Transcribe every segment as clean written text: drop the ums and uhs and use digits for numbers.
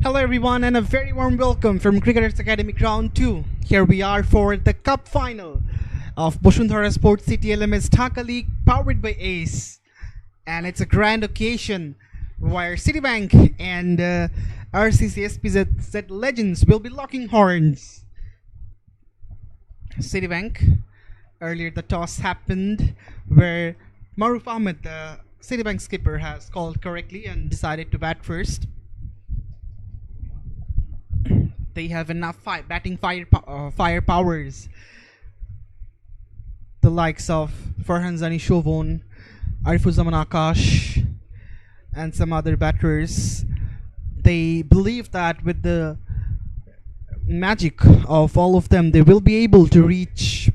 Hello everyone and a very warm welcome from Cricketers Academy Ground 2. Here we are for the Cup Final of Bosundhara Sports City LMS Dhaka League powered by ACE. And it's a grand occasion where Citibank and RCC SPZ legends will be locking horns. Citibank, earlier the toss happened where Maruf Ahmed, the Citibank skipper, has called correctly and decided to bat first. They have enough batting firepowers. The likes of Farhan Zani Shovon, Arifuzzaman Akash, and some other batters. They believe that with the magic of all of them, they will be able to reach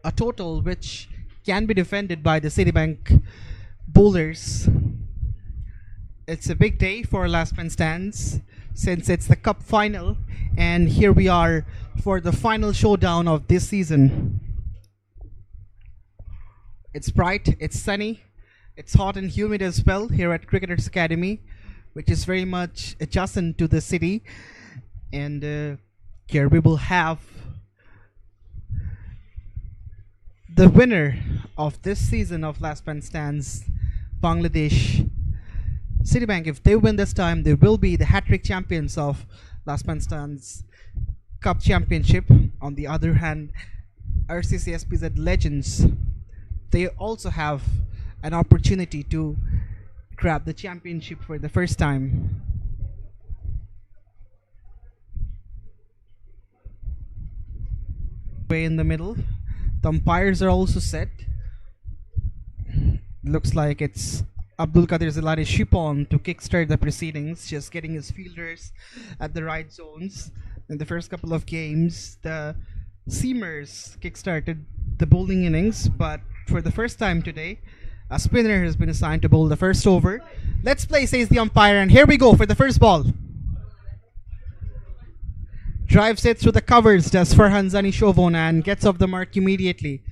a total which can be defended by the Citibank bowlers. It's a big day for last man stands since it's the cup final, and here we are for the final showdown of this season. It's bright, it's sunny, it's hot and humid as well here at Cricketers Academy, which is very much adjacent to the city. And here we will have the winner of this season of Last Man Stands, Bangladesh. Citibank, if they win this time, they will be the hat-trick champions of Last Man Stands Cup Championship. On the other hand, RCC SPZ legends, they also have an opportunity to grab the championship for the first time. Way in the middle, the umpires are also set. Looks like it's Abdul Qadir Zilani Shipon to kickstart the proceedings, just getting his fielders at the right zones. In the first couple of games, the seamers kickstarted the bowling innings, but for the first time today, a spinner has been assigned to bowl the first over. Let's play, says the umpire, and here we go for the first ball. Drives it through the covers, does Farhan Zani Shovon, and gets off the mark immediately.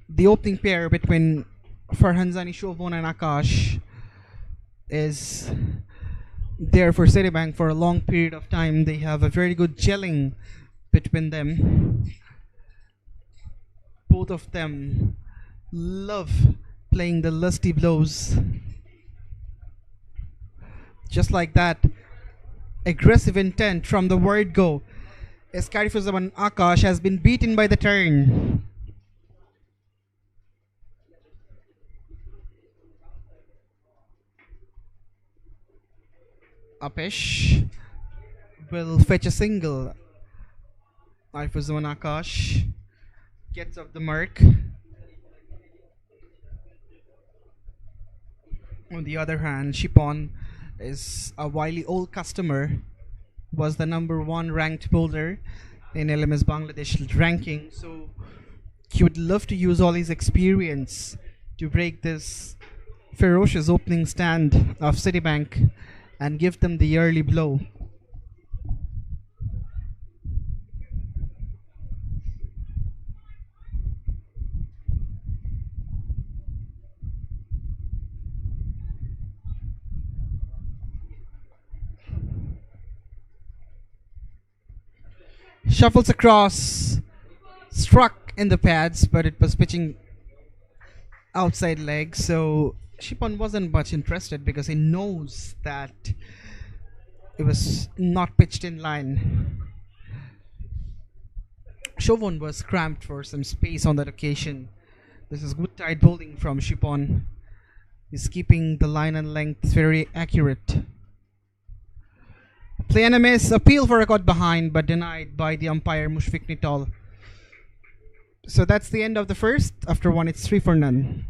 The opening pair between Farhan Zani Shovon and Akash is there for Citibank for a long period of time. They have a very good gelling between them. Both of them love playing the lusty blows. Just like that, aggressive intent from the word go. Eskarifuzzaman Akash has been beaten by the turn. Apesh will fetch a single. Arifuzzaman Akash gets off the mark. On the other hand, Shipon is a wily old customer, was the #1 ranked bowler in LMS Bangladesh ranking, so he would love to use all his experience to break this ferocious opening stand of Citibank and give them the early blow. Shuffles across, struck in the pads, but it was pitching outside leg, so Shipon wasn't much interested because he knows that it was not pitched in line. Shovon was cramped for some space on that occasion. This is good tight bowling from Shipon. He's keeping the line and length very accurate. Play and a miss, appeal for a caught behind, but denied by the umpire Mushfiq Nitol. So that's the end of the first. After one, it's 3-0.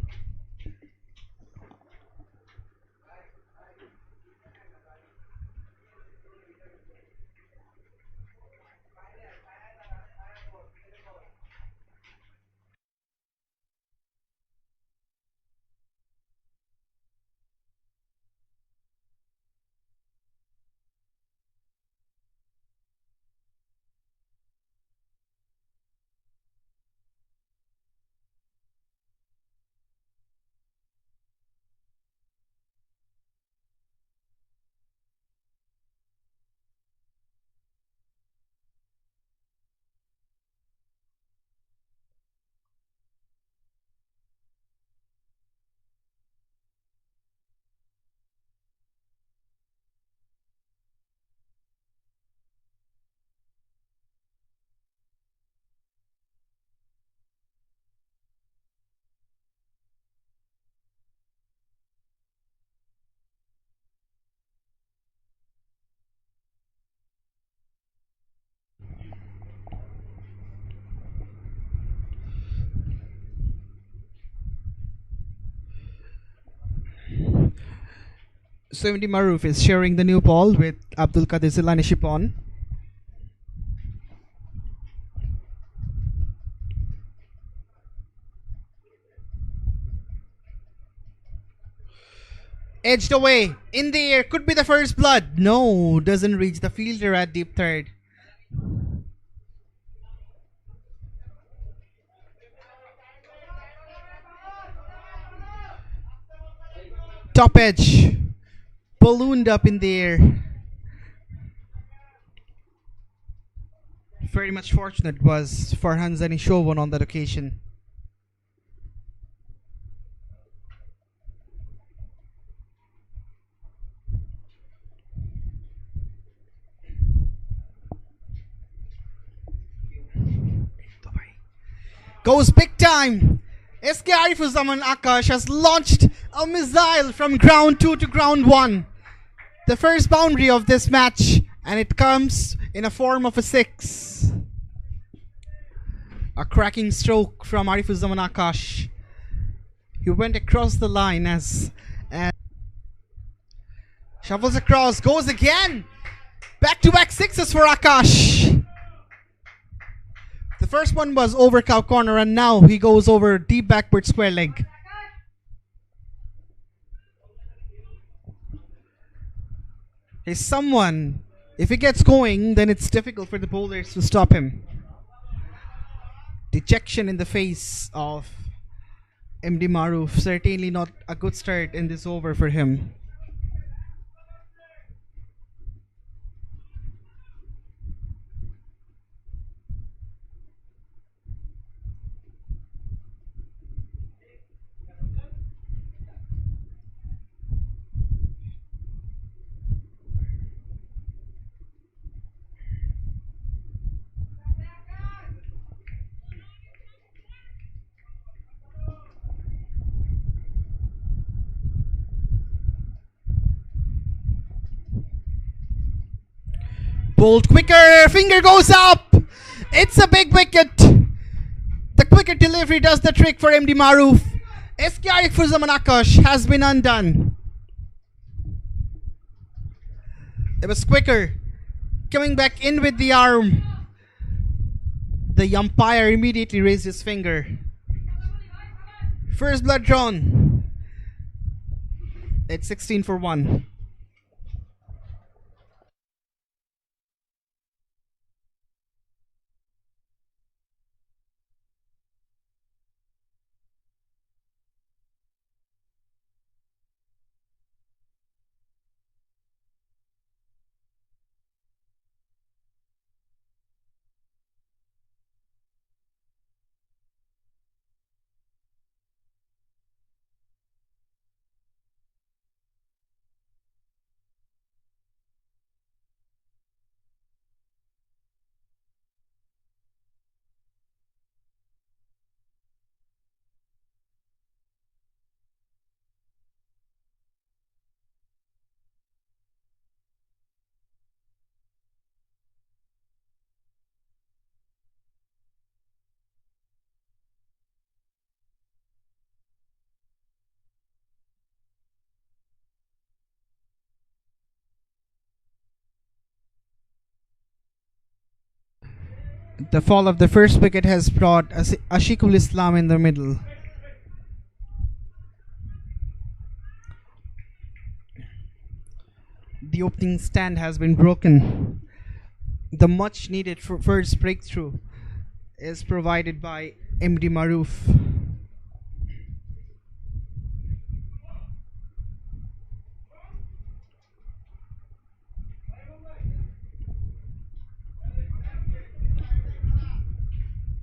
So MD Maruf is sharing the new ball with Abdul Qadir Zilani Shipon. Edged away. In the air. Could be the first blood. No. Doesn't reach the fielder at deep third. Top edge. Ballooned up in the air. Very much fortunate was Farhan Zani Shovan on that occasion. Goes big time. SK Arifuzaman Akash has launched a missile from ground 2 to ground 1. The first boundary of this match, and it comes in a form of a 6. A cracking stroke from Arifuzaman Akash. He went across the line as shuffles across, goes again. Back-to-back 6s for Akash. The first one was over cow corner, and now he goes over deep backward square leg. He's someone, if he gets going, then it's difficult for the bowlers to stop him. Dejection in the face of MD Maruf. Certainly not a good start in this over for him. Bowled quicker, finger goes up. It's a big wicket. The quicker delivery does the trick for MD Maruf. SK Arifuzaman Akash has been undone. It was quicker. Coming back in with the arm. The umpire immediately raised his finger. First blood drawn. It's 16 for 1. The fall of the first wicket has brought Ashikul Islam in the middle. The opening stand has been broken. The much needed first breakthrough is provided by MD Maruf.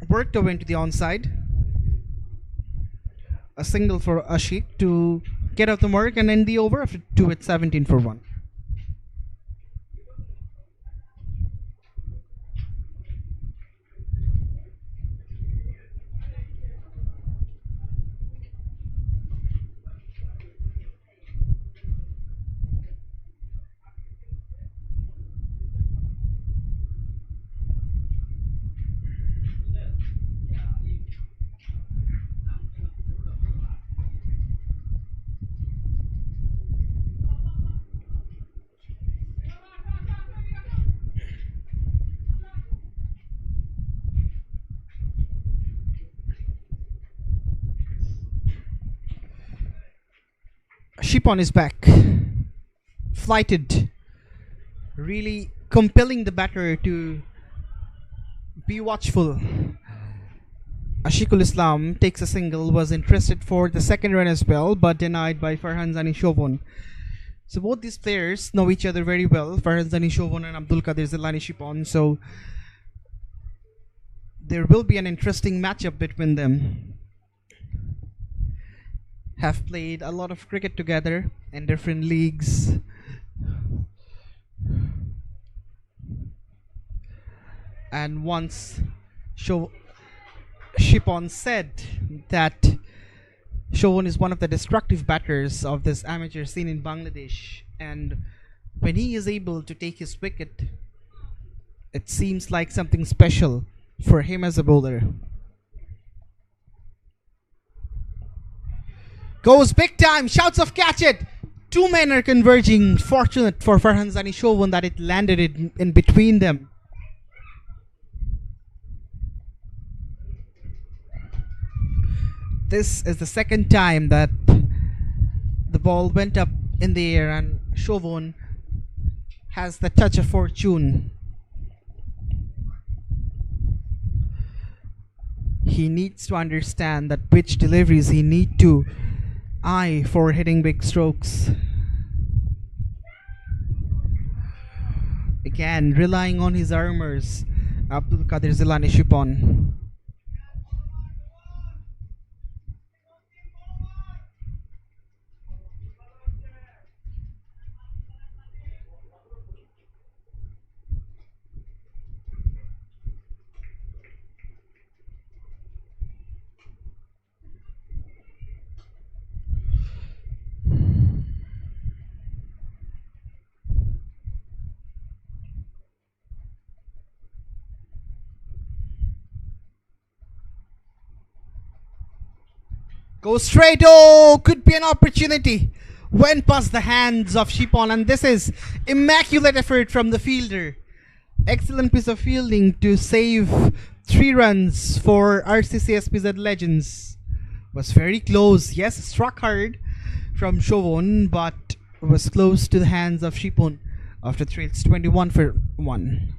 Worked over into the onside. A single for Ashik to get out the mark and end the over after 2 at 17 for 1. Shipon is back. Flighted. Really compelling the batter to be watchful. Ashikul Islam takes a single, was interested for the second run as well, but denied by Farhan Zani Shovon. So both these players know each other very well, Farhan Zani Shovon and Abdul Qadir Zilani Shipon. So there will be an interesting matchup between them. Have played a lot of cricket together in different leagues. And once Shipon said that Shovon is one of the destructive batters of this amateur scene in Bangladesh, and when he is able to take his wicket, it seems like something special for him as a bowler. Goes big time, shouts of catch it. Two men are converging. Fortunate for Farhan Zani Shovon that it landed in between them. This is the second time that the ball went up in the air and Shovon has the touch of fortune. He needs to understand that which deliveries he need to eye for hitting big strokes. Again, relying on his armors, Abdul Qadir Zilani Shipon. Go straight. Oh, could be an opportunity. Went past the hands of Shipon, and this is immaculate effort from the fielder. Excellent piece of fielding to save 3 runs for RCC SPZ Legends. Was very close. Yes, struck hard from Shovon, but was close to the hands of Shipon after trails 21 for 1.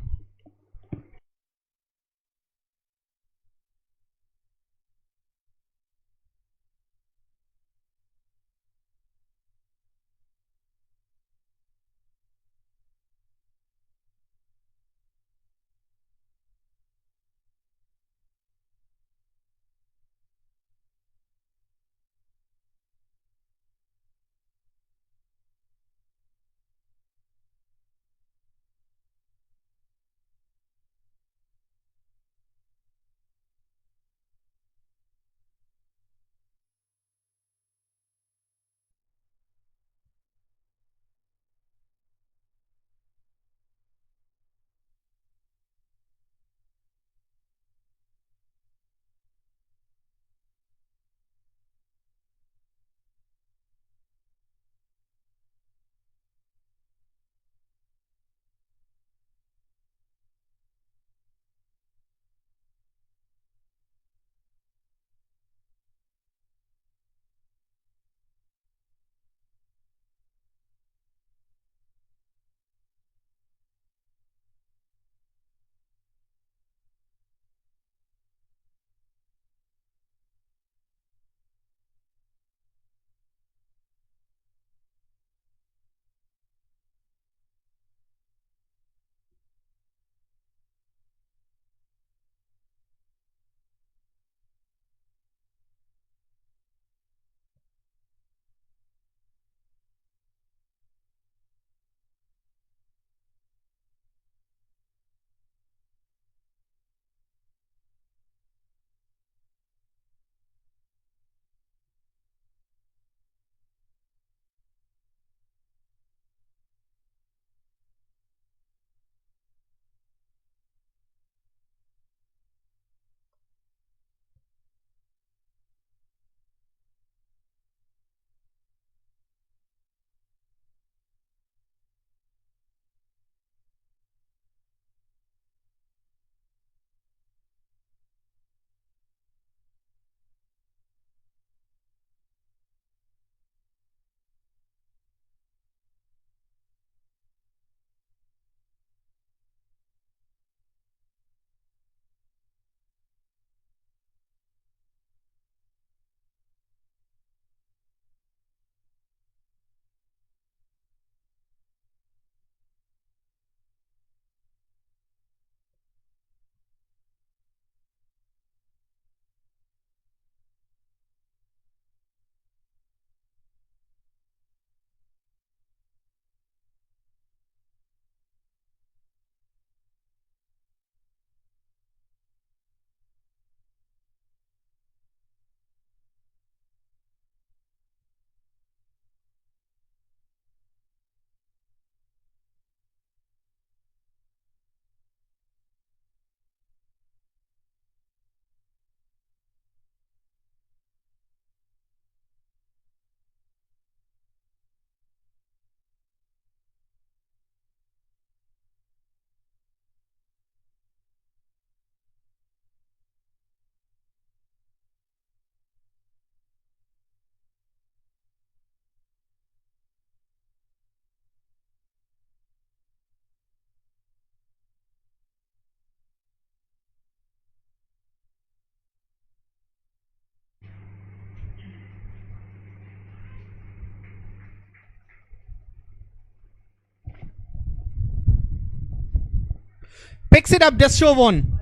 Picks it up, just Chauvin.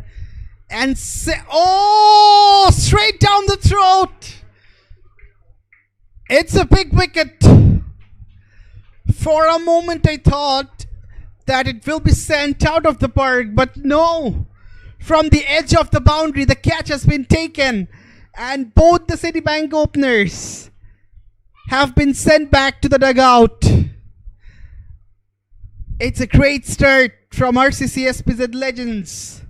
And oh, straight down the throat. It's a big wicket. For a moment I thought that it will be sent out of the park, but no. From the edge of the boundary, the catch has been taken, and both the Citibank openers have been sent back to the dugout. It's a great start from RCC SPZ Legends.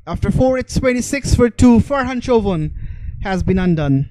After 4, it's 26 for 2. Farhan Chauvin has been undone.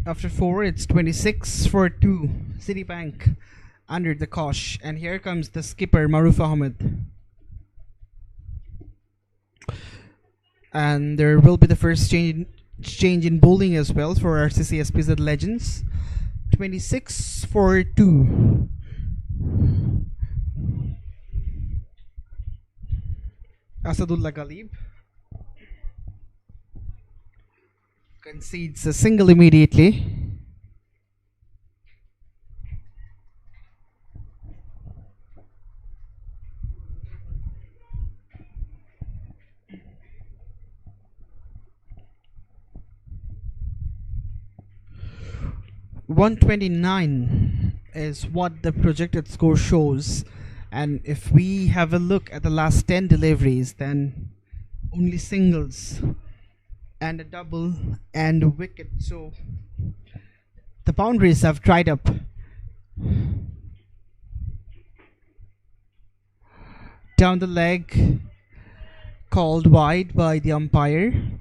After 4, it's 26 for 2. Citibank under the cosh. And here comes the skipper, Maruf Ahmed. And there will be the first change in bowling as well for RCC SPZ Legends. 26 for 2. Asadullah Ghalib concedes a single immediately. .129 is what the projected score shows, and if we have a look at the last 10 deliveries, then only singles and a double and a wicket, so the boundaries have dried up. Down the leg, called wide by the umpire.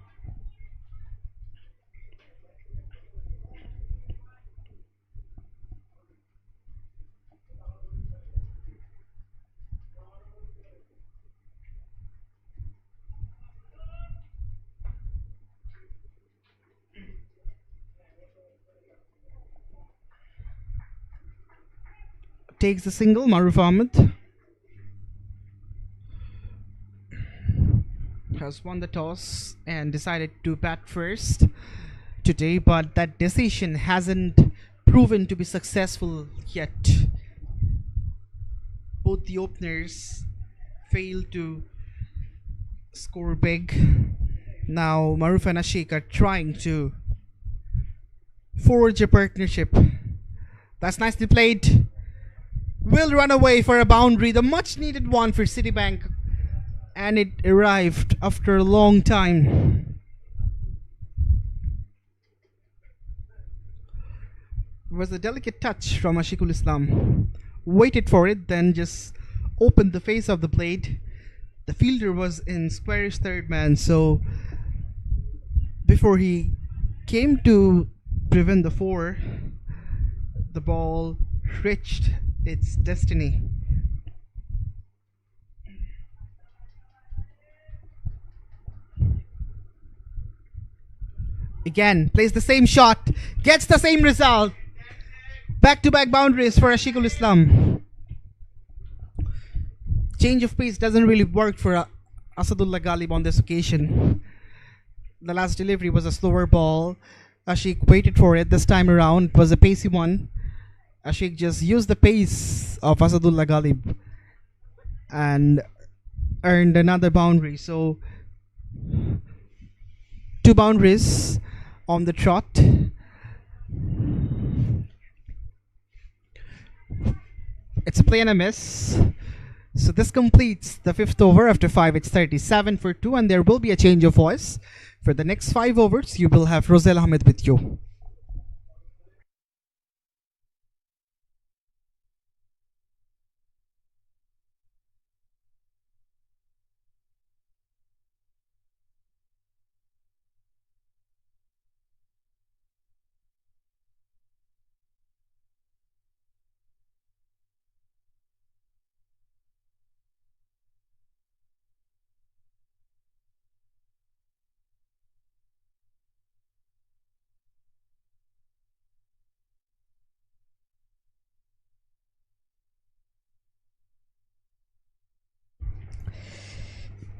Takes the single, Maruf Ahmed has won the toss and decided to bat first today, but that decision hasn't proven to be successful yet. Both the openers failed to score big. Now Maruf and Ashik are trying to forge a partnership. That's nicely played. Will run away for a boundary, the much needed one for Citibank, and it arrived after a long time. It was a delicate touch from Ashikul Islam. Waited for it, then just opened the face of the blade. The fielder was in squarish third man, so before he came to prevent the four, the ball reached its destiny. Again, plays the same shot, gets the same result. Back-to-back boundaries for Ashikul Islam. Change of pace doesn't really work for Asadullah Ghalib on this occasion. The last delivery was a slower ball. Ashik waited for it. This time around, it was a pacey one. Ashik just used the pace of Asadullah Ghalib and earned another boundary. So, 2 boundaries on the trot. It's a play and a miss. So this completes the 5th over. After 5, it's 37 for 2, and there will be a change of voice. For the next 5 overs, you will have Rosel Ahmed with you.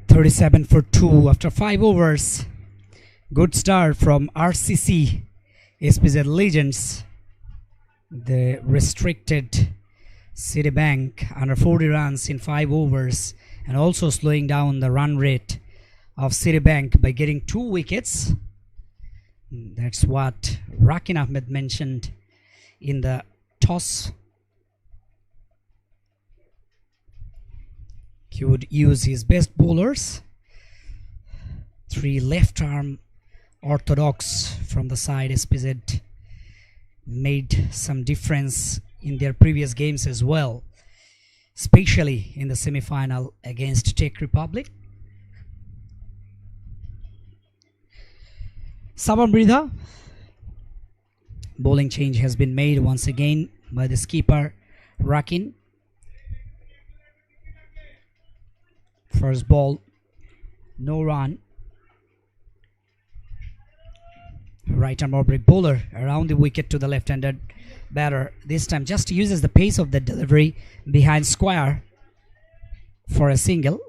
.37 for 2 after 5 overs. Good start from RCC SPZ Legends. The restricted Citibank under 40 runs in 5 overs, and also slowing down the run rate of Citibank by getting 2 wickets. That's what Rakin Ahmed mentioned in the toss. He would use his best bowlers. 3 left arm orthodox from the side. SPZ made some difference in their previous games as well, especially in the semi-final against Czech Republic. Sabamridha. Bowling change has been made once again by the skipper Rakin. First ball, no run. Right arm break bowler around the wicket to the left-handed batter. This time just uses the pace of the delivery behind square for a single.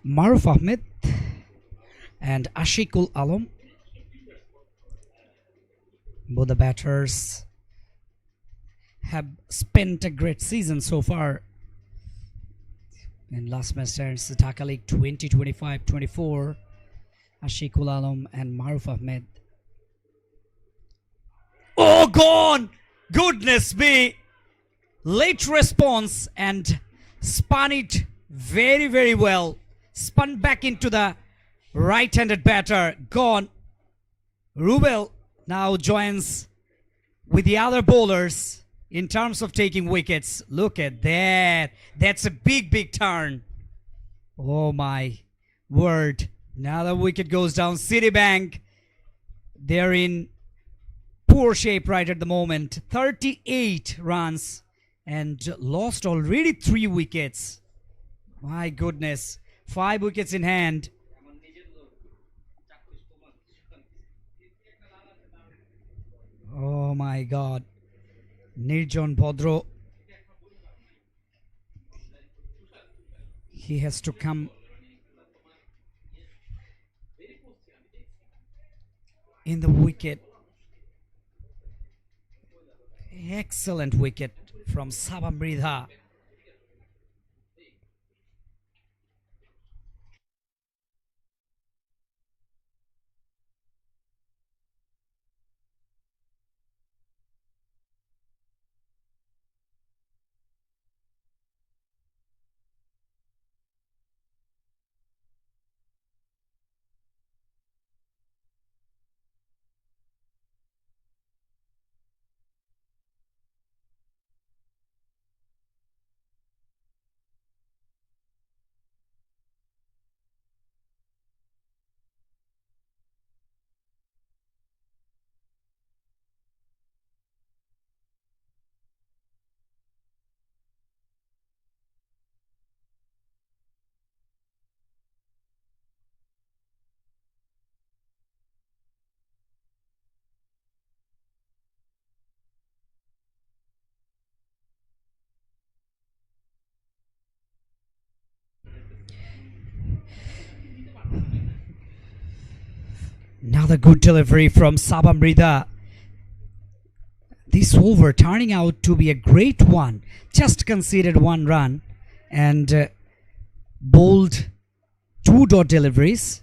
Maruf Ahmed and Ashikul Alam, both the batters have spent a great season so far. In last match, the Dhaka League 2025-24, Ashikul Alam and Maruf Ahmed. Oh, gone! Goodness me! Late response and spun it very, very well. Spun back into the right-handed batter. Gone. Rubel now joins with the other bowlers in terms of taking wickets. Look at that. That's a big, big turn. Oh my word. Another wicket goes down. Citibank, they're in poor shape right at the moment. 38 runs and lost already 3 wickets. My goodness. 5 wickets in hand. Oh my God. Nirjon Bhodro. He has to come in the wicket. Excellent wicket from Sabamridha. Another good delivery from Sabamrida. This over turning out to be a great one. Just conceded 1 run and bowled 2 dot deliveries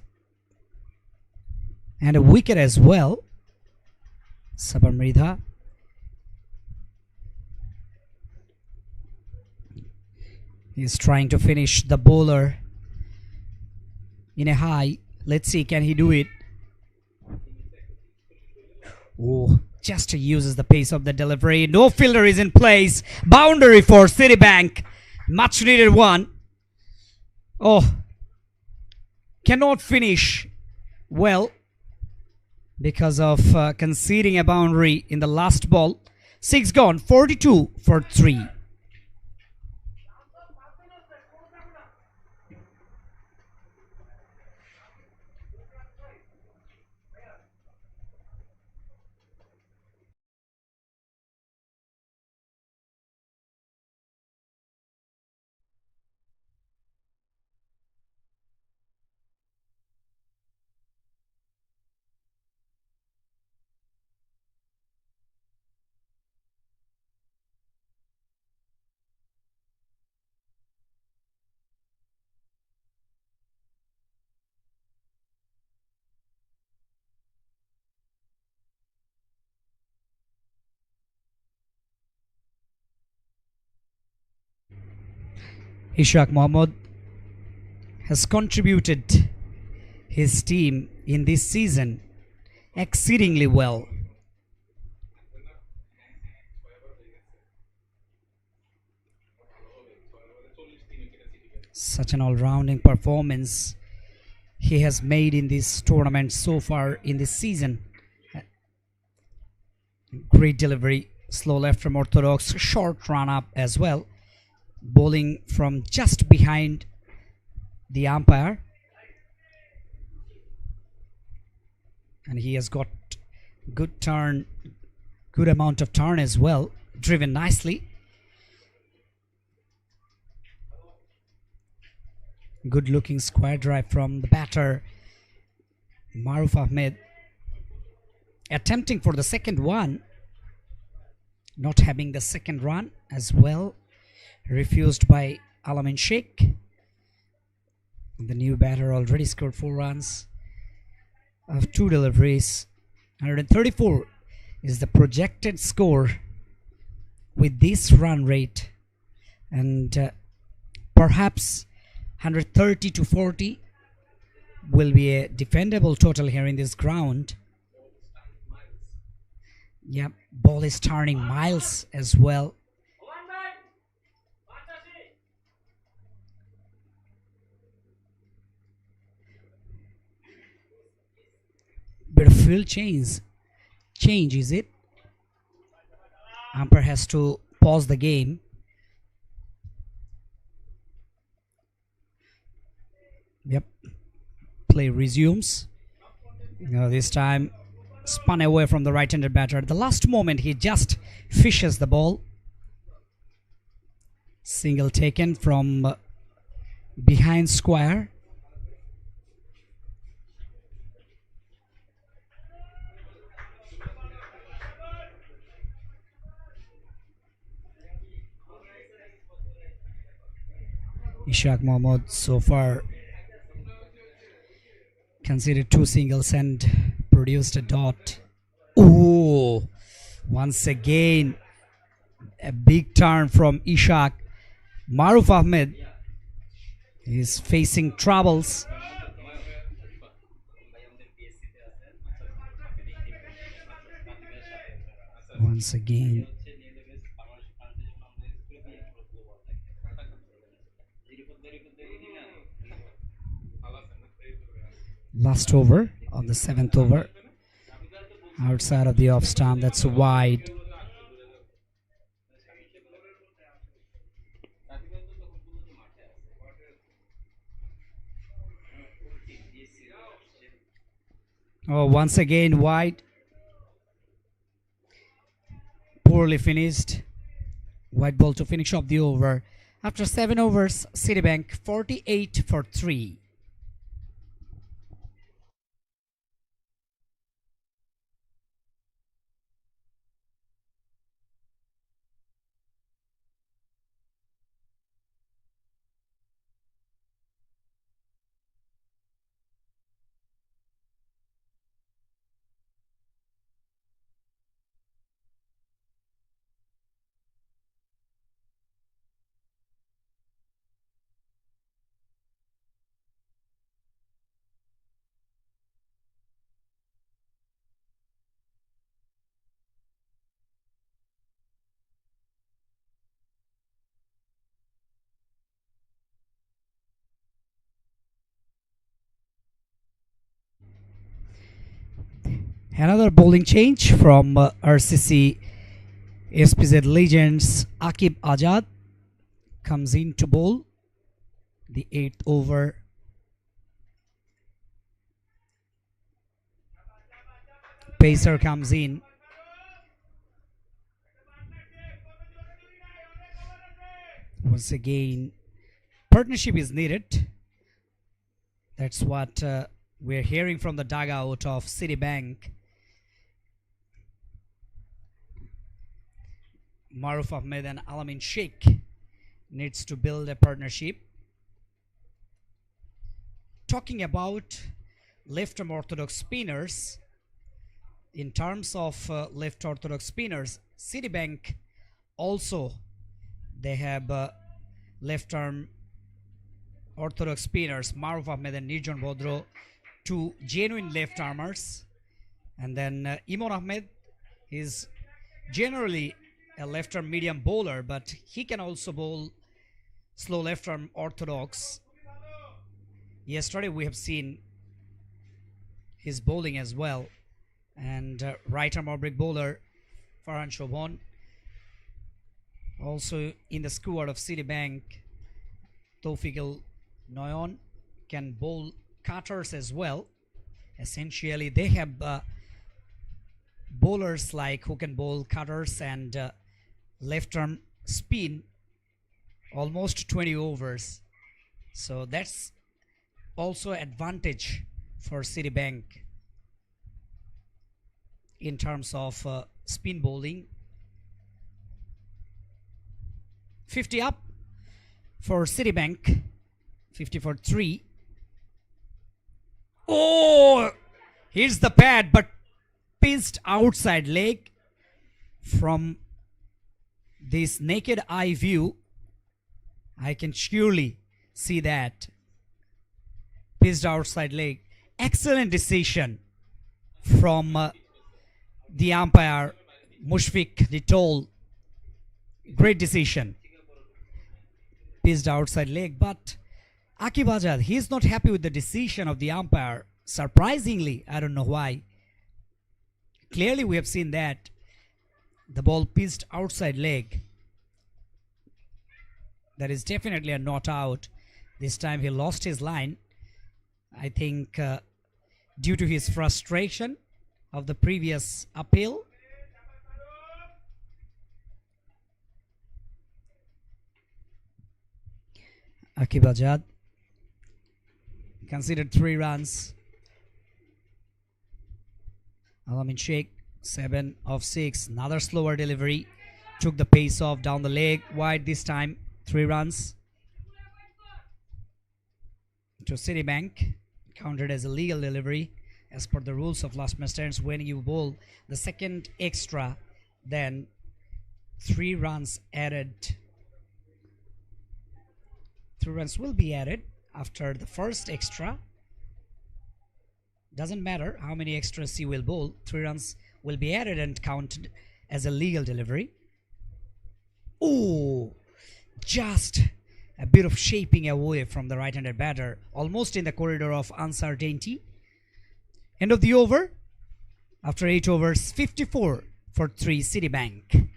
and a wicket as well. Sabamrida. He's trying to finish the bowler in a high. Let's see, can he do it? Oh, just uses the pace of the delivery. No fielder is in place. Boundary for Citibank. Much needed one. Oh, cannot finish well because of conceding a boundary in the last ball. 6 gone, 42 for 3. Ishaq Mohammed has contributed his team in this season exceedingly well. Such an all-rounding performance he has made in this tournament so far in this season. Great delivery, slow left from Orthodox, short run up as well. Bowling from just behind the umpire. And he has got good turn, good amount of turn as well. Driven nicely. Good looking square drive from the batter Maruf Ahmed. Attempting for the second one. Not having the second run as well. Refused by Alamin Sheikh. The new batter already scored 4 runs of 2 deliveries. 134 is the projected score with this run rate, and perhaps 130 to 40 will be a defendable total here in this ground. Yep, ball is turning miles as well. Bit of field change is it? Umpire has to pause the game. Yep, play resumes. This time spun away from the right-handed batter. At the last moment he just fishes the ball. Single taken from behind square. Ishaq Mohammed so far conceded 2 singles and produced a dot. Oh, once again a big turn from Ishaq. Maruf Ahmed is facing troubles. Once again last over on the 7th over, outside of the off stump, that's wide. Oh, once again wide. Poorly finished. White ball to finish off the over. After 7 overs, Citibank 48 for 3. Another bowling change from RCC SPZ legends. Akib Azad comes in to bowl the 8th over. Pacer comes in. Once again, partnership is needed. That's what we're hearing from the dugout of Citibank. Maruf Ahmed and Alamin Sheikh needs to build a partnership. Talking about left-arm orthodox spinners, in terms of left orthodox spinners, Citibank also they have left-arm orthodox spinners, Maruf Ahmed and Nirjan Bodro, two genuine left-armers, and then Imon Ahmed is generally a left-arm medium bowler, but he can also bowl slow left-arm orthodox. Yesterday we have seen his bowling as well. And right-arm off-break bowler Farhan Shobhan, also in the squad of Citibank. Tawfiq Noyon can bowl cutters as well. Essentially they have bowlers like who can bowl cutters and left-arm spin almost 20 overs, so that's also advantage for Citibank in terms of spin bowling. 50 up for Citibank, 50 for 3. Oh, here's the pad, but pinched outside leg. From this naked eye view, I can surely see that. Pinched outside leg. Excellent decision from the umpire Mushfiq Litol. Great decision. Pinched outside leg, but Akib Azad, he is not happy with the decision of the umpire. Surprisingly, I don't know why. Clearly we have seen that the ball pinched outside leg. That is definitely a not out. This time he lost his line. I think due to his frustration of the previous appeal. Akib Azad considered 3 runs. Alamin Sheikh 7 of 6. Another slower delivery. Took the pace off down the leg. Wide this time. 3 runs. To Citibank. Counted as a legal delivery. As per the rules of last man stands, when you bowl the second extra, then 3 runs added. 3 runs will be added after the first extra. Doesn't matter how many extras you will bowl, 3 runs will be added and counted as a legal delivery. Oh, just a bit of shaping away from the right-handed batter, almost in the corridor of uncertainty. End of the over. After 8 overs, 54 for 3 Citibank.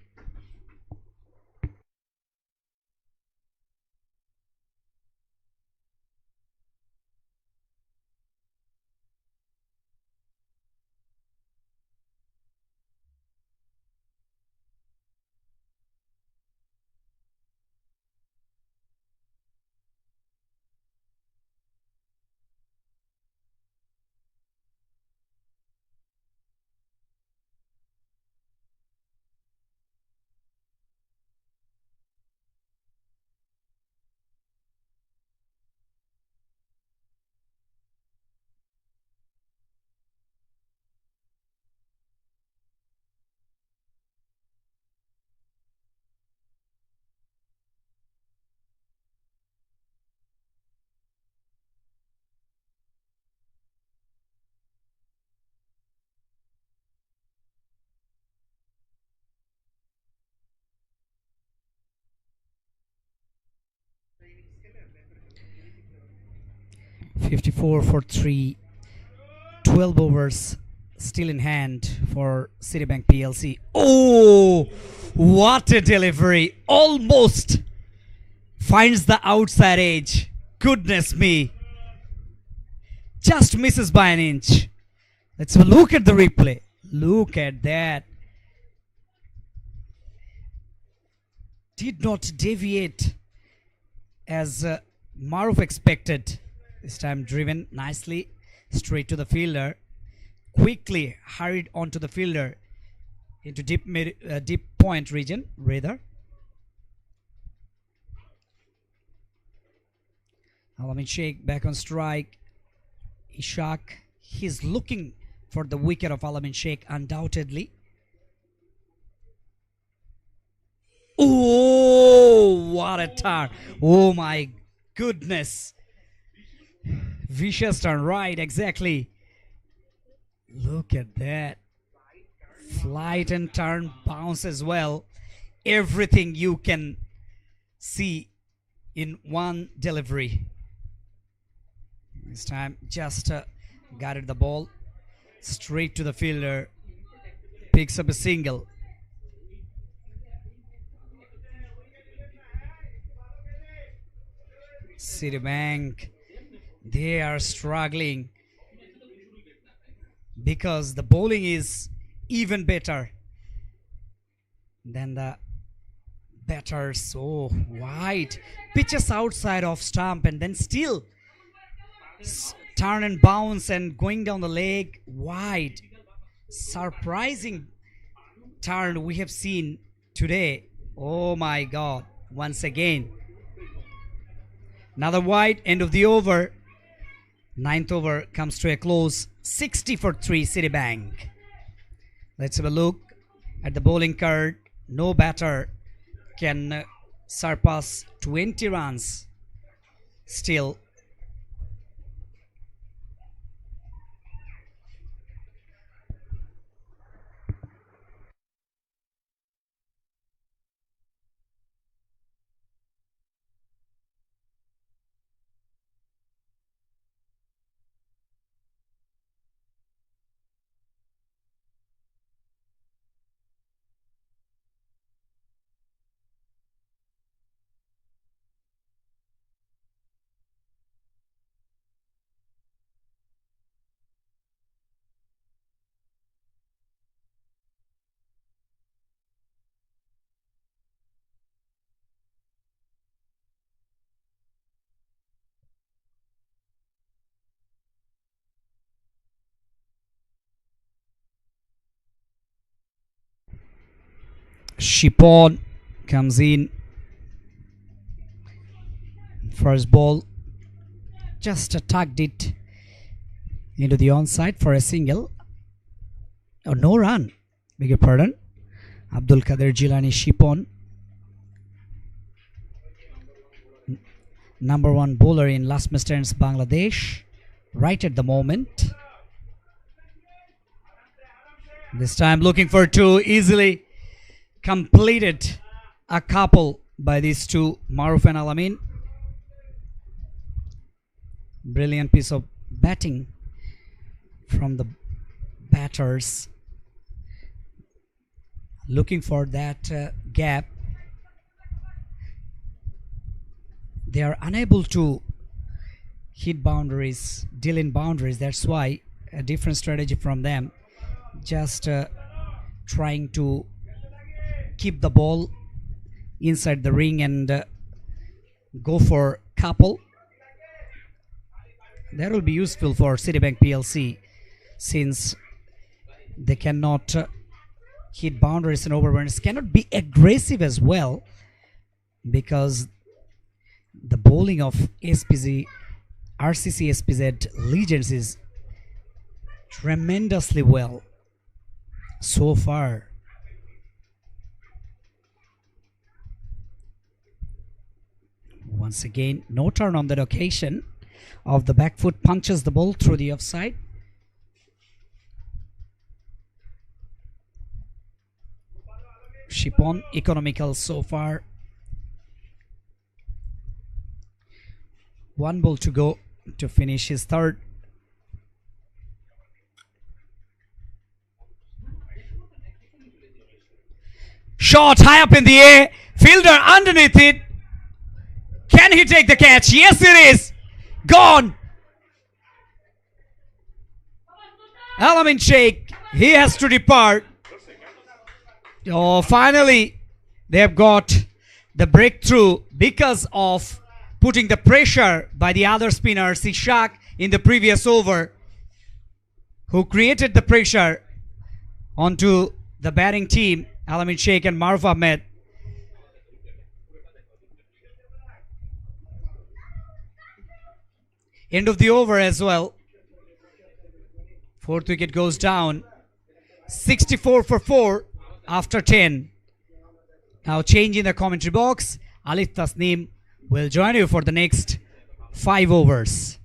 $54 for 3, 12 overs, still in hand for Citibank PLC. Oh, what a delivery! Almost finds the outside edge. Goodness me. Just misses by an inch. Let's have a look at the replay. Look at that. Did not deviate as Maruf expected. This time driven nicely straight to the fielder. Quickly hurried onto the fielder into deep point region rather. Alamin Sheikh back on strike. Ishaq, he's looking for the wicket of Alamin Sheikh undoubtedly. Oh, what a turn. Oh my goodness. Vicious turn, right, exactly. Look at that. Flight and turn, bounce as well. Everything you can see in one delivery. This time just guided the ball straight to the fielder. Picks up a single. Citibank, they are struggling because the bowling is even better than the batters. So wide pitches outside of stump and then still turn and bounce and going down the leg wide. Surprising turn we have seen today. Oh my God, once again. Another wide, end of the over. Ninth over comes to a close. 60 for 3 Citibank. Let's have a look at the bowling card. No batter can surpass 20 runs. Still. Shipon comes in. First ball. Just tugged it into the onside for a single. Oh, no run. Beg your pardon. Abdul Kader Jilani Shipon. Number 1 bowler in last Masters Bangladesh. Right at the moment. This time looking for 2. Easily completed a couple by these two, Maruf and Alamin. Brilliant piece of batting from the batters. Looking for that gap. They are unable to hit boundaries, deal in boundaries. That's why a different strategy from them. Just trying to keep the ball inside the ring and go for couple. That will be useful for Citibank PLC since they cannot hit boundaries and overruns, cannot be aggressive as well because the bowling of SPZ, RCC SPZ Legends is tremendously well so far. Once again, no turn on that occasion. Of the back foot punches the ball through the offside. Shipon economical so far. 1 ball to go to finish his third. Shot high up in the air. Fielder underneath it. Can he take the catch? Yes, it is. Gone. Alamin Sheikh, he has to depart. Oh, finally, they have got the breakthrough because of putting the pressure by the other spinner, Ishaq, in the previous over, who created the pressure onto the batting team, Alamin Sheikh and Maruf Ahmed. End of the over as well. Fourth wicket goes down. 64 for 4 after 10. Now change in the commentary box. Alif Tasneem will join you for the next 5 overs.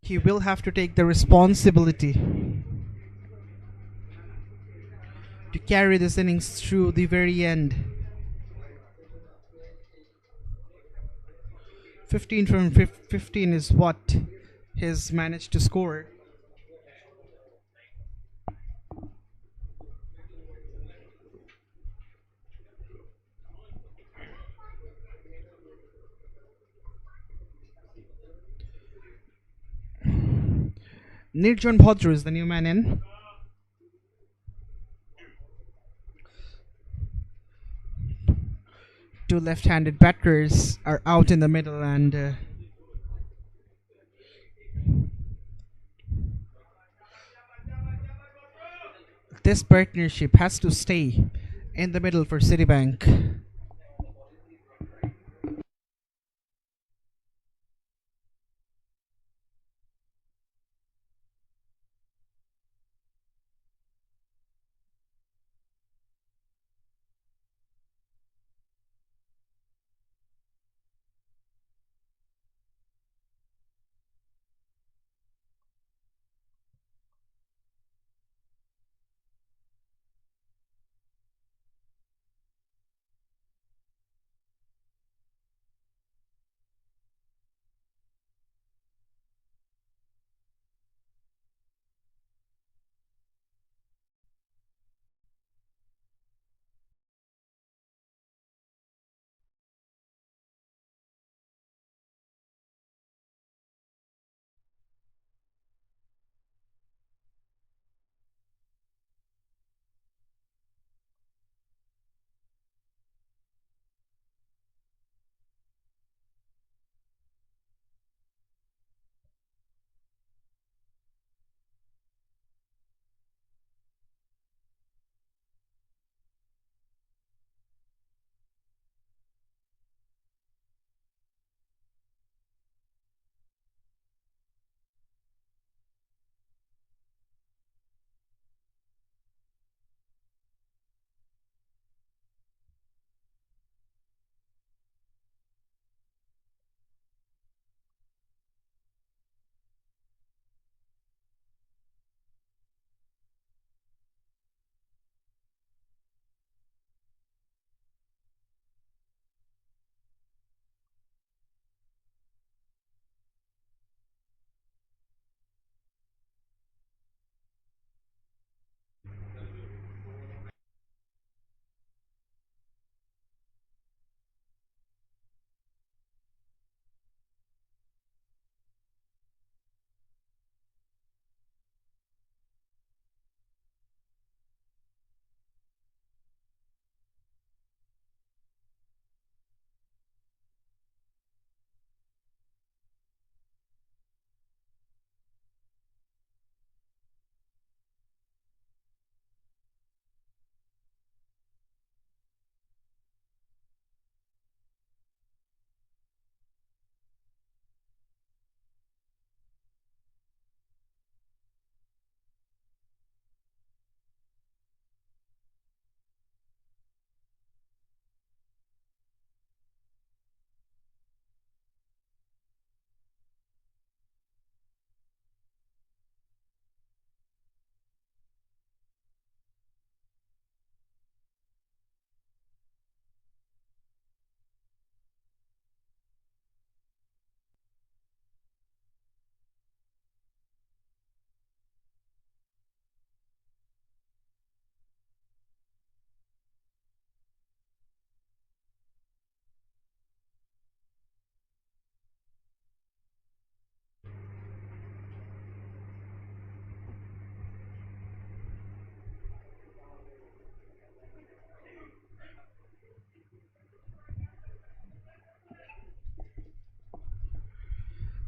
He will have to take the responsibility to carry this innings through the very end. 15 from 15 is what he's managed to score. Nirjan Bhadra is the new man in. Two left-handed batters are out in the middle, and this partnership has to stay in the middle for Citibank.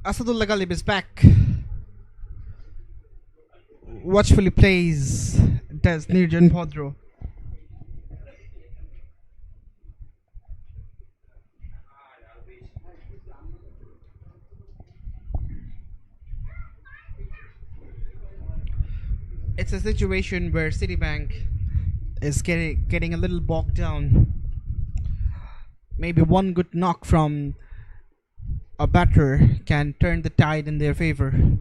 Asadullah Galib is back. Watchfully plays. Does Nirjan Bhodro. It's a situation where Citibank is getting a little bogged down. Maybe one good knock from a batter can turn the tide in their favor.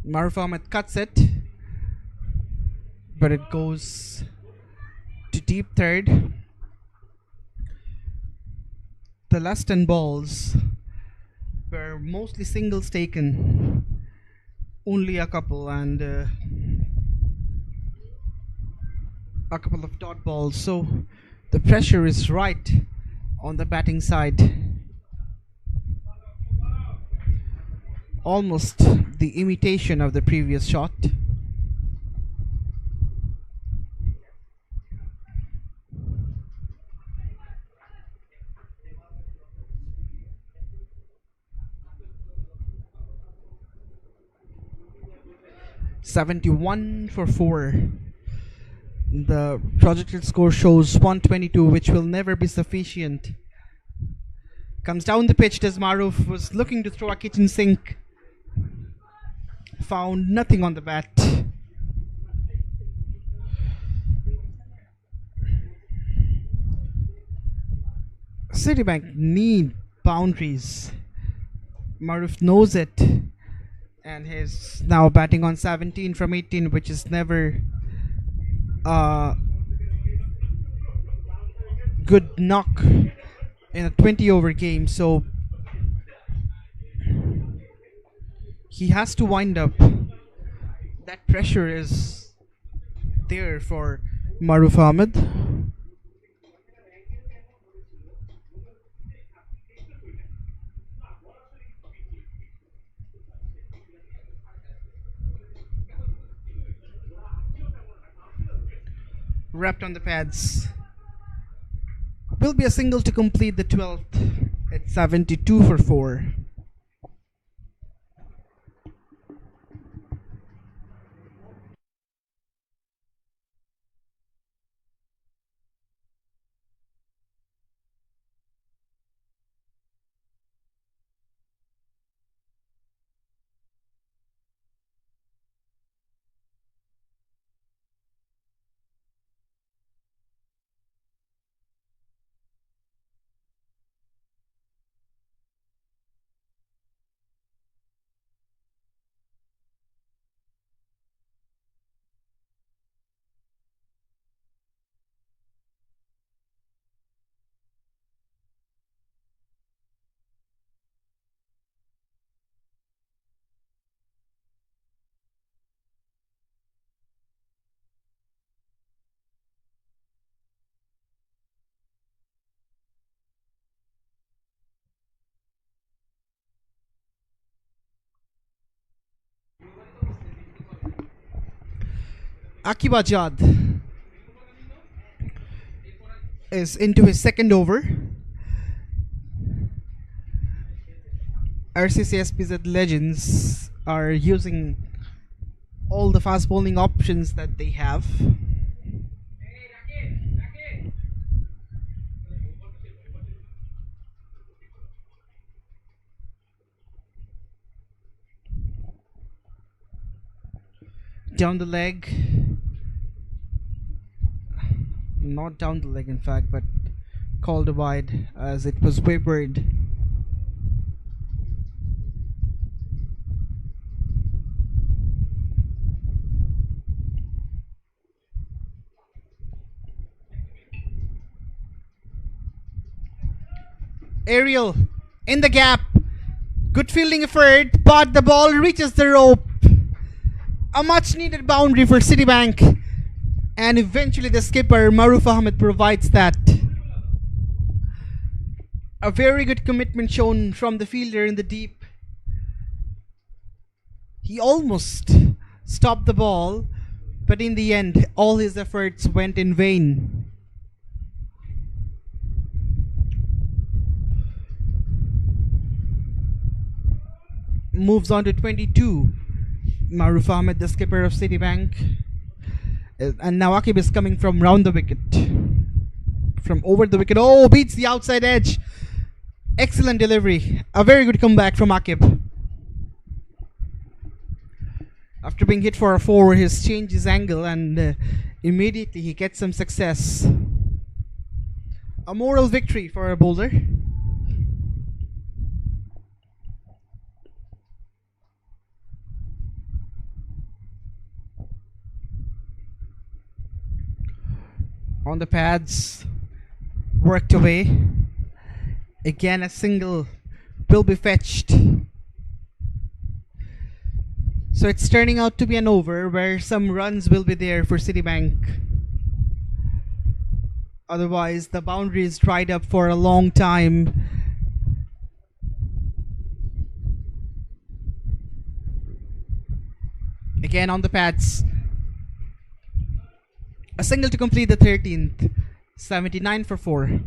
Maruf Ahmed cuts it, but it goes to deep third. The last 10 balls were mostly singles taken, only a couple, and a couple of dot balls, so the pressure is right on the batting side. Almost the imitation of the previous shot. $71 for 4. The projected score shows 122, which will never be sufficient. Comes down the pitch. Maruf was looking to throw a kitchen sink. Found nothing on the bat. Citibank need boundaries. Maruf knows it, and he's now batting on 17 from 18, which is never a good knock in a 20-over game. So he has to wind up. That pressure is there for Maruf Ahmed. Wrapped on the pads. Will be a single to complete the 12th at 72 for 4. Akib Ajad is into his second over. RCC SPZ legends are using all the fast bowling options that they have. Down the leg. Not down the leg, in fact, but called wide as it was wavered. Aerial in the gap. Good fielding effort, but the ball reaches the rope. A much needed boundary for Citibank. And eventually the skipper, Maruf Ahmed, provides that. A very good commitment shown from the fielder in the deep. He almost stopped the ball, but in the end, all his efforts went in vain. moves on to 22. Maruf Ahmed, the skipper of Citibank. And now Akib is coming from round the wicket. From over the wicket. Oh, beats the outside edge. Excellent delivery. A very good comeback from Akib. After being hit for a 4, he changed his angle and immediately he gets some success. A moral victory for a bowler. On the pads, worked away. Again, a single will be fetched. So it's turning out to be an over where some runs will be there for Citibank. Otherwise, the boundary is dried up for a long time. Again on the pads. A single to complete the 13th. 79 for 4.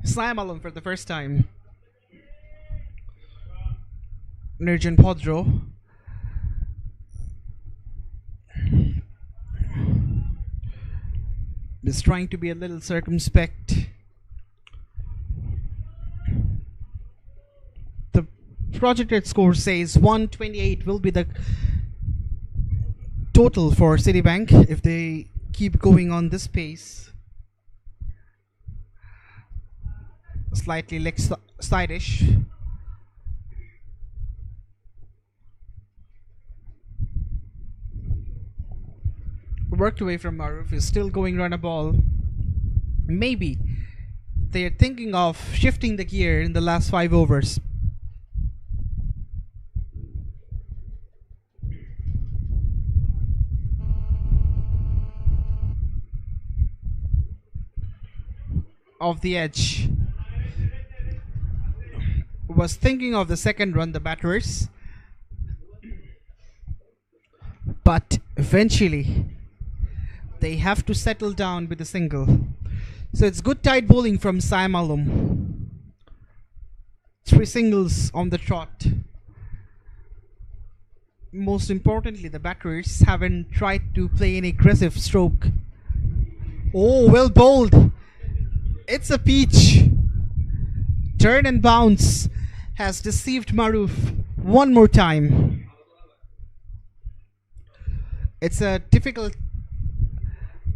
Slam alone for the first time. Nurjan Podro. Is trying to be a little circumspect. The projected score says 128 will be the total for Citibank if they keep going on this pace. Slightly leg-sideish. Worked away from Maruf, is still going run a ball. Maybe they're thinking of shifting the gear in the last 5 overs. Off the edge. Was thinking of the second run, the batters. But eventually they have to settle down with a single. So it's good tight bowling from Sam Alum. 3 singles on the trot. Most importantly, the batters haven't tried to play any aggressive stroke. Oh, well bowled. It's a peach. Turn and bounce has deceived Maruf one more time. It's a difficult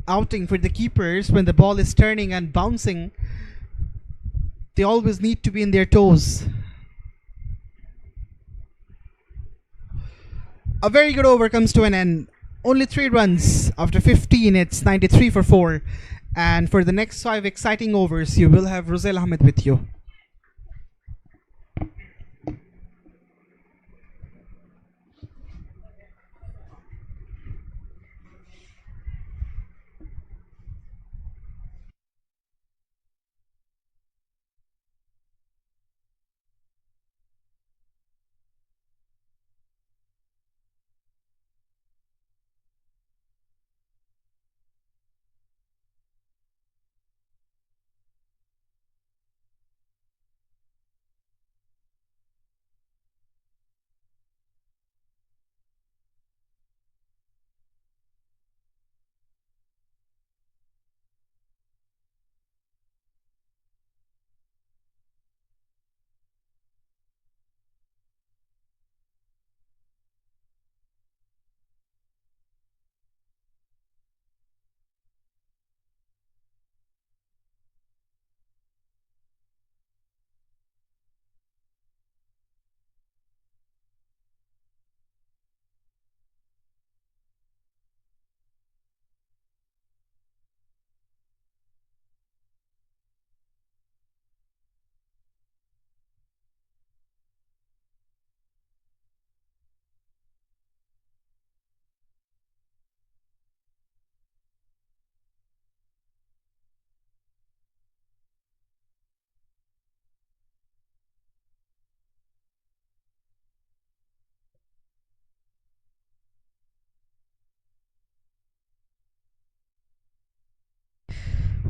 outing for the keepers when the ball is turning and bouncing. They always need to be in their toes. A very good over comes to an end. Only 3 runs after 15. It's 93 for 4. And for the next 5 exciting overs, you will have Rosel Ahmed with you.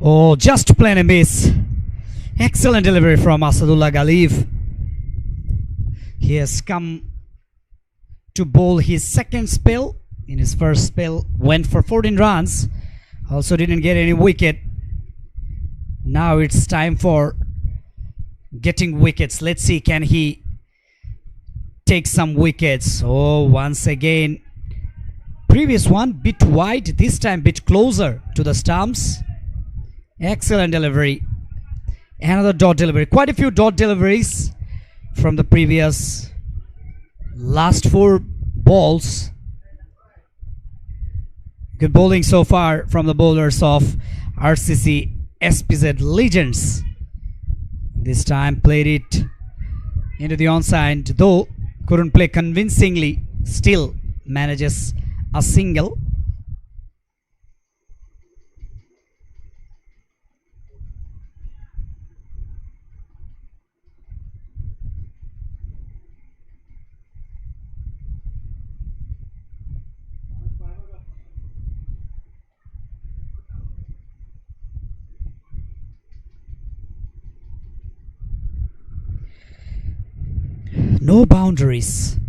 Oh, just plain a miss. Excellent delivery from Asadullah Ghalib. He has come to bowl his second spell. In his first spell, went for 14 runs. Also didn't get any wicket. Now it's time for getting wickets. Let's see, can he take some wickets? Oh, once again, previous one bit wide, this time bit closer to the stumps. Excellent delivery. Another dot delivery. Quite a few dot deliveries from the previous last 4 balls. Good bowling so far from the bowlers of RCC SPZ Legends. This time played it into the onside, though couldn't play convincingly. Still manages a single. No boundaries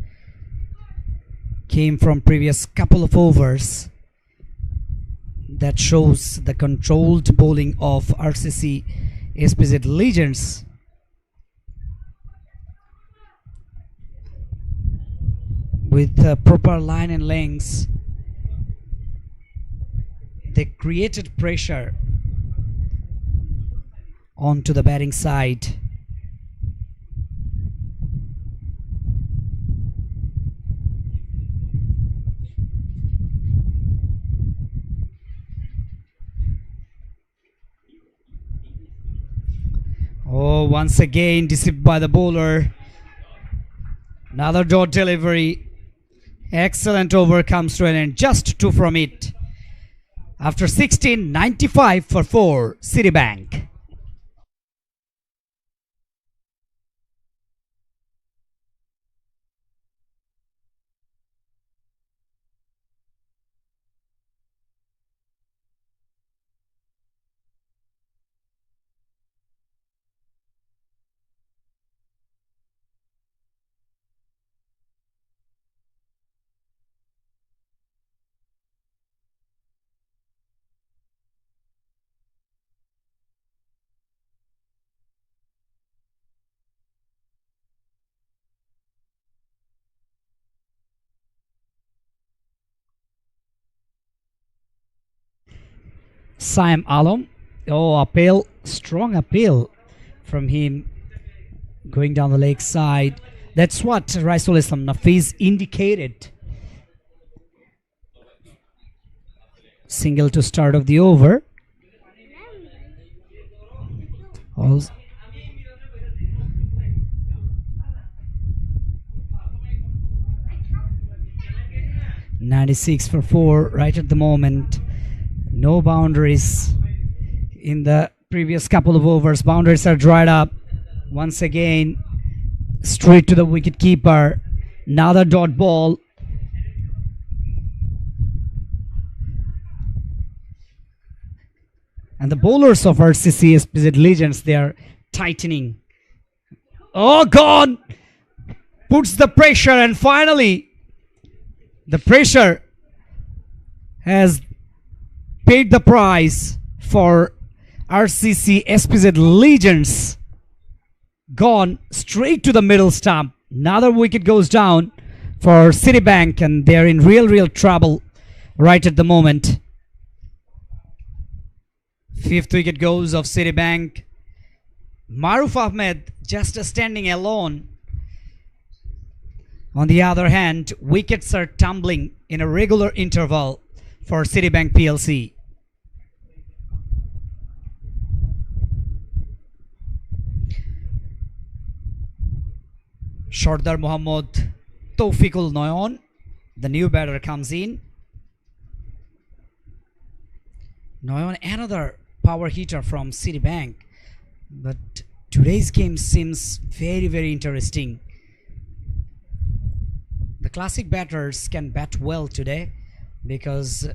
came from previous couple of overs. That shows the controlled bowling of RCC SPZ Legends. With proper line and lengths, they created pressure onto the batting side. Oh, once again deceived by the bowler. Another dot delivery. Excellent over comes to an end. Just 2 from it. After 16, 95 for 4, Citibank. Sam Alam. Oh, appeal. Strong appeal from him going down the leg side. That's what Raisul Islam Nafiz indicated. Single to start of the over. Also, .96 for 4 right at the moment. No boundaries in the previous couple of overs. Boundaries are dried up. Once again, straight to the wicket keeper. Another dot ball. And the bowlers of RCC SPZ Legends, they are tightening. Oh, gone! Puts the pressure, and finally, the pressure has paid the price for RCC SPZ Legends. Gone straight to the middle stump. Another wicket goes down for Citibank, and they're in real trouble right at the moment. 5th wicket goes of Citibank. Maruf Ahmed just standing alone. On the other hand, wickets are tumbling in a regular interval for Citibank PLC. Shardar Mohammad Taufiqul Noyon, the new batter, comes in. Noyon, another power hitter from Citibank. But today's game seems very interesting. The classic batters can bat well today because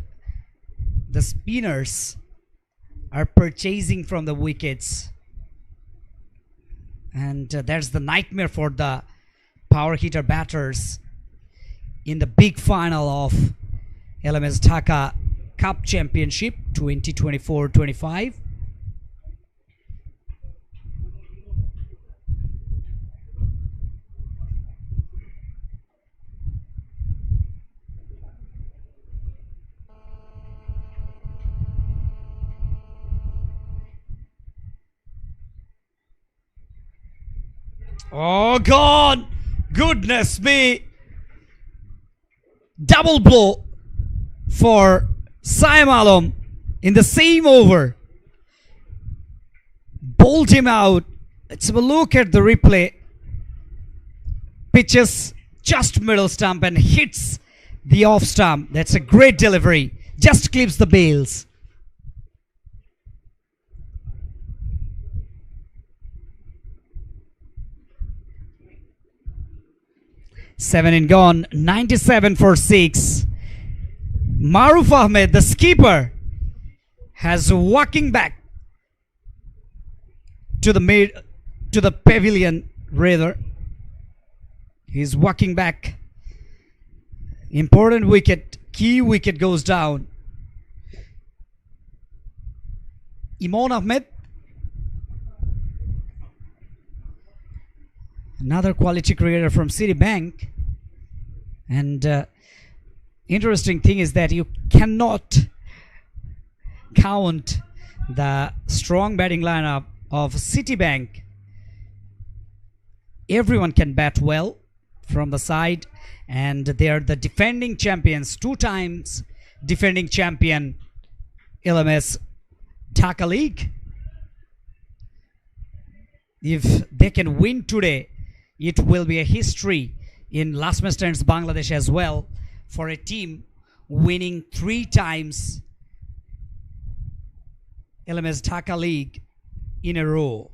the spinners are purchasing from the wickets, and that's the nightmare for the power hitter batters in the big final of LMS Dhaka Cup Championship 2024-25. Oh God! Goodness me! Double blow for Saim Alam in the same over. Bowled him out. Let's have a look at the replay. Pitches just middle stump and hits the off stump. That's a great delivery. Just clips the bails. Seven and gone. 97 for 6. Maruf Ahmed, the skipper, has walking back to the pavilion rather. He's walking back. Important wicket, key wicket goes down. Imon Ahmed, another quality cricketer from Citibank. And interesting thing is that you cannot count the strong batting lineup of Citibank. Everyone can bat well from the side, and they are the defending champions, 2 times defending champion LMS Dhaka League. If they can win today, it will be a history in last man stands Bangladesh as well, for a team winning 3 times LMS Dhaka League in a row.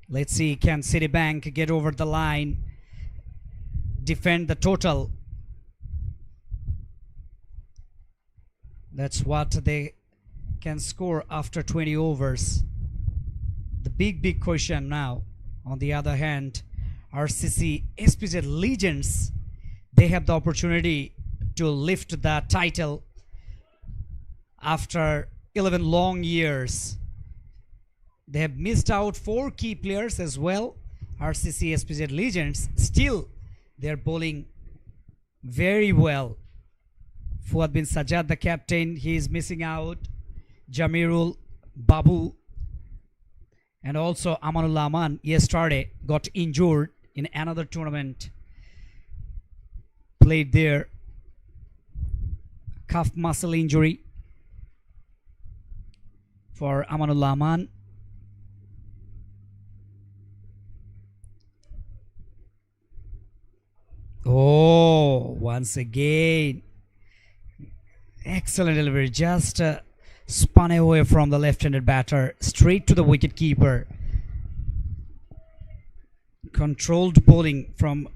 Let's see, can Citibank get over the line, defend the total? That's what they can score after 20 overs. The big question now, on the other hand, RCC SPZ Legends, they have the opportunity to lift the title after 11 long years. They have missed out 4 key players as well. RCC SPZ Legends, still they're bowling very well. Fuad bin Sajjad, the captain, he is missing out. Jamirul, Babu, and also Amanullah Aman yesterday got injured in another tournament played there. Calf muscle injury for Amanullah Aman. Oh, once again, excellent delivery, just spun away from the left-handed batter, straight to the wicket keeper. Controlled bowling from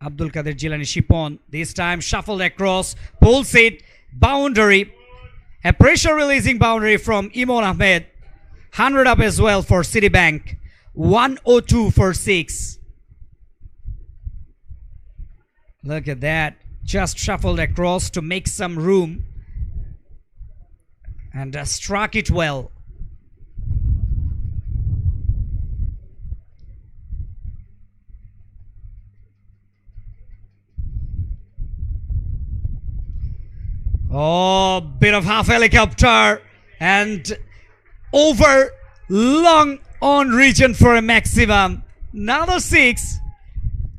Abdul Qadir Jilani Shipon. This time shuffled across, pulls it, boundary, a pressure releasing boundary from Imon Ahmed. 100 up as well for Citibank. 102 for 6. Look at that, just shuffled across to make some room and struck it well. Oh, bit of half helicopter and over long on region for a maximum. Another 6.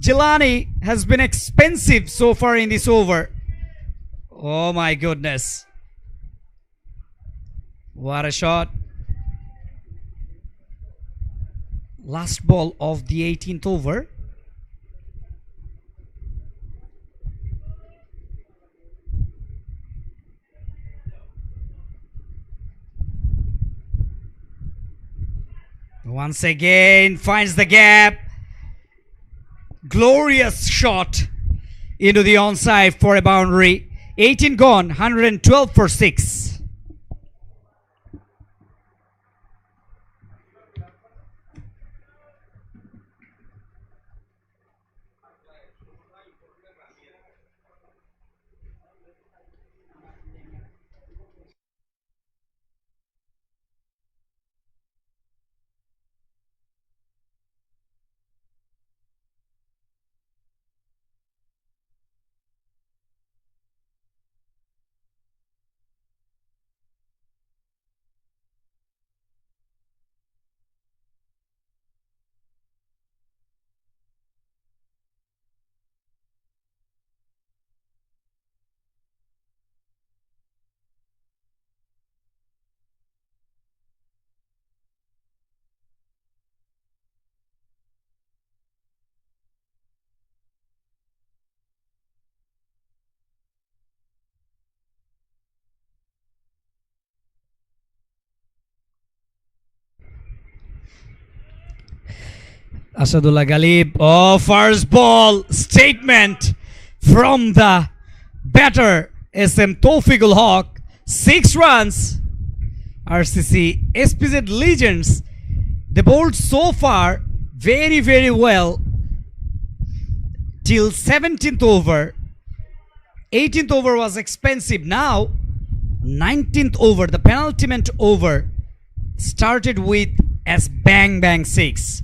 Jilani has been expensive so far in this over. Oh my goodness. What a shot. Last ball of the 18th over. Once again finds the gap. Glorious shot into the onside for a boundary. 18 gone, 112 for 6. Asadullah Galib. Oh, first ball statement from the batter SM Tawfiqul Haq. 6 runs. RCC SPZ Legends, they bowled so far very, very well till 17th over. 18th over was expensive. Now 19th over, the penultimate over, started with as bang bang 6.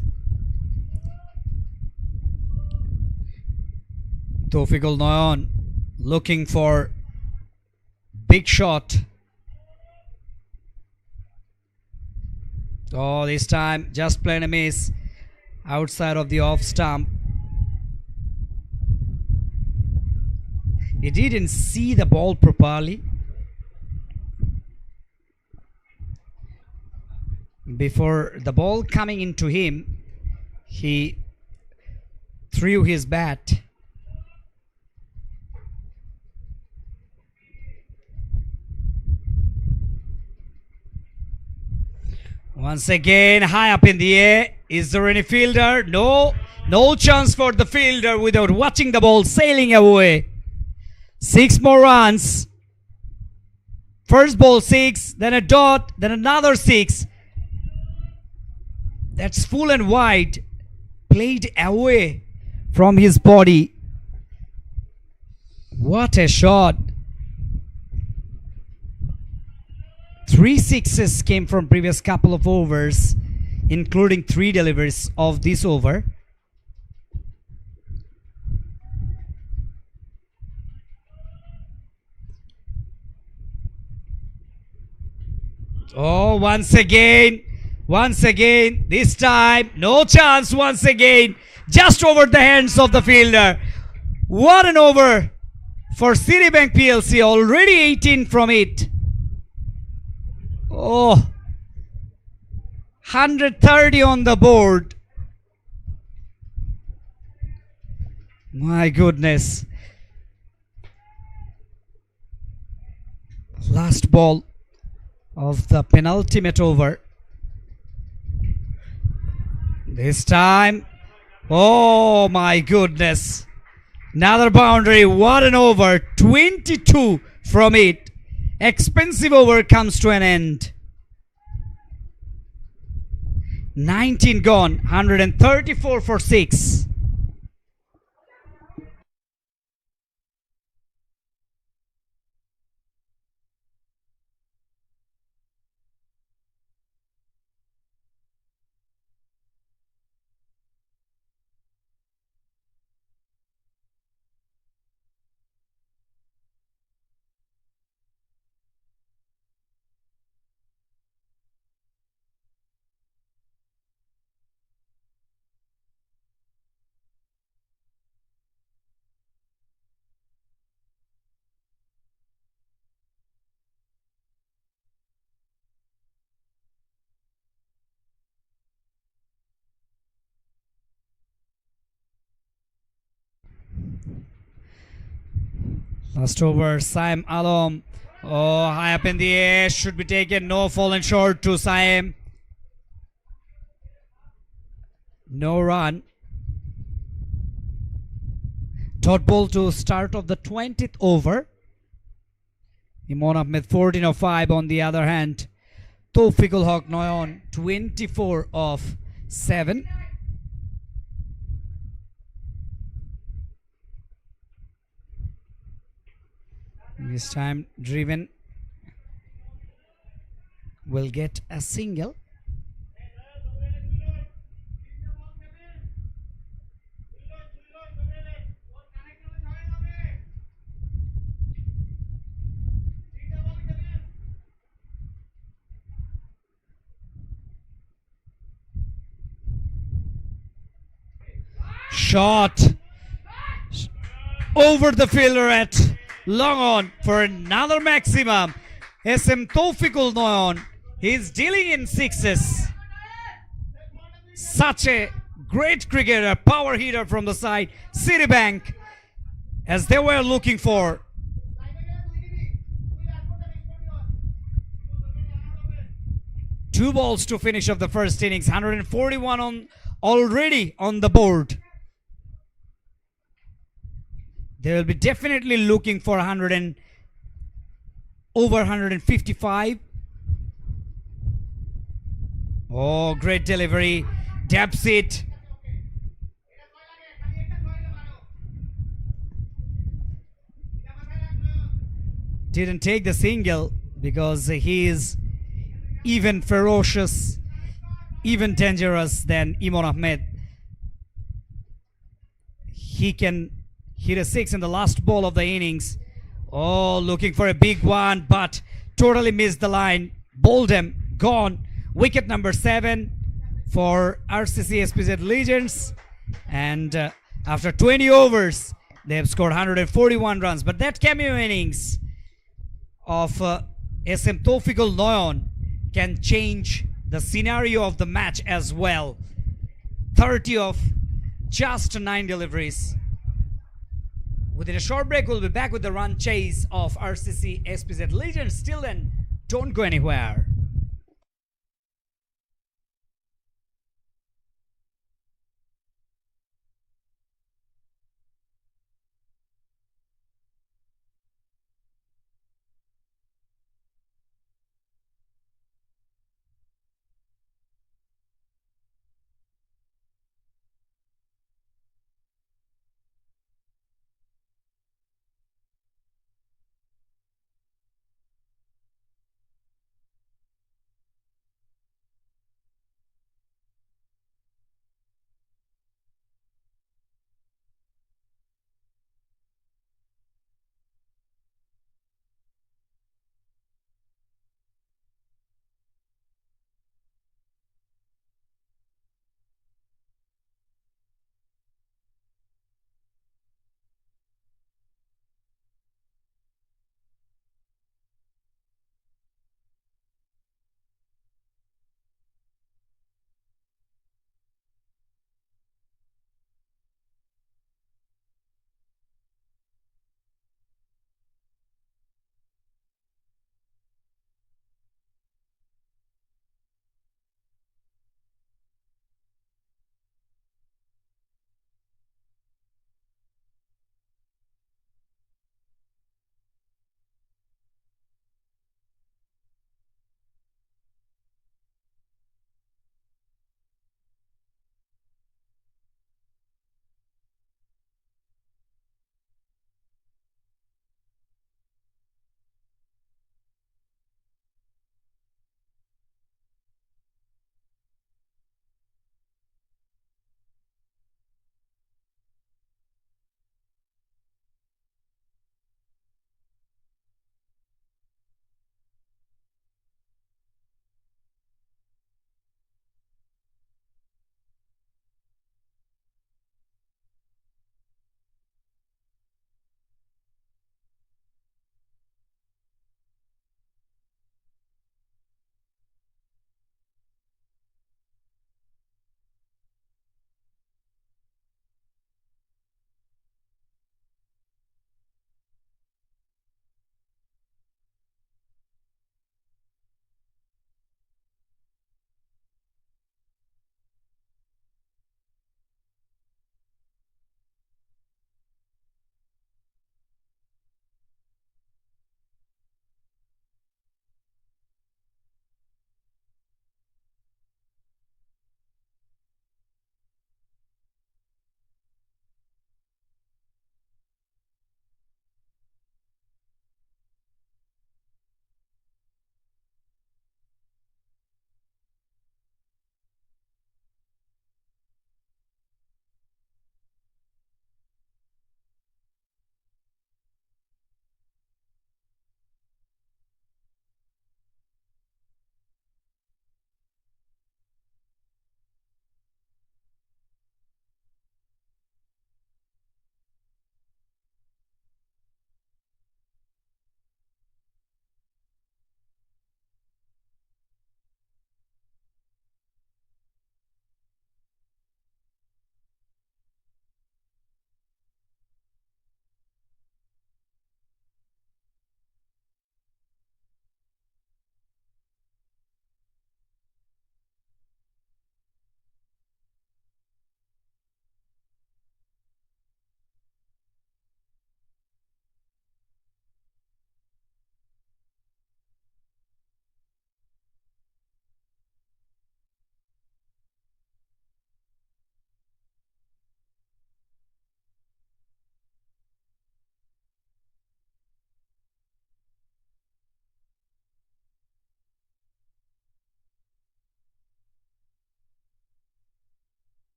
Tawfiqul Noyan looking for big shot. Oh, this time just playing a miss outside of the off stump. He didn't see the ball properly. Before the ball coming into him, he threw his bat. Once again, high up in the air. Is there any fielder? No. No chance for the fielder without watching the ball sailing away. 6 more runs. First ball 6, then a dot, then another 6. That's full and wide. Played away from his body. What a shot. 3 sixes came from previous couple of overs, including 3 deliveries of this over. Oh, once again, this time, no chance once again, just over the hands of the fielder. What an over for Citibank PLC, already 18 from it. Oh, 130 on the board. My goodness. Last ball of the penultimate over. This time, oh my goodness. Another boundary. What an over. 22 from it. Expensive over comes to an end. 19 gone. 134 for 6. Last over, Saim Alom. Oh, high up in the air. Should be taken. No, fallen short to Saim. No run. Dot ball to start of the 20th over. Imon Ahmed 14 of 5 on the other hand. Tawfiqul Haq Noyan 24 of 7. This time Driven will get a single. Shot over the fielder at long on for another maximum. SM Tawfiqul Noyan, he's dealing in sixes. Such a great cricketer, power hitter from the side. Citibank, as they were looking for. Two balls to finish of the first innings. 141 on already on the board. They will be definitely looking for over 155. Oh, great delivery. Dabs it. didn't take the single because he is even ferocious, even dangerous than Imran Ahmed. He can hit a six in the last ball of the innings. Oh, looking for a big one, but totally missed the line. Bowled him, gone. Wicket number 7 for RCC SPZ Legends. And after 20 overs, they have scored 141 runs. But that cameo innings of SM Taufiqul Noyon can change the scenario of the match as well. 30 of just 9 deliveries. Within a short break, we'll be back with the run chase of RCC SPZ Legends. Till then, don't go anywhere.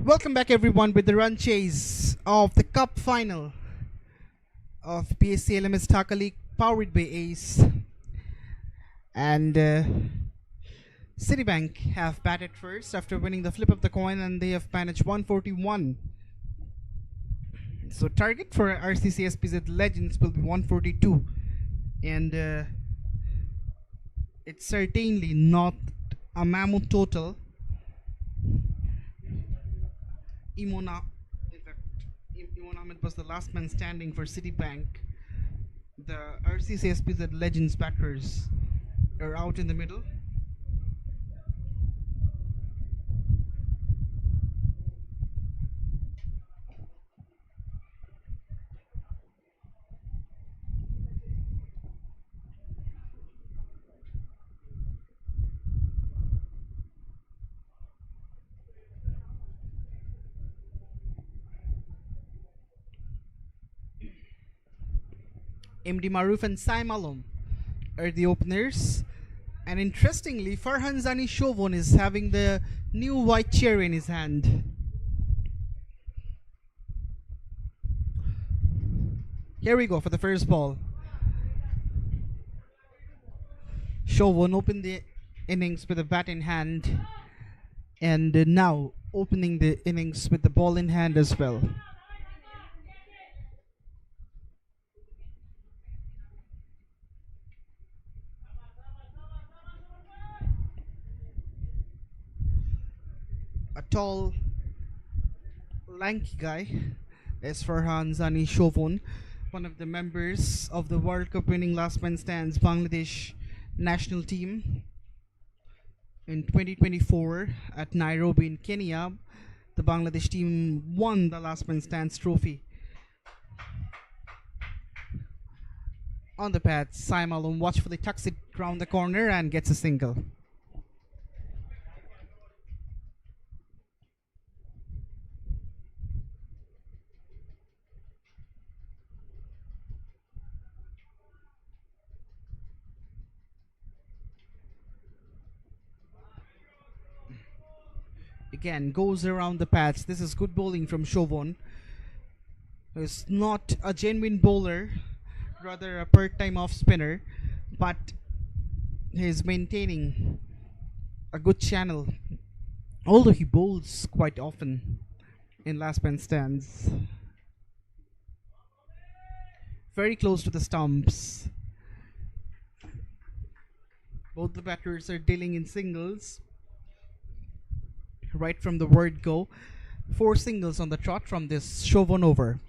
Welcome back, everyone, with the run chase of the Cup final of PSC LMS Dhaka League, powered by Ace. And Citibank have batted first after winning the flip of the coin, and they have managed 141. So target for RCC SPZ Legends will be 142, and it's certainly not a mammoth total. Imona, in fact, Imon Ahmed was the last man standing for Citibank. The RCC SPZ Legends backers are out in the middle. MD Maruf and Saim Alom are the openers. And interestingly, Farhan Zani Shovon is having the new white chair in his hand. Here we go for the first ball. Shovon opened the innings with a bat in hand, and now opening the innings with the ball in hand as well. A tall, lanky guy is Farhan Zani Shovon, one of the members of the World Cup winning last man stands Bangladesh national team. In 2024 at Nairobi in Kenya, the Bangladesh team won the last man stands trophy. On the pad, Saim Alom watchfully tucks it round the corner and gets a single. Again, goes around the pads. This is good bowling from Shovon, who's not a genuine bowler, rather a part-time off spinner, but he's maintaining a good channel, although he bowls quite often in last man stands. Very close to the stumps. Both the batters are dealing in singles right from the word go. 4 singles on the trot from this Shovon over.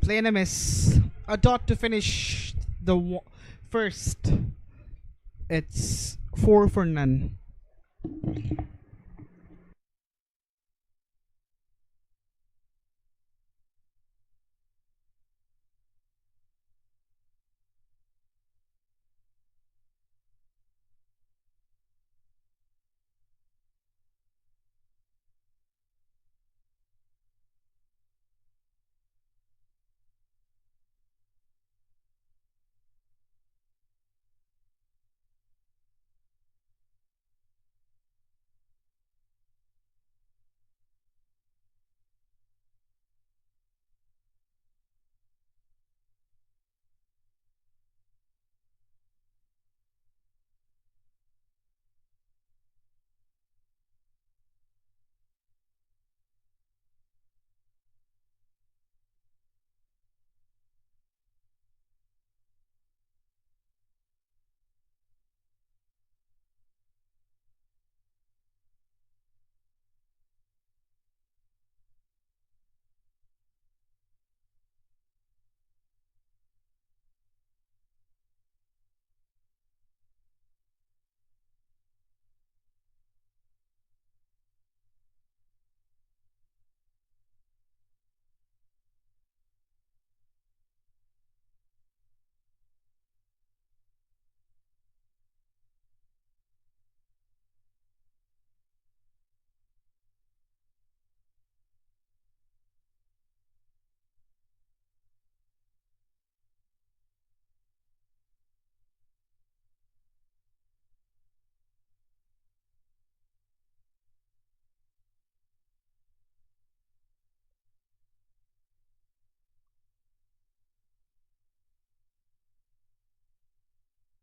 Plain a miss. A dot to finish the first. It's 4 for none.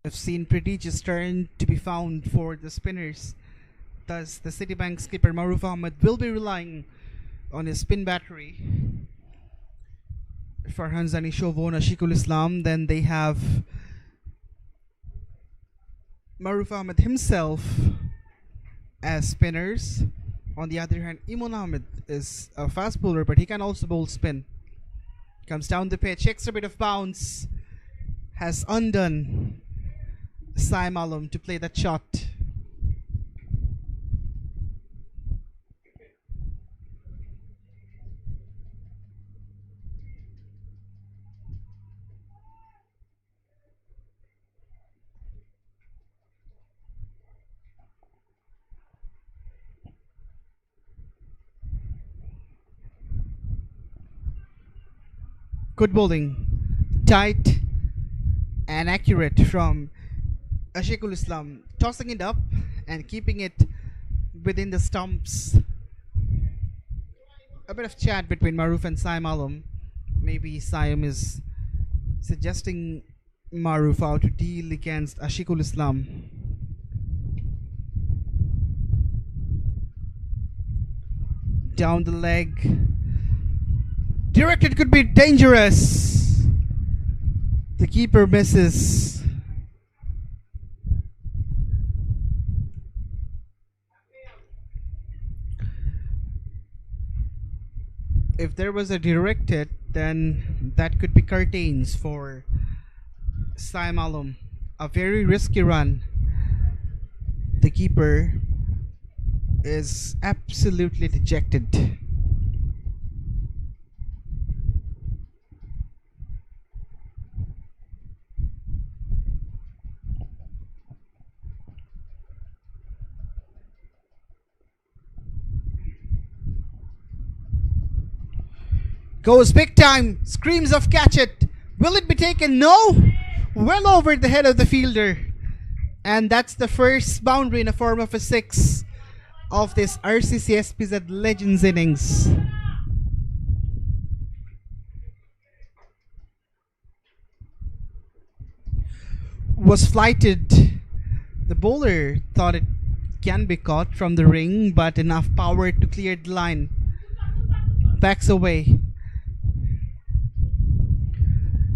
We've seen prodigious turn to be found for the spinners. Thus, the Citibank skipper Maruf Ahmed will be relying on his spin battery. Farhan Zani Shovon, Ashikul Islam. Then they have Maruf Ahmed himself as spinners. On the other hand, Imon Ahmed is a fast bowler, but he can also bowl spin. Comes down the pitch, extra bit of bounce. Has undone Saim Alam to play that shot. Good bowling, tight and accurate from Ashikul Islam, tossing it up and keeping it within the stumps. A bit of chat between Maruf and Saim Alam. Maybe Saim is suggesting Maruf how to deal against Ashikul Islam. Down the leg. Directed could be dangerous. The keeper misses. If there was a directed, then that could be curtains for Saim Alam. A very risky run. The keeper is absolutely dejected. Goes big time, screams of catch it. Will it be taken? No! Well over the head of the fielder. And that's the first boundary in the form of a 6 of this RCC SPZ Legends innings. Was flighted. The bowler thought it can be caught from the ring, but enough power to clear the line. Backs away.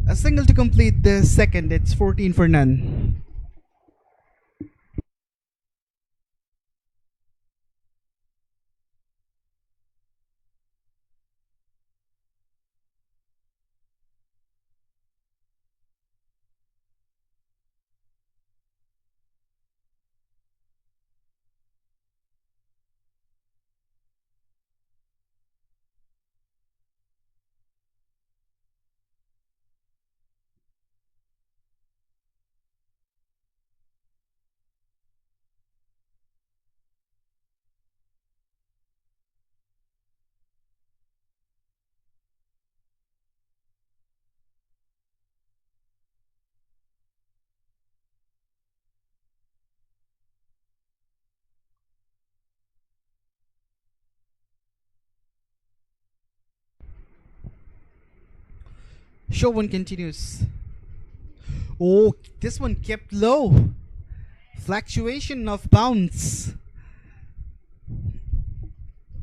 A single to complete the second. It's 14 for none. Chauvin continues. Oh, this one kept low. Fluctuation of bounce.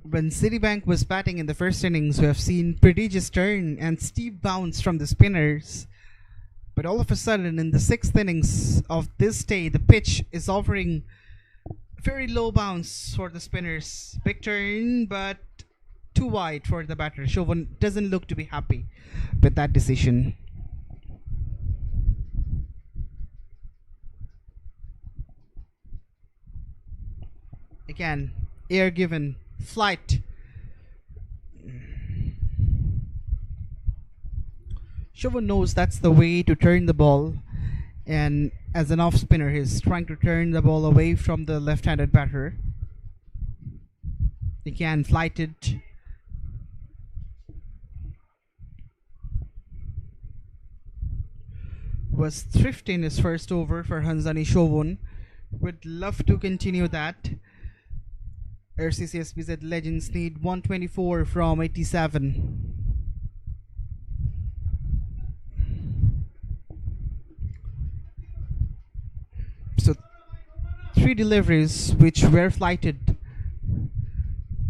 When Citibank was batting in the first innings, we have seen prodigious turn and steep bounce from the spinners. But all of a sudden, in the 6th innings of this day, the pitch is offering very low bounce for the spinners. Big turn, but too wide for the batter. Chauvin doesn't look to be happy with that decision. Again, air given, flight. Chauvin knows that's the way to turn the ball, and as an off spinner, he's trying to turn the ball away from the left-handed batter. Again, flighted. Was thrifty in his first over for Hanzani Chauvin. Would love to continue that. RCC SPZ Legends need 124 from 87. three deliveries which were flighted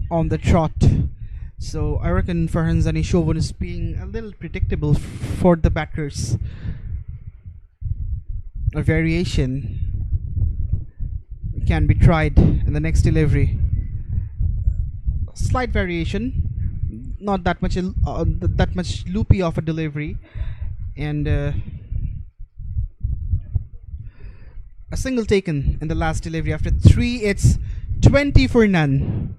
on the trot. So I reckon Farhanzani Shovan is being a little predictable for the batters. A variation can be tried in the next delivery. Slight variation, not that much that much loopy of a delivery, and a single taken in the last delivery. After three, it's 20 for none.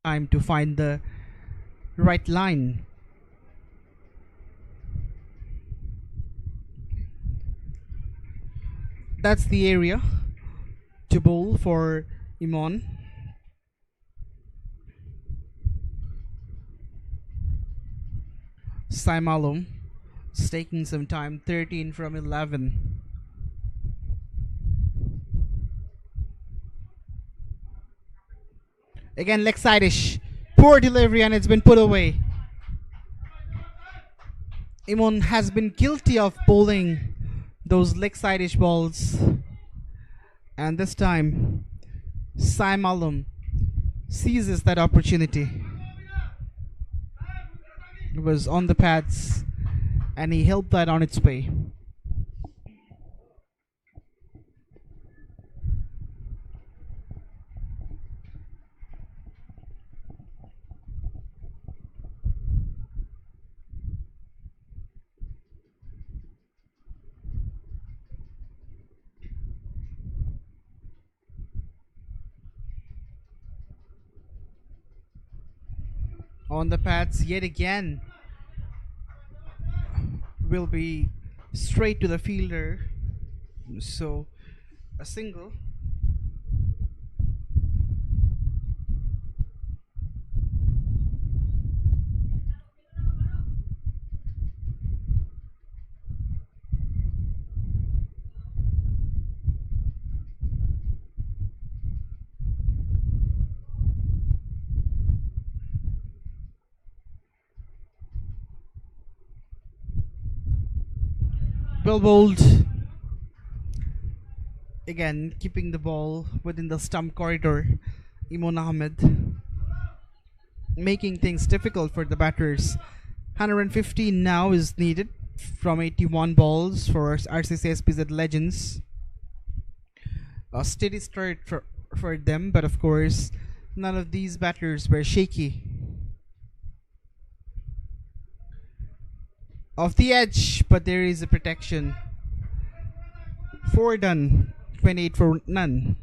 Time to find the right line. That's the area to bowl for Imon. Saimalum is taking some time, 13 from 11. Again, leg side-ish. Poor delivery, and it's been put away. Imon has been guilty of bowling those leg side-ish balls. And this time, Saimalum seizes that opportunity. It was on the pads, and he helped that on its way. On the pads yet again. Will be straight to the fielder. So a single. Well bowled. Again, keeping the ball within the stump corridor. Imon Ahmed making things difficult for the batters. 115 now is needed from 81 balls for RCC SPZ Legends. A steady start for them, but of course, none of these batters were shaky. Off the edge, but there is a protection. 4 done. 28 for none.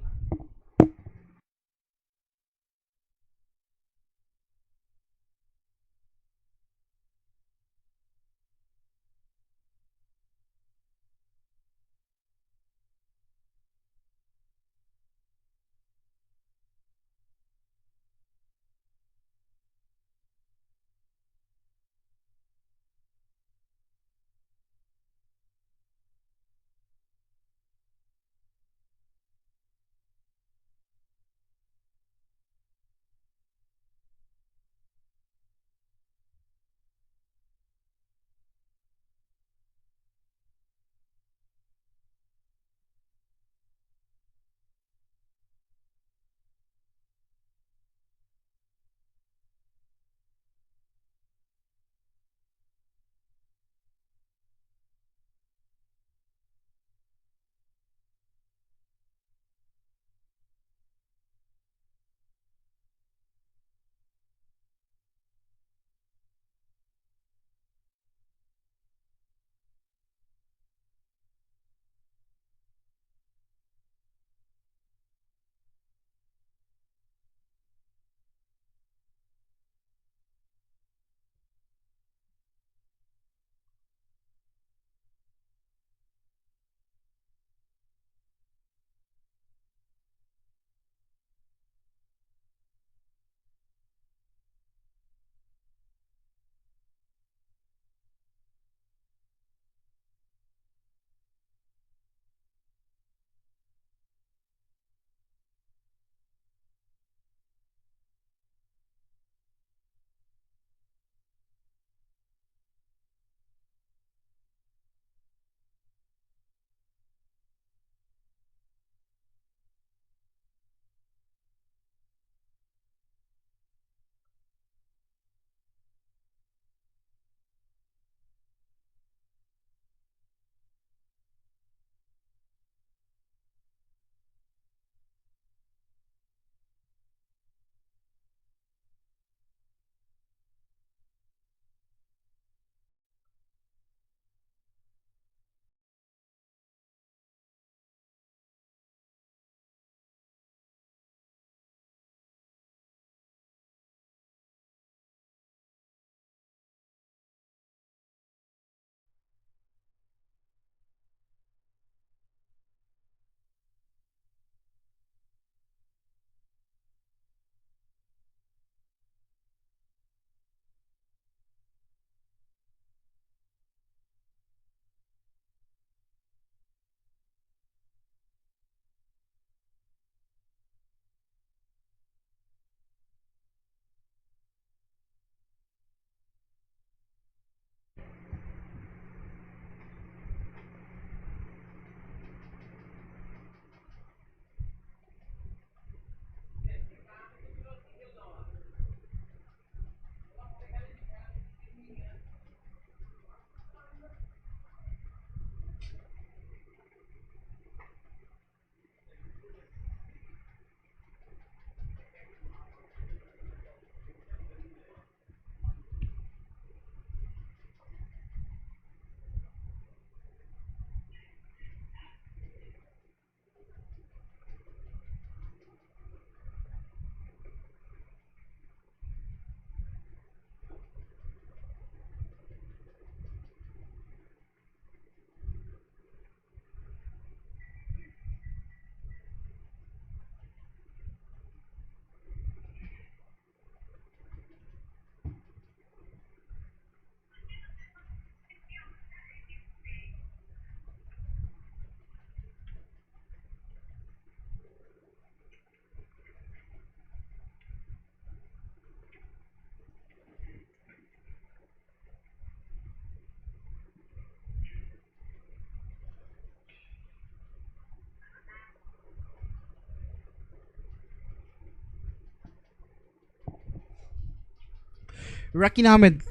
Rakin Ahmed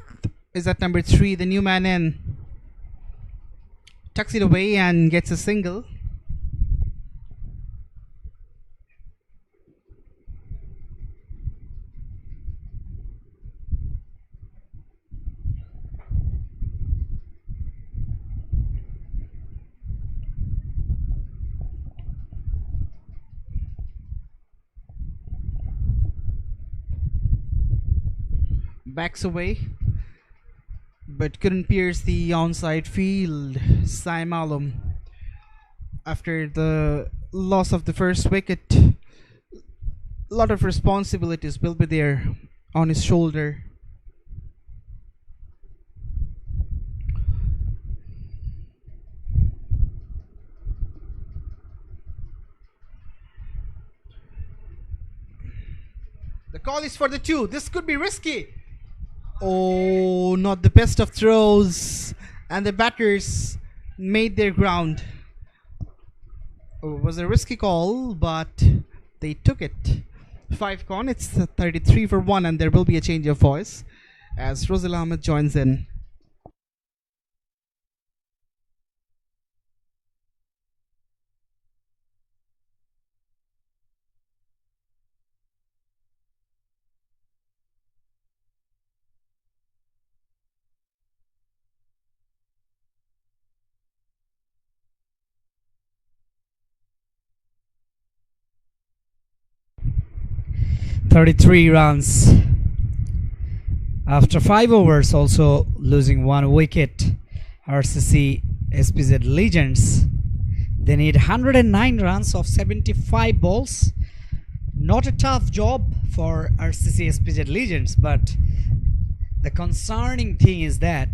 is at number 3. The new man in tucks it away and gets a single. backs away, but couldn't pierce the onside field. Saim Alam, after the loss of the first wicket, a lot of responsibilities will be there on his shoulder. The call is for the two. This could be risky. Oh, not the best of throws. And the batters made their ground. Oh, it was a risky call, but they took it. 5 gone. It's 33 for 1, and there will be a change of voice as Rosal Ahmed joins in. .33 runs after 5 overs, also losing 1 wicket. RCC SPZ Legends, they need 109 runs of 75 balls. Not a tough job for RCC SPZ Legends, but the concerning thing is that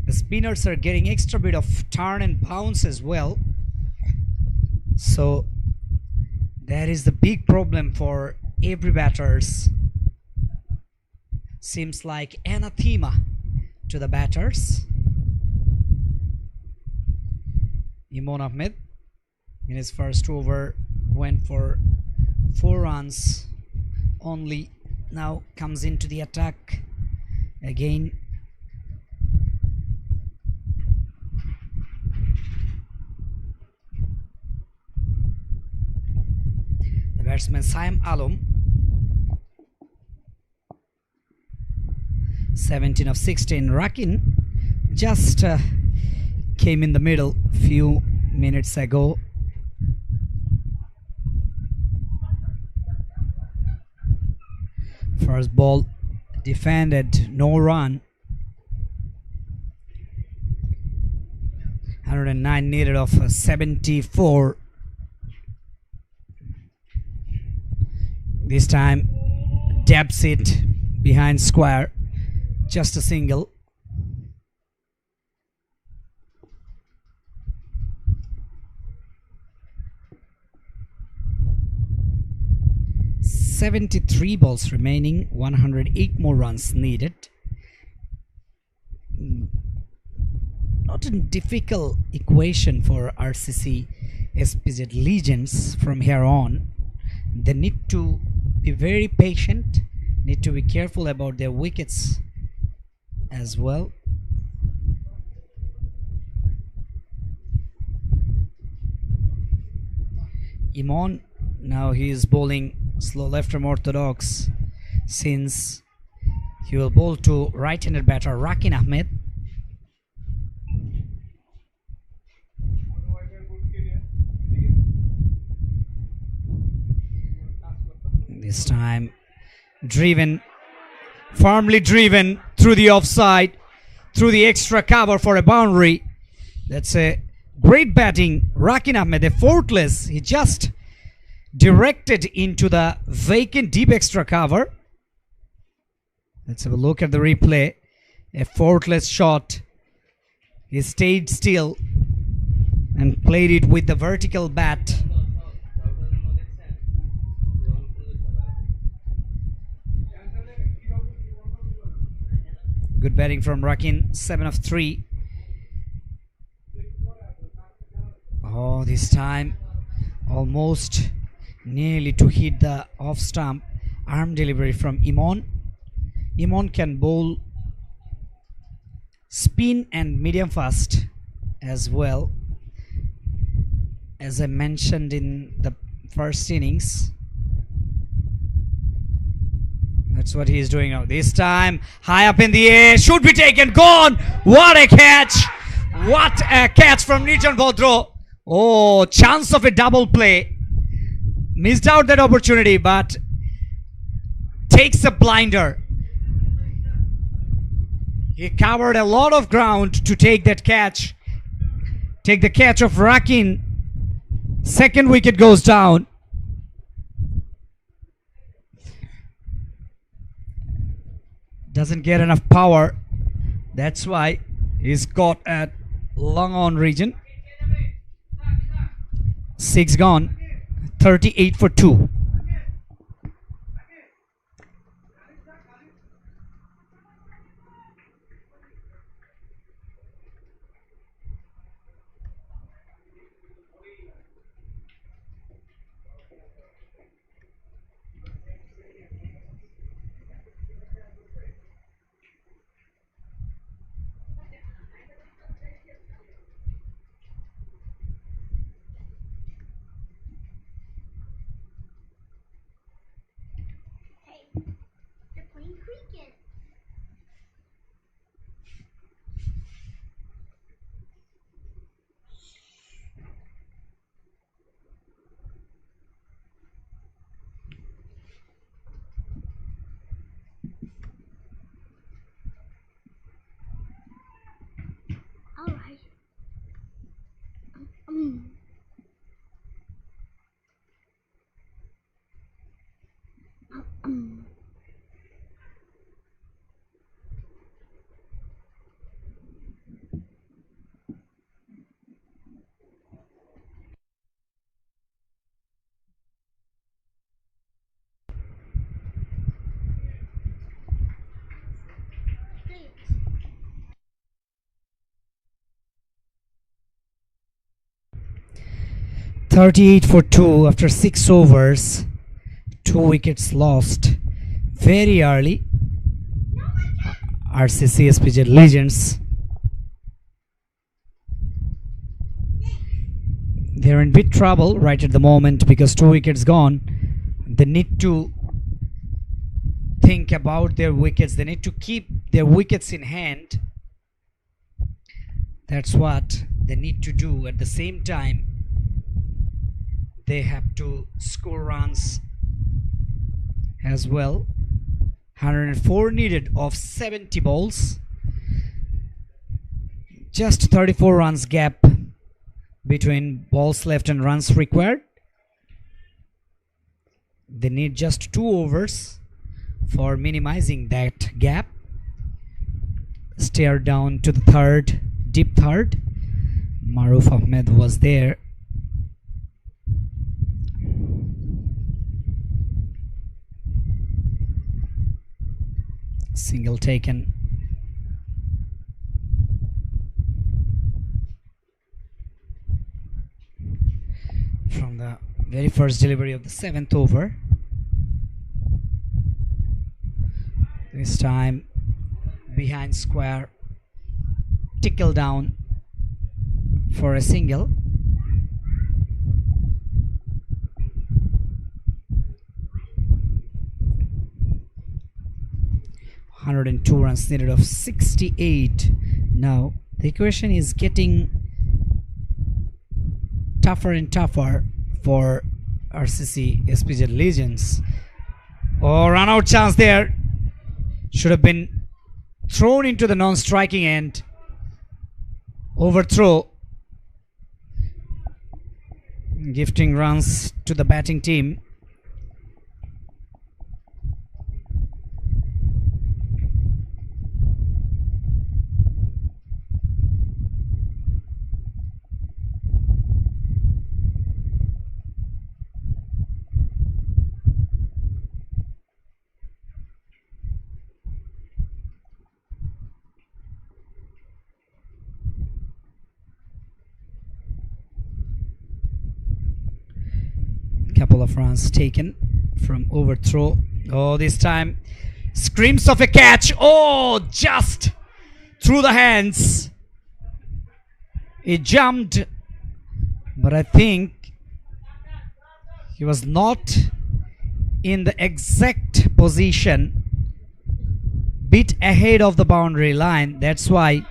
the spinners are getting extra bit of turn and bounce as well. So that is the big problem for every batters. Seems like anathema to the batters. Imon Ahmed in his first over went for 4 runs only. Now comes into the attack again. The batsman Saim Alam, 17 of 16. Rakin just came in the middle few minutes ago. First ball defended, no run. 109 needed of 74. This time dabs it behind square, just a single. .73 balls remaining, 108 more runs needed. Not a difficult equation for RCC SPZ Legends from here on. They need to be very patient, need to be careful about their wickets as well. Imon, now he is bowling slow left arm orthodox, since he will bowl to right-handed batter Rakin Ahmed. This time driven, firmly driven through the offside, through the extra cover for a boundary. That's a great batting. Rakin Ahmed, a faultless, he just directed into the vacant deep extra cover. Let's have a look at the replay. A faultless shot. He stayed still and played it with the vertical bat. Good batting from Rakin, 7 of 3. Oh, this time almost nearly to hit the off stump. Arm delivery from Imon. Imon can bowl spin and medium fast as well, as I mentioned in the first innings. That's what he is doing now. This time high up in the air, should be taken, gone. What a catch, what a catch from Nijan Bodro. Oh, chance of a double play. Missed out that opportunity, but takes a blinder. He covered a lot of ground to take that catch. Take the catch of Rakin. Second wicket goes down. Doesn't get enough power. That's why he's caught at long on region. 6 gone. 38 for 2. They're playing cricket. All right. Um, 38 for 2 after 6 overs. 2 wickets lost very early. RCC SPZ Legends. They're in big trouble right at the moment because 2 wickets gone. They need to think about their wickets. They need to keep their wickets in hand. That's what they need to do. At the same time, they have to score runs as well. 104 needed of 70 balls. Just 34 runs gap between balls left and runs required. They need just 2 overs for minimizing that gap. Stare down to the third, deep third. Maruf Ahmed was there. Single taken. From the very first delivery of the 7th over. This time behind square, tickle down for a single. (102 runs needed of 68). Now the equation is getting tougher and tougher for RCC SPZ Legends. Oh, run out chance there. Should have been thrown into the non-striking end. Overthrow. Gifting runs to the batting team. Couple of runs taken from overthrow. Oh, this time screams of a catch. Oh, just through the hands. It jumped, but I think he was not in the exact position, bit ahead of the boundary line. That's why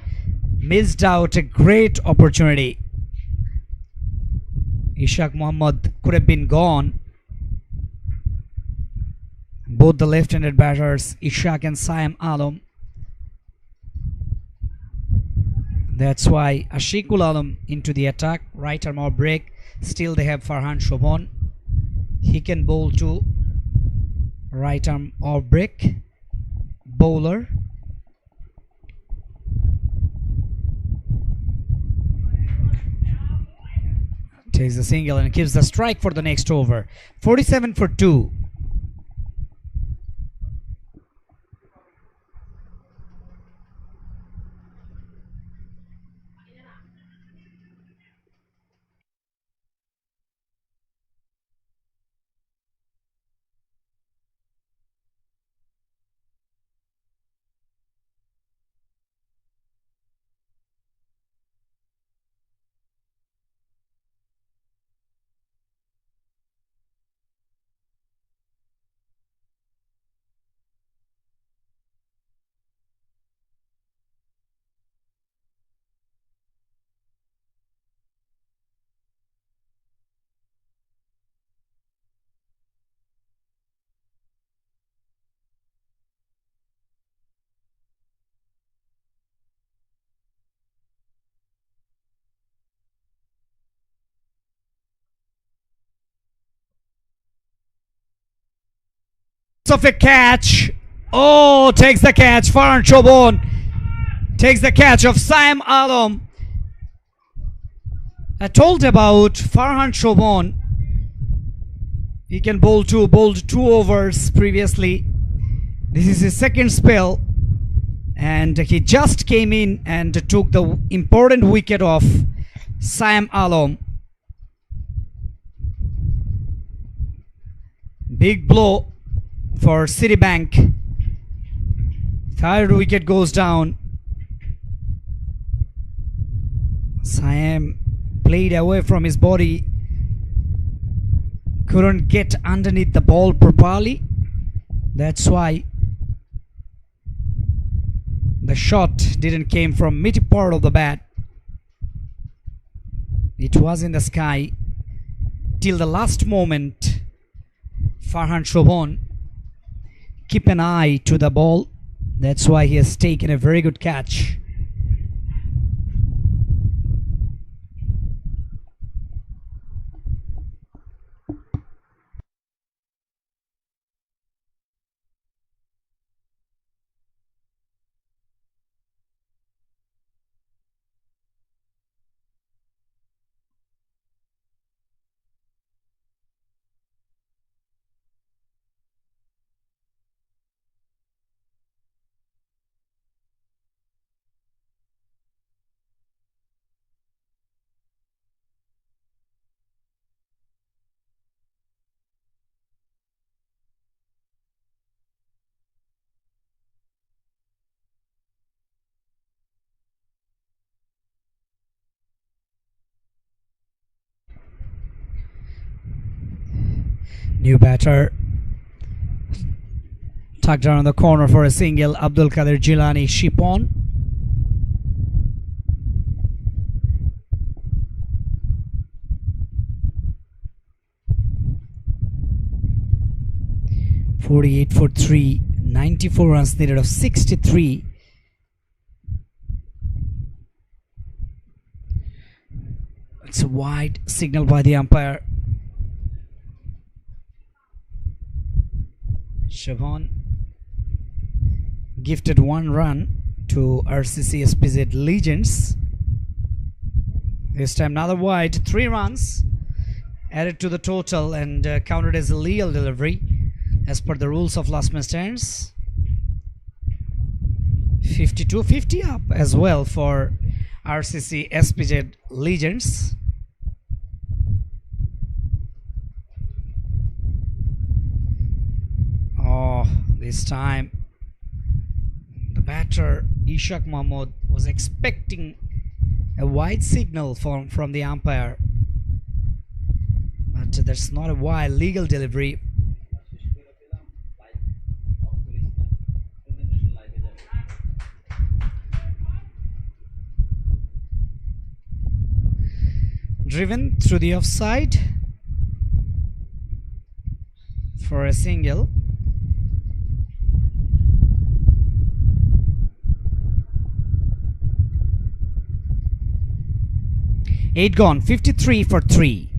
missed out a great opportunity. Ishaq Muhammad could have been gone. Both the left-handed batters, Ishaq and Siam Alam. That's why Ashikul Alam into the attack. Right arm off break. Still they have Farhan Shobhan. He can bowl to right arm off break. Bowler. Takes the single and gives the strike for the next over. 47 for 2. Of a catch. Oh, takes the catch. Farhan Shobhan takes the catch of Saim Alam. I told about Farhan Shobhan. He can bowled 2 overs previously. This is his second spell, and he just came in and took the important wicket of Saim Alam. Big blow for Citibank. Third wicket goes down. Siam played away from his body. Couldn't get underneath the ball properly. That's why the shot didn't came from mid part of the bat. It was in the sky till the last moment. Farhan Shobhan keep an eye to the ball. That's why he has taken a very good catch. New batter tucked around the corner for a single. Abdul Qadir Jilani Shipon. .48 for 3, 94 runs needed of 63. It's a wide signal by the umpire. Siobhan gifted 1 run to RCC SPZ Legends. This time another wide, 3 runs added to the total and counted as a legal delivery as per the rules of last man stands. 52-50 up as well for RCC SPZ Legends. This time the batter Ishaq Mahmood was expecting a wide signal from the umpire, but that's not a wide legal delivery. Driven through the offside for a single. 8 gone, 53 for 3.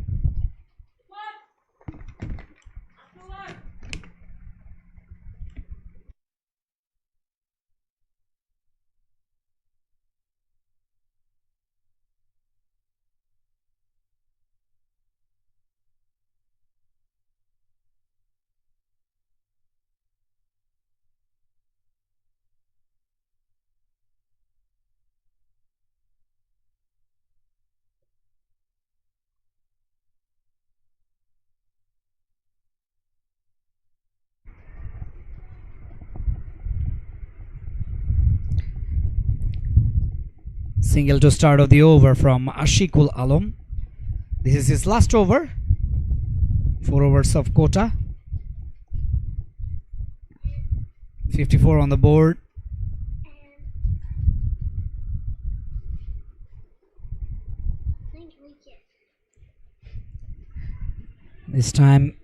Single to start of the over from Ashikul Alam. This is his last over. 4 overs of quota. 54 on the board. Think wicket. This time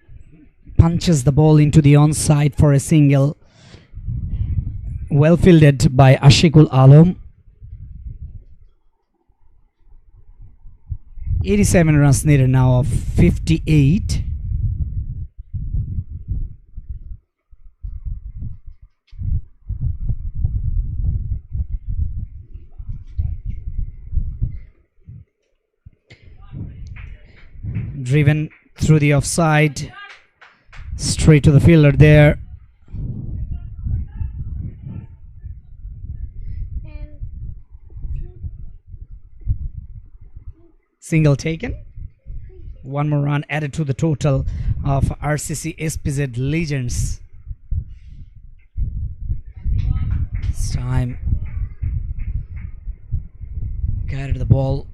punches the ball into the onside for a single. Well fielded by Ashikul Alam. 87 runs needed now of 58. Driven through the offside, straight to the fielder there. And Single taken. One more run added to the total of RCC SPZ Legends. This time guided the ball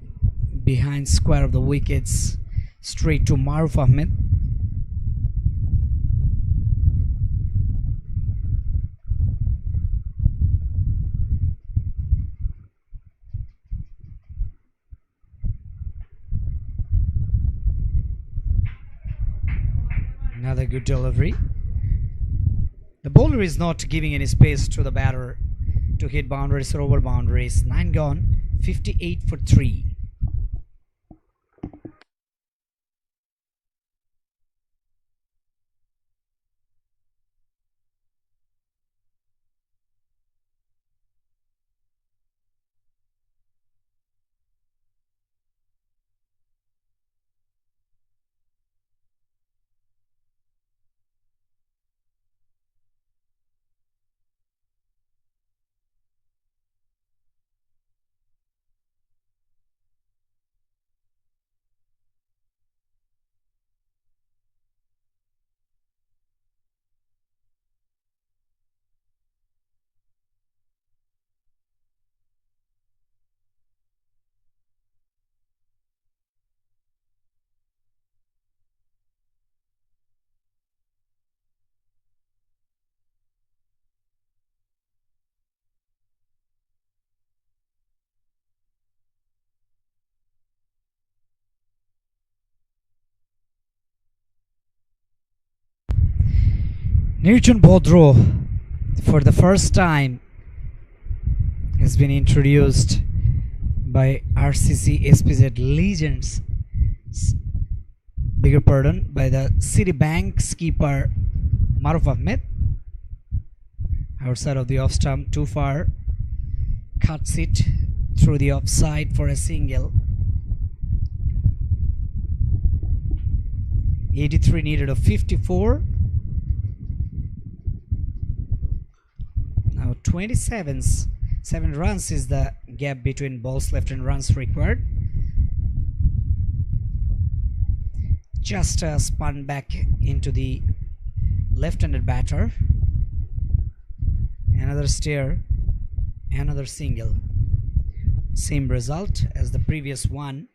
behind square of the wickets, straight to Maruf Ahmed. Another good delivery. The bowler is not giving any space to the batter to hit boundaries or over boundaries. 9 gone, 58 for 3. Nirjan Bodro, for the first time, has been introduced by RCC SPZ Legends. Bigger pardon, by the Citibank skipper Maruf Ahmed. Outside of the off stump, too far. Cuts it through the offside for a single. 83 needed of 54. Now 7 runs is the gap between balls left and runs required. Just spun back into the left-handed batter. Another steer, another single. Same result as the previous one.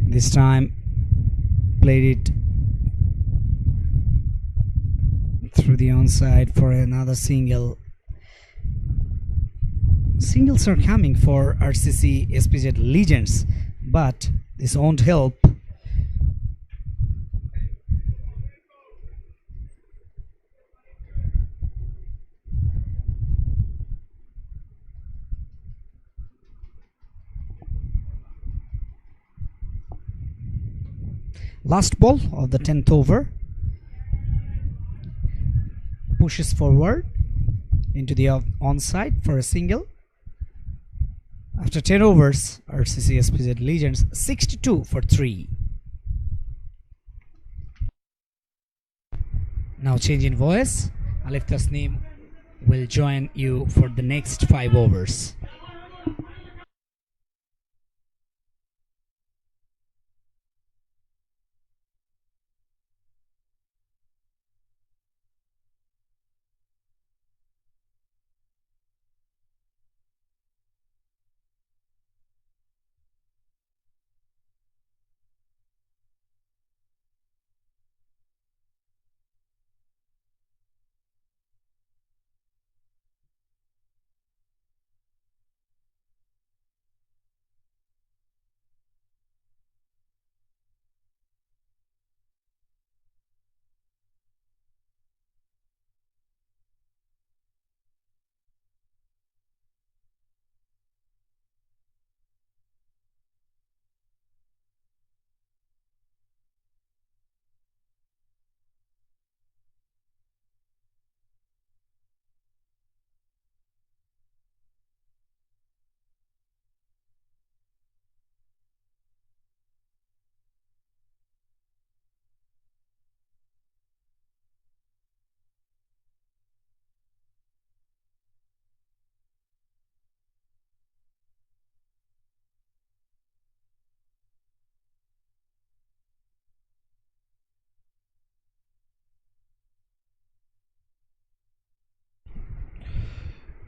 This time played it through the onside for another single. Singles are coming for RCC SPZ Legends, but this won't help. Last ball of the 10th over. Pushes forward into the onside for a single. After 10 overs, RCC SPZ Legends 62 for 3. Now change in voice. Alif Tasneem will join you for the next 5 overs.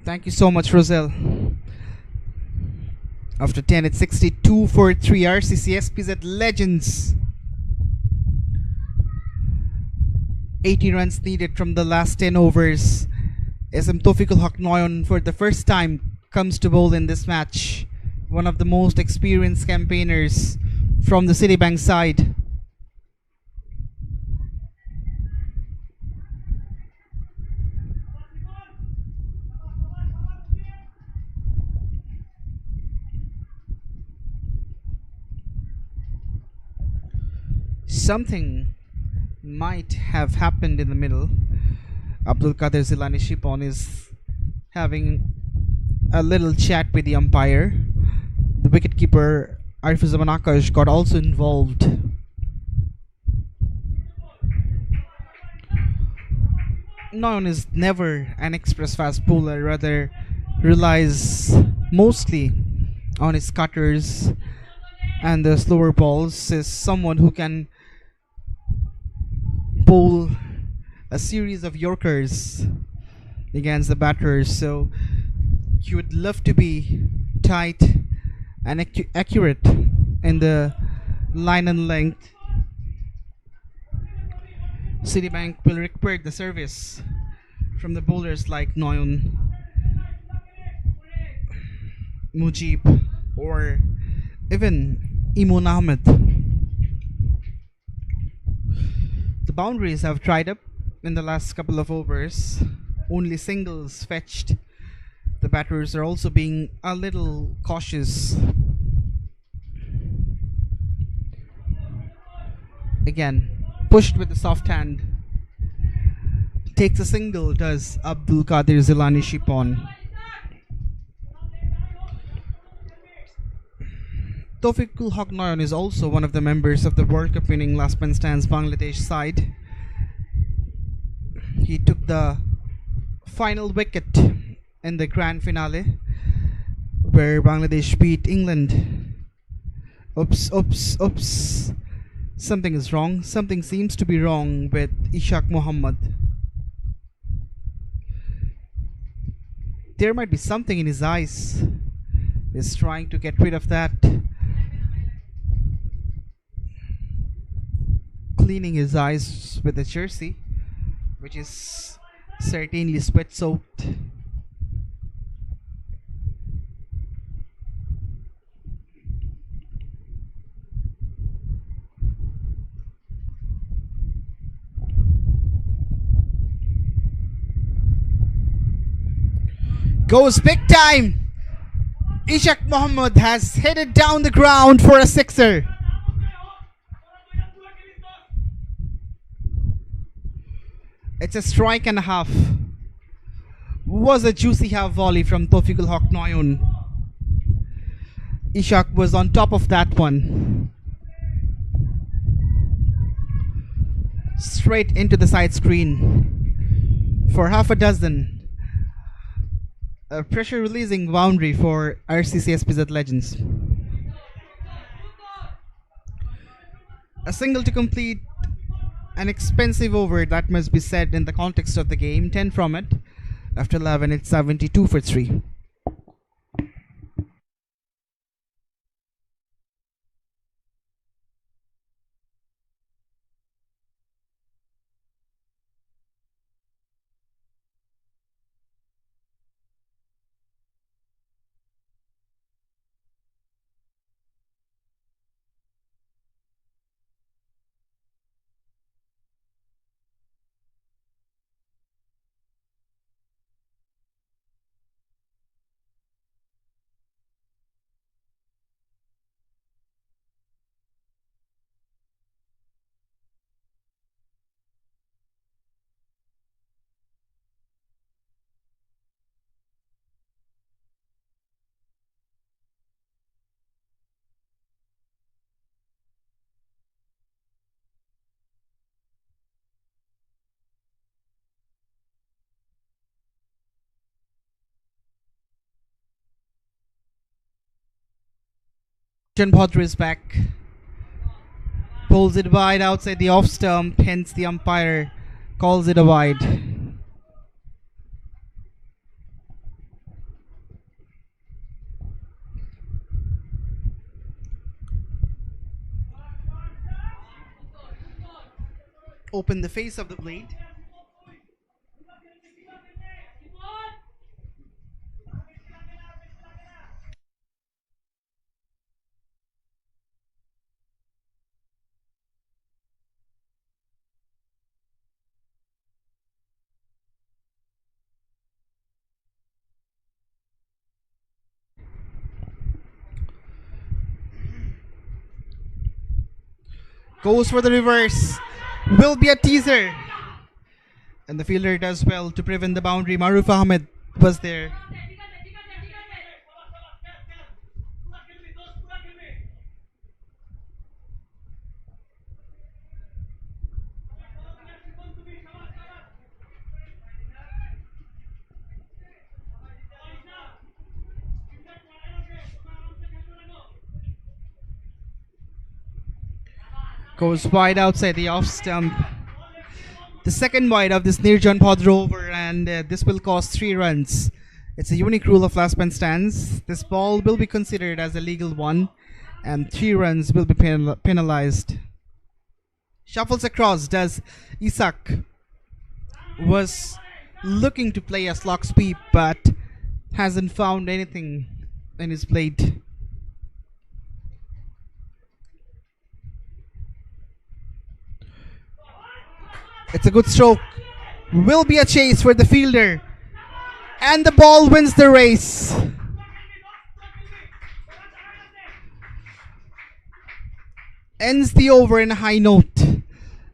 Thank you so much, Roselle. After 10, it's 62 for 3. RCC SPZ Legends. 80 runs needed from the last 10 overs. SM Tofikul Haq Noyon for the first time comes to bowl in this match. One of the most experienced campaigners from the Citibank side. Something might have happened in the middle. Abdul Qadir Zilani Shipon is having a little chat with the umpire. The wicketkeeper Arifuzzaman Akash got also involved. Noyon is never an express fast bowler, rather relies mostly on his cutters and the slower balls. Is someone who can bowl a series of Yorkers against the batters, so you would love to be tight and accurate in the line and length. Citibank will require the service from the bowlers like Noyon, Mujib, or even Imun Ahmed. The boundaries have dried up in the last couple of overs. Only singles fetched. The batters are also being a little cautious. Again, pushed with the soft hand. Takes a single, does Abdul Qadir Zilani Shipon. Taufiqul Haq Noyon is also one of the members of the World Cup winning last man stands Bangladesh side. He took the final wicket in the grand finale where Bangladesh beat England. Oops. Something is wrong. Something seems to be wrong with Ishaq Muhammad. There might be something in his eyes. He's trying to get rid of that. Cleaning his eyes with the jersey, which is certainly sweat soaked. Goes big time. Ishaq Muhammad has headed down the ground for a sixer. It's a strike and a half. Was a juicy half volley from Tofikul Haq Noyon. Ishak was on top of that one. Straight into the side screen for half a dozen. A pressure releasing boundary for RCC SPZ Legends. A single to complete an expensive over, that must be said in the context of the game. 10 from it. After 11, it's 72 for 3. Jan Bhadra is back. Pulls it wide outside the off stump, hence the umpire calls it a wide. Open the face of the blade. Goes for the reverse. Will be a teaser. And the fielder does well to prevent the boundary. Maruf Ahmed was there. Goes wide outside the off stump. The second wide of this Nirjan Bhadra over, and this will cost 3 runs. It's a unique rule of last man stands. This ball will be considered as a legal one, and 3 runs will be penalized. Shuffles across does Isak. Was looking to play a slog sweep, but hasn't found anything in his blade. It's a good stroke. Will be a chase for the fielder. And the ball wins the race. Ends the over in a high note.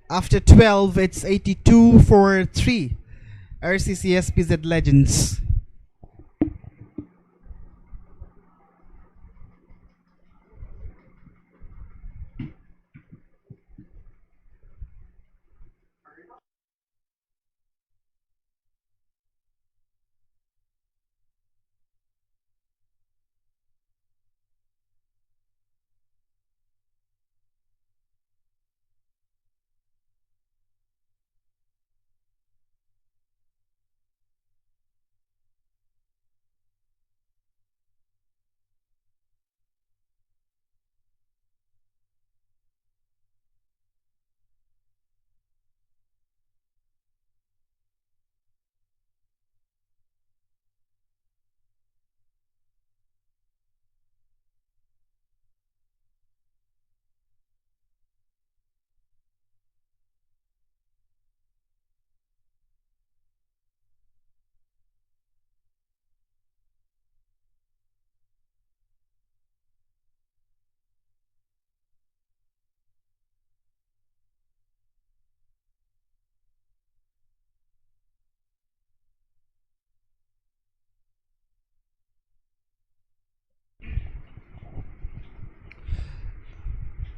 After 12, it's 82 for 3. RCC SPZ Legends.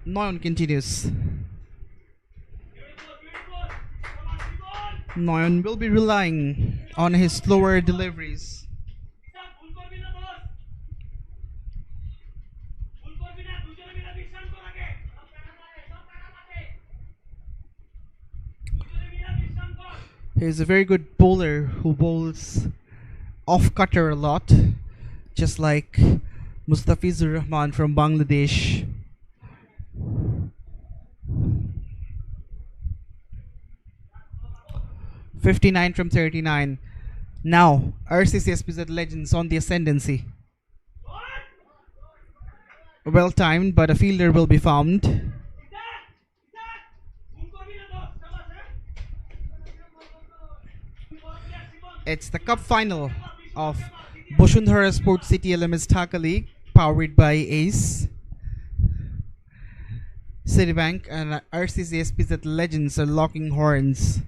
Noyon continues. Noyon will be relying on his slower deliveries. He's a very good bowler who bowls off cutter a lot, just like Mustafizur Rahman from Bangladesh. "59 from 39. Now, RCC SPZ legends on the ascendancy. Well timed, but a fielder will be found. It's the cup final of Boshundhara Sports City LMS Dhaka League, powered by ACE. Citibank and RCC SPZ legends are locking horns.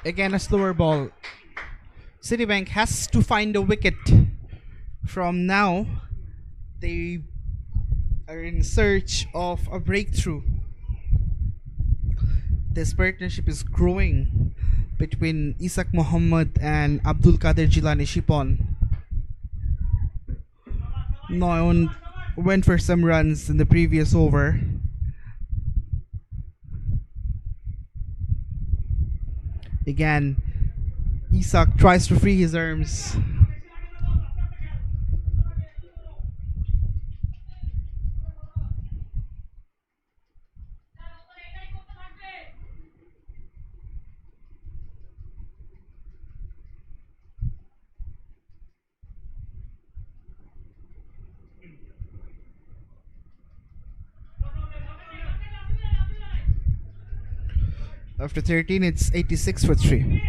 Again, a slower ball. Citibank has to find a wicket. From now, they are in search of a breakthrough. This partnership is growing between Isak Muhammad and Abdul Kader Jilani Shipon. Noyon went for some runs in the previous over. Again, Isak tries to free his arms. After 13, it's 86 for 3.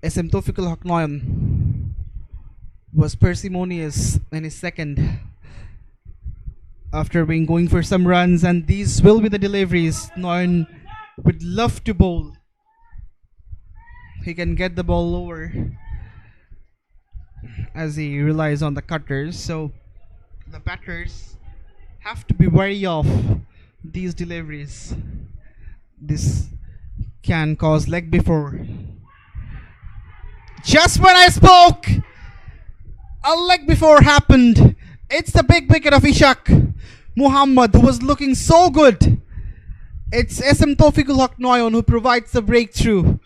SM Tofikul Haknoyan was parsimonious in his second after being going for some runs, and these will be the deliveries. Noyan would love to bowl. He can get the ball lower as he relies on the cutters, so the batters have to be wary of these deliveries. This can cause leg before. Just when I spoke, a leg before happened. It's the big wicket of Ishaq Muhammad, who was looking so good. It's SM Taufiqul Haq Noyon who provides the breakthrough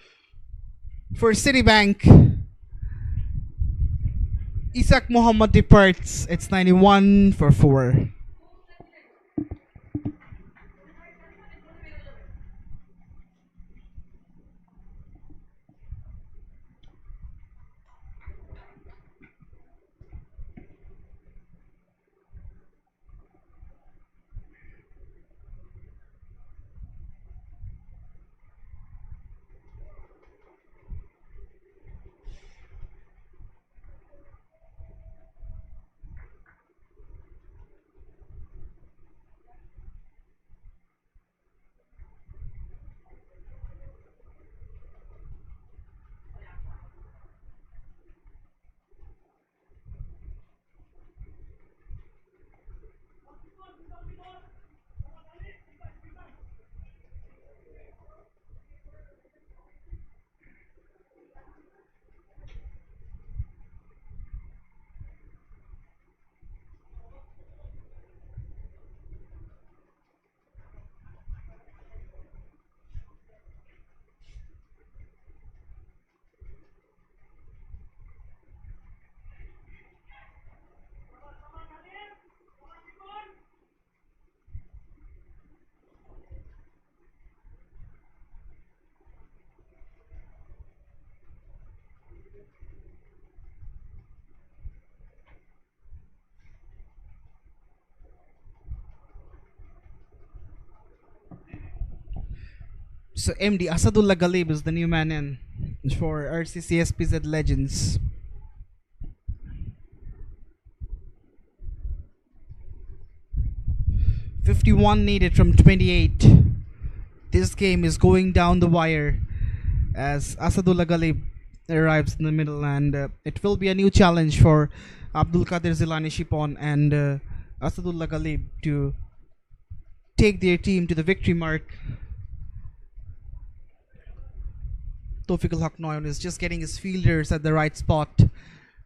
for Citibank. Ishaq Muhammad departs. It's 91 for 4. So MD Asadullah Galib is the new man in for RCC SPZ Legends. .51 needed from 28. This game is going down the wire as Asadullah Galib arrives in the middle, and it will be a new challenge for Abdul Qadir Zilani Shipon and Asadullah Galib to take their team to the victory mark. Taufiqul Haq Noyon is just getting his fielders at the right spot.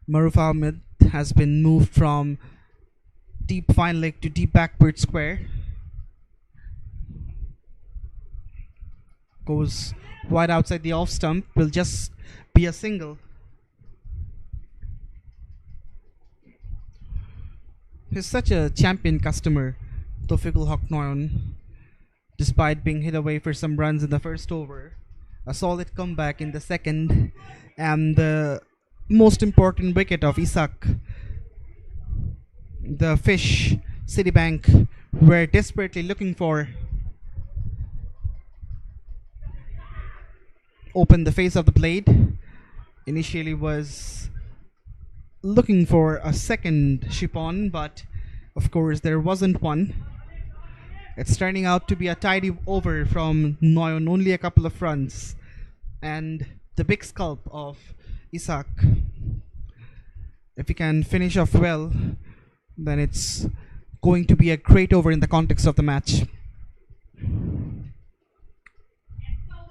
Maruf Ahmed has been moved from deep fine leg to deep backward square. Goes wide outside the off stump. Will just be a single. He's such a champion customer, Taufiqul Haq Noyon. Despite being hit away for some runs in the first over, a solid comeback in the second, and the most important wicket of Ishaq, the fish Citibank were desperately looking for, opened the face of the plate. Initially was looking for a second Shipon, but of course there wasn't one. It's turning out to be a tidy over from Noyon, only a couple of runs. And the big scalp of Ishaq. If he can finish off well, then it's going to be a great over in the context of the match.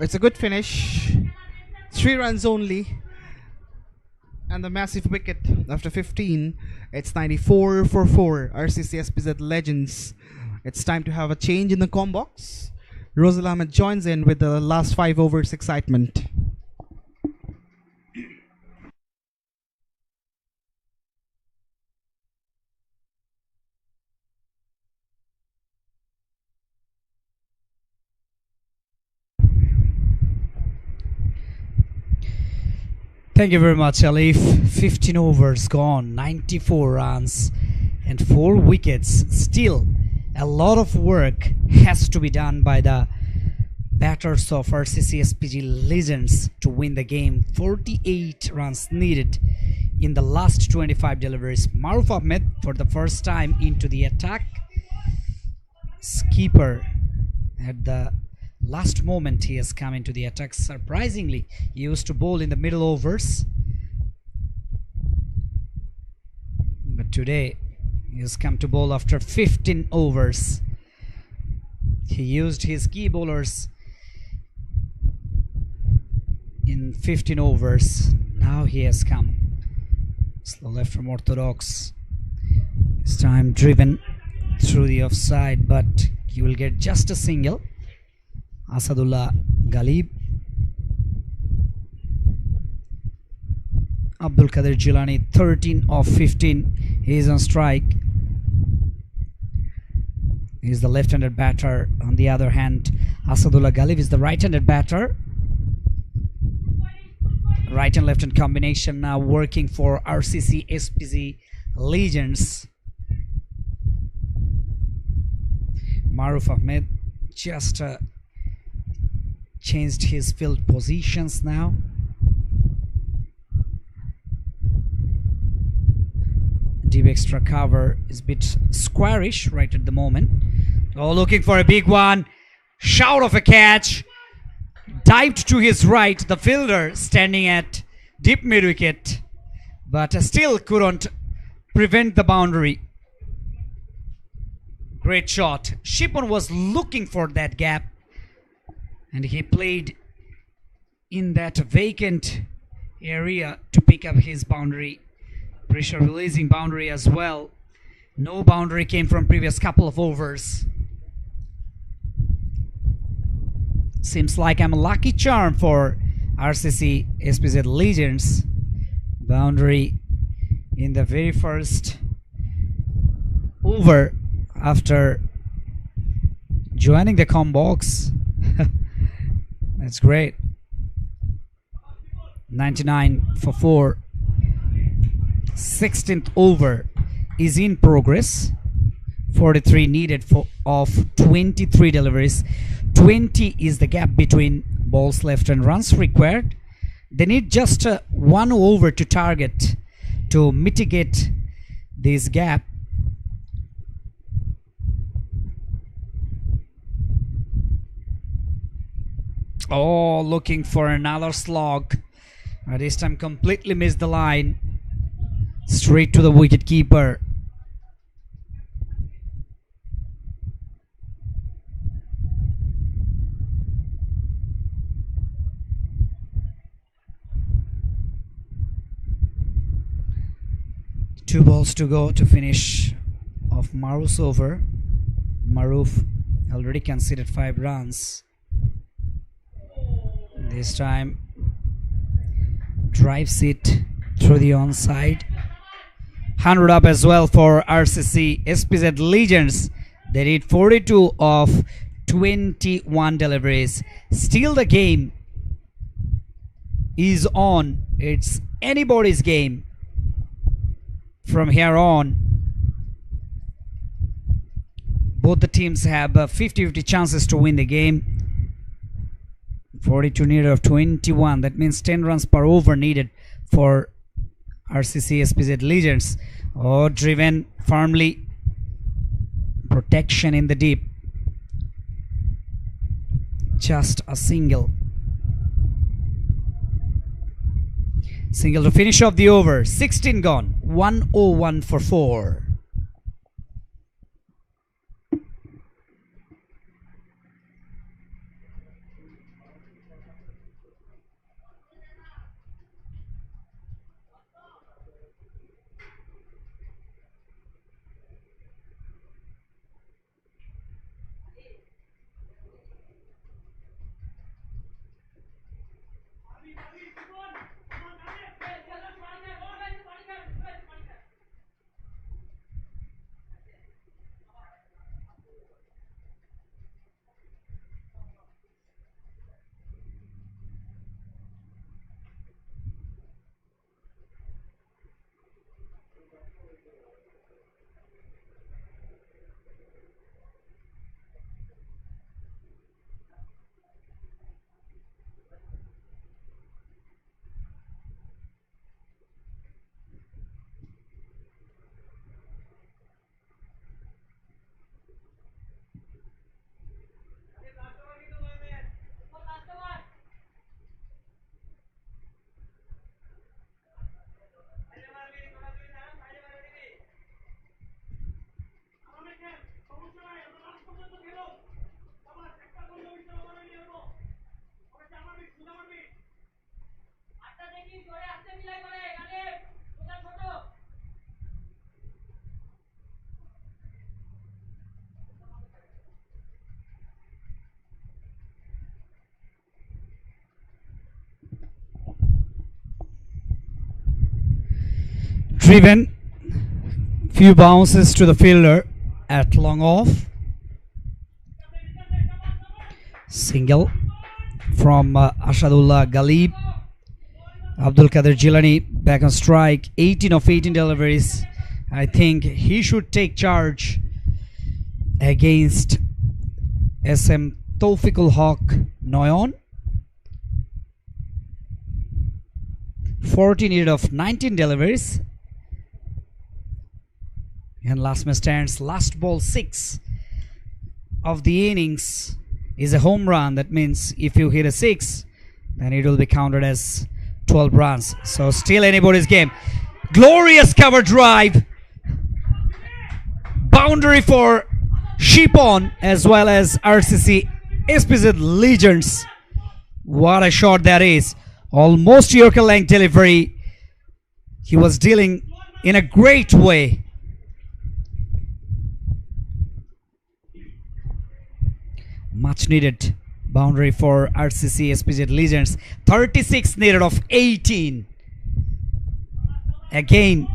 It's a good finish. 3 runs only. And the massive wicket after 15. It's 94 for 4. RCC SPZ Legends. It's time to have a change in the com box. Rosal Ahmed joins in with the last 5 overs excitement. Thank you very much, Alif. 15 overs gone, 94 runs, and 4 wickets. Still, a lot of work has to be done by the batters of RCC SPZ Legends to win the game. 48 runs needed in the last 25 deliveries. Maruf Ahmed for the first time into the attack. Skipper at the last moment he has come into the attack. Surprisingly, he used to bowl in the middle overs, but today he has come to bowl after 15 overs. He used his key bowlers in 15 overs. Now he has come. Slow left from orthodox. This time driven through the offside, but he will get just a single. Asadullah Galib. Abdul Qadir Jilani, 13 of 15. He is on strike. He is the left-handed batter. On the other hand, Asadullah Galib is the right-handed batter. Right and left-hand combination now working for RCC SPZ Legends. Maruf Ahmed just changed his field positions now. Deep extra cover is a bit squarish right at the moment. Oh, looking for a big one. Shout of a catch. Dived to his right. The fielder standing at deep mid wicket, but still couldn't prevent the boundary. Great shot. Shipman was looking for that gap, and he played in that vacant area to pick up his boundary. Pressure releasing boundary as well. No boundary came from previous couple of overs. Seems like I'm a lucky charm for RCC SPZ Legends. Boundary in the very first over after joining the com box. That's great. 99 for 4. 16th over is in progress. 43 needed of 23 deliveries. 20 is the gap between balls left and runs required. They need just 1 over to target to mitigate this gap. Oh, looking for another slog. This time completely missed the line. Straight to the wicket keeper. Two balls to go to finish off Maruf's over. Maruf already conceded 5 runs. This time drives it through the onside. 100 up as well for RCC SPZ Legends. They did 42 of 21 deliveries. Still the game is on. It's anybody's game from here on. Both the teams have 50-50 chances to win the game. 42 needed of 21. That means 10 runs per over needed for RCC SPZ Legends. Oh, driven firmly. Protection in the deep. Just a single. Single to finish off the over. 16 gone. 101 for 4. Driven, few bounces to the fielder at long off. Single from Ashadullah Galib. Abdul Qadir Jilani back on strike. 18 of 18 deliveries. I think he should take charge against SM Tawfiqul Haq Noyon. 14 needed of 19 deliveries. And last man stands. Last ball 6 of the innings is a home run. That means if you hit a 6, then it will be counted as 12 runs. So still anybody's game. Glorious cover drive. Boundary for Shipon as well as RCC SPZ Legends. What a shot that is. Almost Yorker length delivery. He was dealing in a great way. Much needed boundary for RCC SPZ Legends. 36 needed of 18. Again,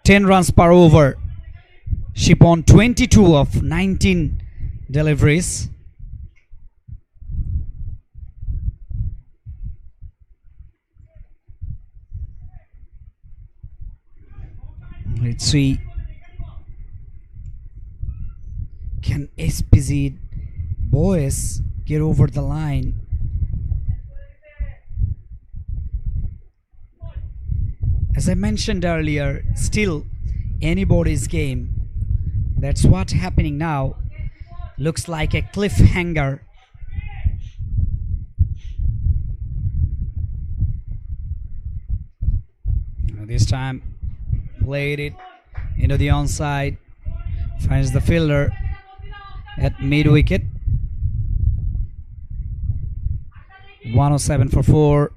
10 runs per over. Shipon 22 of 19 deliveries. Let's see. Can SPZ boys get over the line? As I mentioned earlier, still anybody's game. That's what's happening now. Looks like a cliffhanger. This time played it into the onside. Finds the fielder at mid wicket. 107 for 4.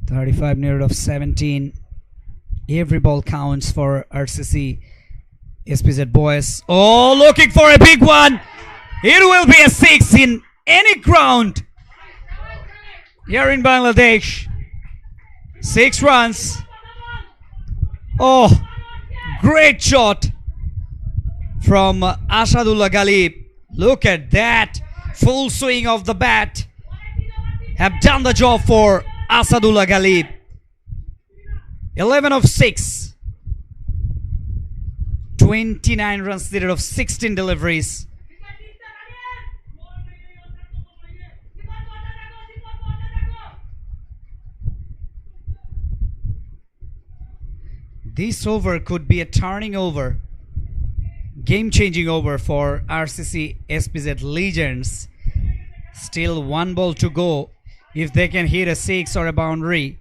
35 needed of 17. Every ball counts for RCC SPZ boys. Oh, looking for a big one. It will be a 6 in any ground here in Bangladesh. 6 runs. Oh, great shot from Ashadullah Galib. Look at that. Full swing of the bat. Have done the job for Ashadullah Galib. 11 of 6. 29 runs needed of 16 deliveries. This over could be a turning over, game-changing over for RCC SPZ Legends. Still 1 ball to go. If they can hit a 6 or a boundary,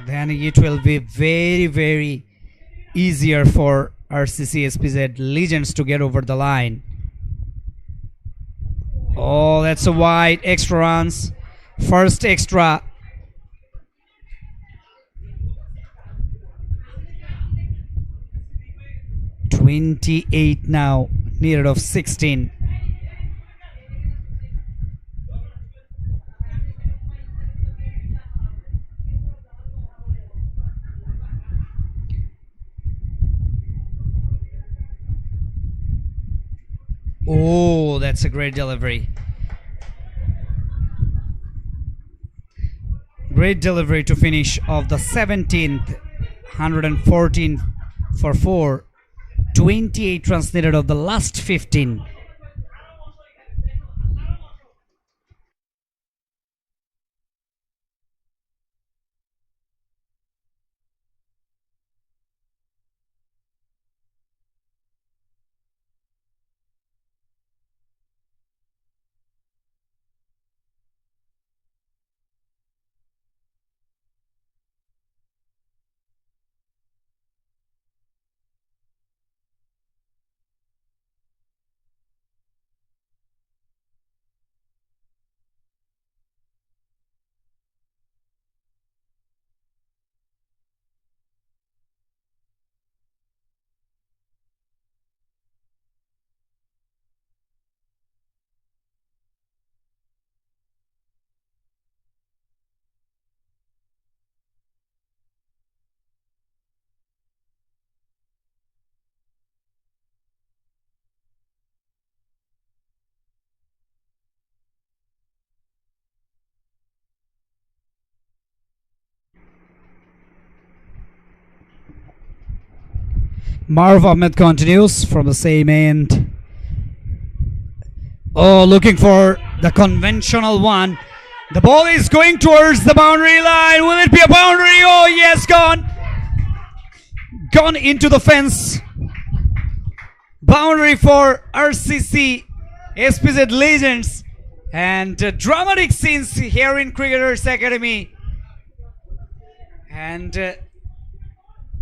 then it will be very, very easier for RCC SPZ Legends to get over the line. Oh, that's a wide. Extra runs. First extra. $28 now, needed of 16. Oh, that's a great delivery. Great delivery to finish of the 17th, 114 for 4, 28 runs needed of the last 15. Marv Ahmed continues from the same end. Oh, looking for the conventional one. The ball is going towards the boundary line. Will it be a boundary? Oh, yes, gone. Gone into the fence. Boundary for RCC SPZ Legends. And dramatic scenes here in Cricketers Academy. And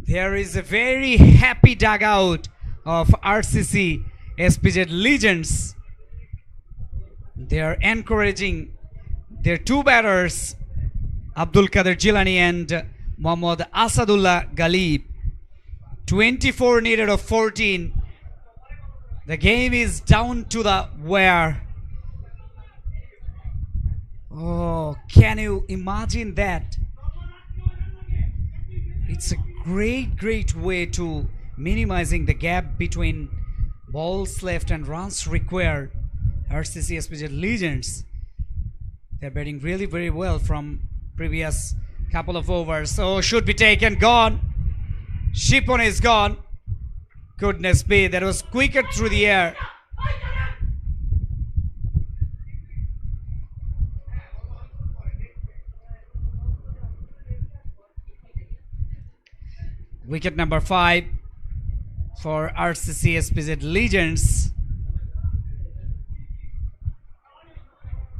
there is a very happy dugout of RCC SPZ Legends. They are encouraging their two batters, Abdul Qadir Jilani and Mohammad Asadullah Galib. 24 needed of 14. The game is down to the wire. Oh, can you imagine that? It's a great way to minimizing the gap between balls left and runs required. RCC SPZ Legends, they're batting really very well from previous couple of overs. So should be taken, gone. Shipon is gone. Goodness me, that was quicker through the air. Wicket number 5 for RCC SPZ Legends.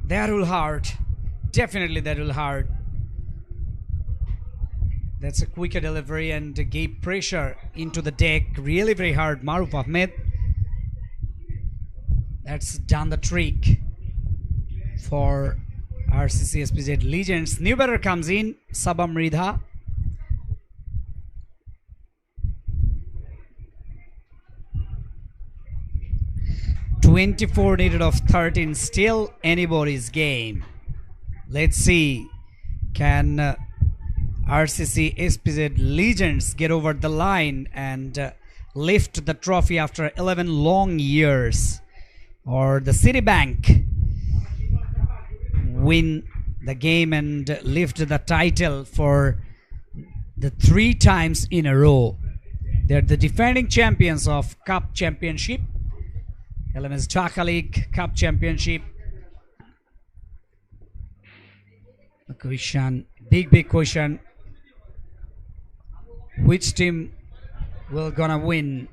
That will hurt. Definitely that will hurt. That's a quicker delivery and gave pressure into the deck. Really very hard. Maruf Ahmed. That's done the trick for RCC SPZ Legends. New batter comes in. Sabam Ridha. .24 needed of 13, still anybody's game. Let's see, can RCC SPZ Legends get over the line and lift the trophy after 11 long years, or the Citibank win the game and lift the title for the 3 times in a row. They're the defending champions of Cup Championship, LMS Dhaka League Cup Championship. The question, big question. Which team will gonna win?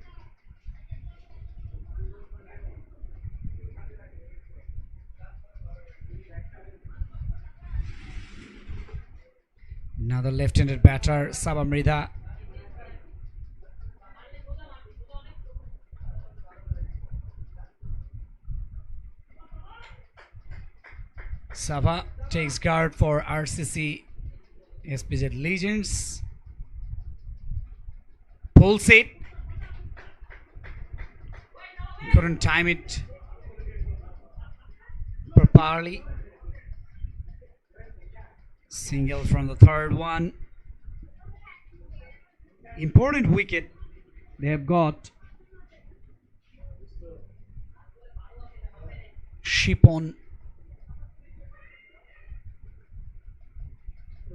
Another left-handed batter, Sabamrida. Saba takes guard for RCC SPZ Legends. Pulls it. Couldn't time it properly. Single from the third one. Important wicket they have got. Shipon.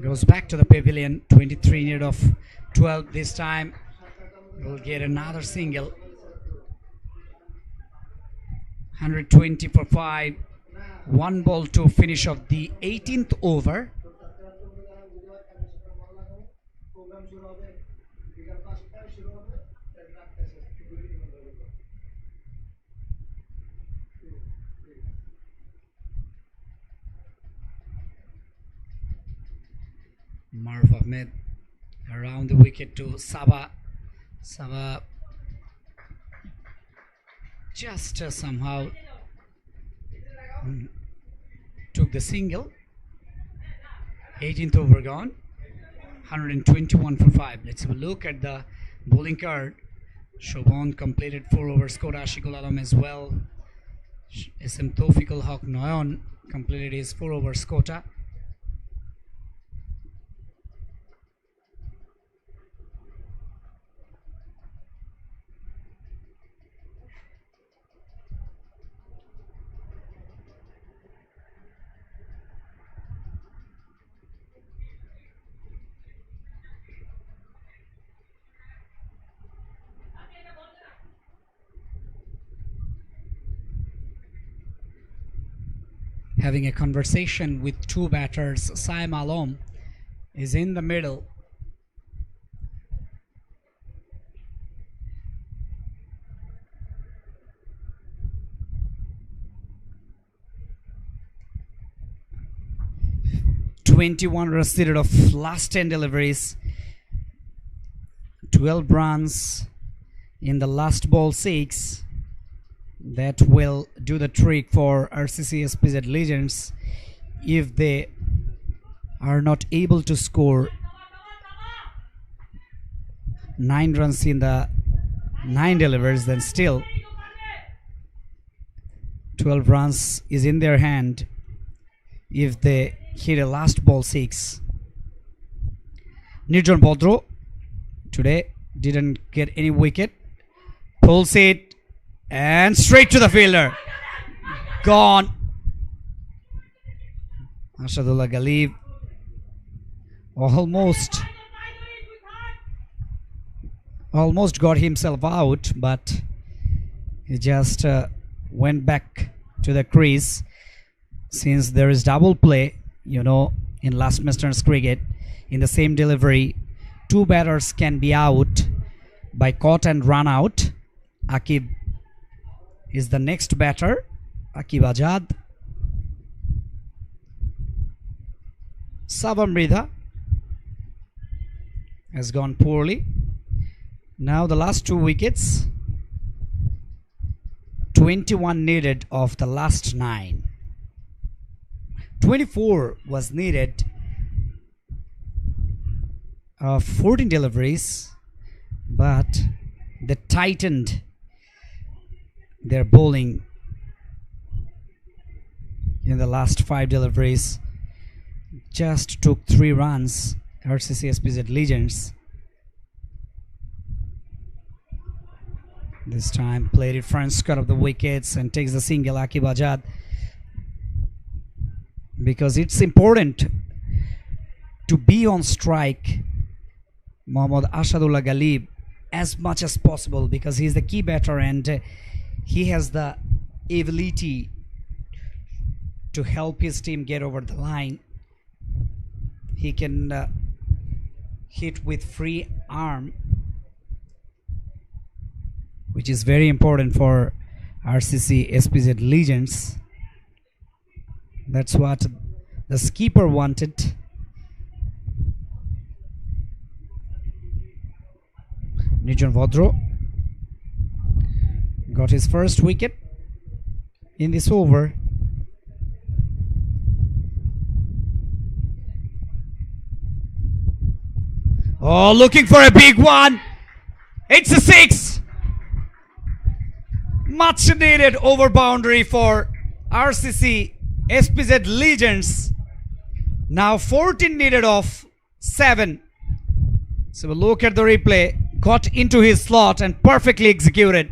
Goes back to the pavilion. 23 needed of 12 this time. Will get another single. 120 for 5. 1 ball to finish of the 18th over. Marv Ahmed around the wicket to Saba. Saba just somehow took the single. 18th over gone. 121 for 5. Let's have a look at the bowling card. Shobhan completed 4 overs. Scored Ashikul Alam as well. SM Tawfiqul Haq Noyon completed his 4 overs quota. Having a conversation with 2 batters. Saim Alom is in the middle. "21 runs needed of last 10 deliveries. 12 runs in the last ball 6. That will do the trick for RCC SPZ Legends if they are not able to score 9 runs in the 9 deliveries. Then still 12 runs is in their hand if they hit a last ball 6. Nirjan Bodro today didn't get any wicket. Pulls it and straight to the fielder. Gone. Ashadullah Galib almost got himself out, but he just went back to the crease. Since there is double play, in last Masters cricket, in the same delivery, 2 batters can be out by caught and run out. Akib is the next batter. Akib Ajad. Sabamrida has gone poorly. Now the last 2 wickets. 21 needed of the last 9. 24 was needed of 14 deliveries, but they tightened their bowling in the last 5 deliveries. Just took 3 runs. RCC SPZ Legends this time played it front, cut of the wickets and takes the single. Akib Ajad, because it's important to be on strike Mohammad Ashadullah Galib as much as possible, because he's the key batter and he has the ability to help his team get over the line. He can hit with free arm, which is very important for RCC SPZ Legends. That's what the skipper wanted. Nijan Vodro got his first wicket in this over. Oh, looking for a big one. It's a 6. Much needed over boundary for RCC SPZ Legends. Now 14 needed of 7. So we'll look at the replay. Got into his slot and perfectly executed.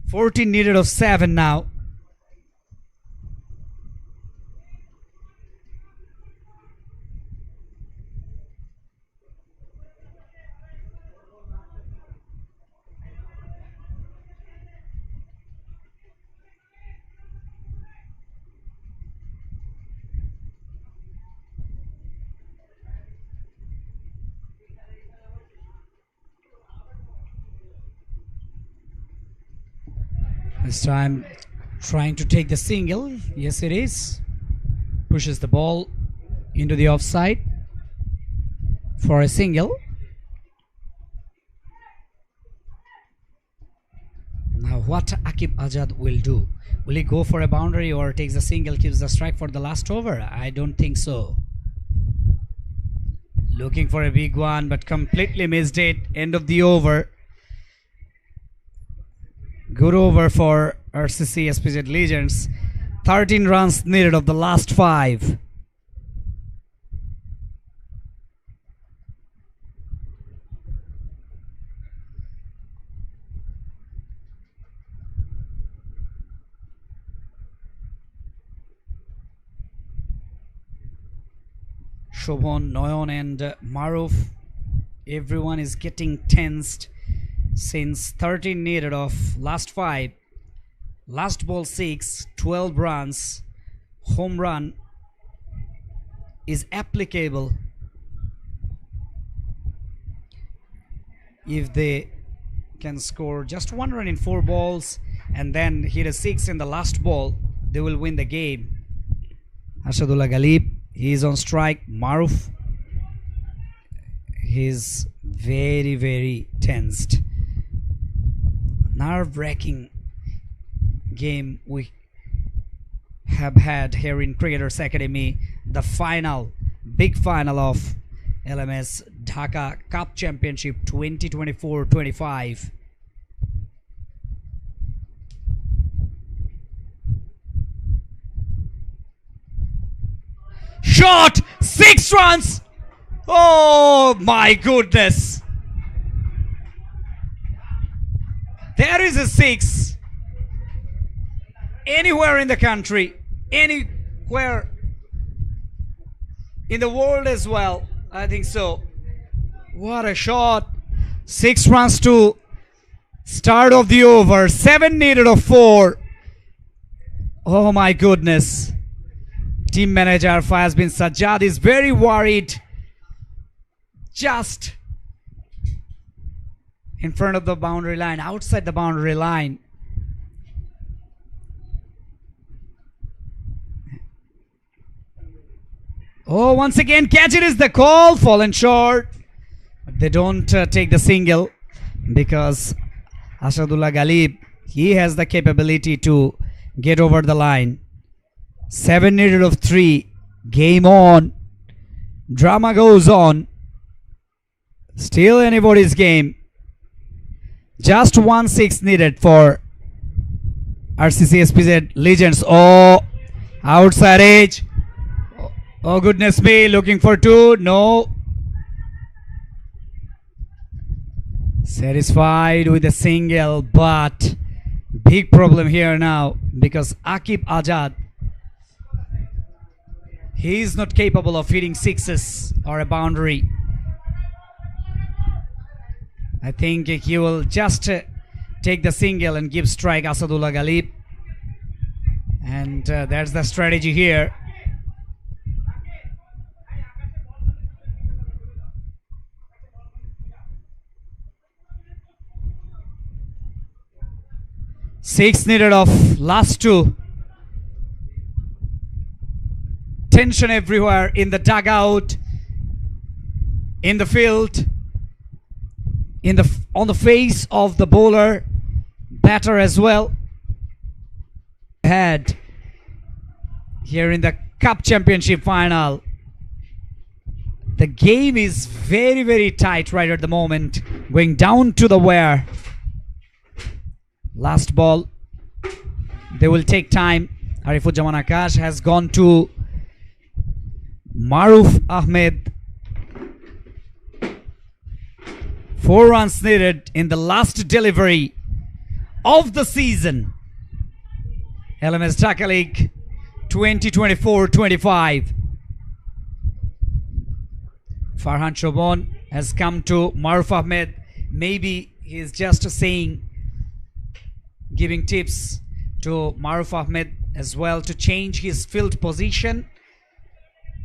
"14 needed of 7 now. This time trying to take the single. Yes, it is. Pushes the ball into the offside for a single. Now what Aqib Azad will do? Will he go for a boundary or takes a single, keeps the strike for the last over? I don't think so. Looking for a big one but completely missed it. End of the over. Good over for RCC SPZ Legends. 13 runs needed of the last 5. Shobhan, Noyon and Maruf, everyone is getting tensed since 13 needed of last 5. Last ball 6, 12 runs, home run is applicable if they can score just 1 run in 4 balls and then hit a 6 in the last ball. They will win the game. Ashadullah Galib, he is on strike. Maruf, he's very, very tensed. Nerve-wracking game we have had here in Cricketers Academy. The final, big final of LMS Dhaka Cup Championship 2024-25. Shot! 6 runs! Oh my goodness! There is a 6. Anywhere in the country, anywhere in the world as well, I think so. What a shot! 6 runs to start of the over. 7 needed of 4. Oh my goodness. Team manager Fayaz bin Sajjad is very worried. Just in front of the boundary line, outside the boundary line. Oh, once again, catch it is the call. Fallen short. But they don't take the single because Ashadullah Galib, he has the capability to get over the line. 7 needed of 3. Game on. Drama goes on. Still anybody's game. Just 1 6 needed for RCC SPZ Legends. Oh, outside edge. Oh goodness me, looking for 2. No. Satisfied with a single, but big problem here now because Aqib Azad, he is not capable of hitting 6s or a boundary. I think he will just take the single and give strike Asadullah Galib. And that's the strategy here. Six needed of last 2. Tension everywhere in the dugout, in the field, on the face of the bowler, batter as well. Had here in the Cup Championship final. The game is very, very tight right at the moment, going down to the wire. Last ball, they will take time. Arifuzzaman Akash has gone to Maruf Ahmed. 4 runs needed in the last delivery of the season. LMS Dhaka League 2024-25. Farhan Shobhan has come to Maruf Ahmed. Maybe he's just saying, giving tips to Maruf Ahmed as well to change his field position.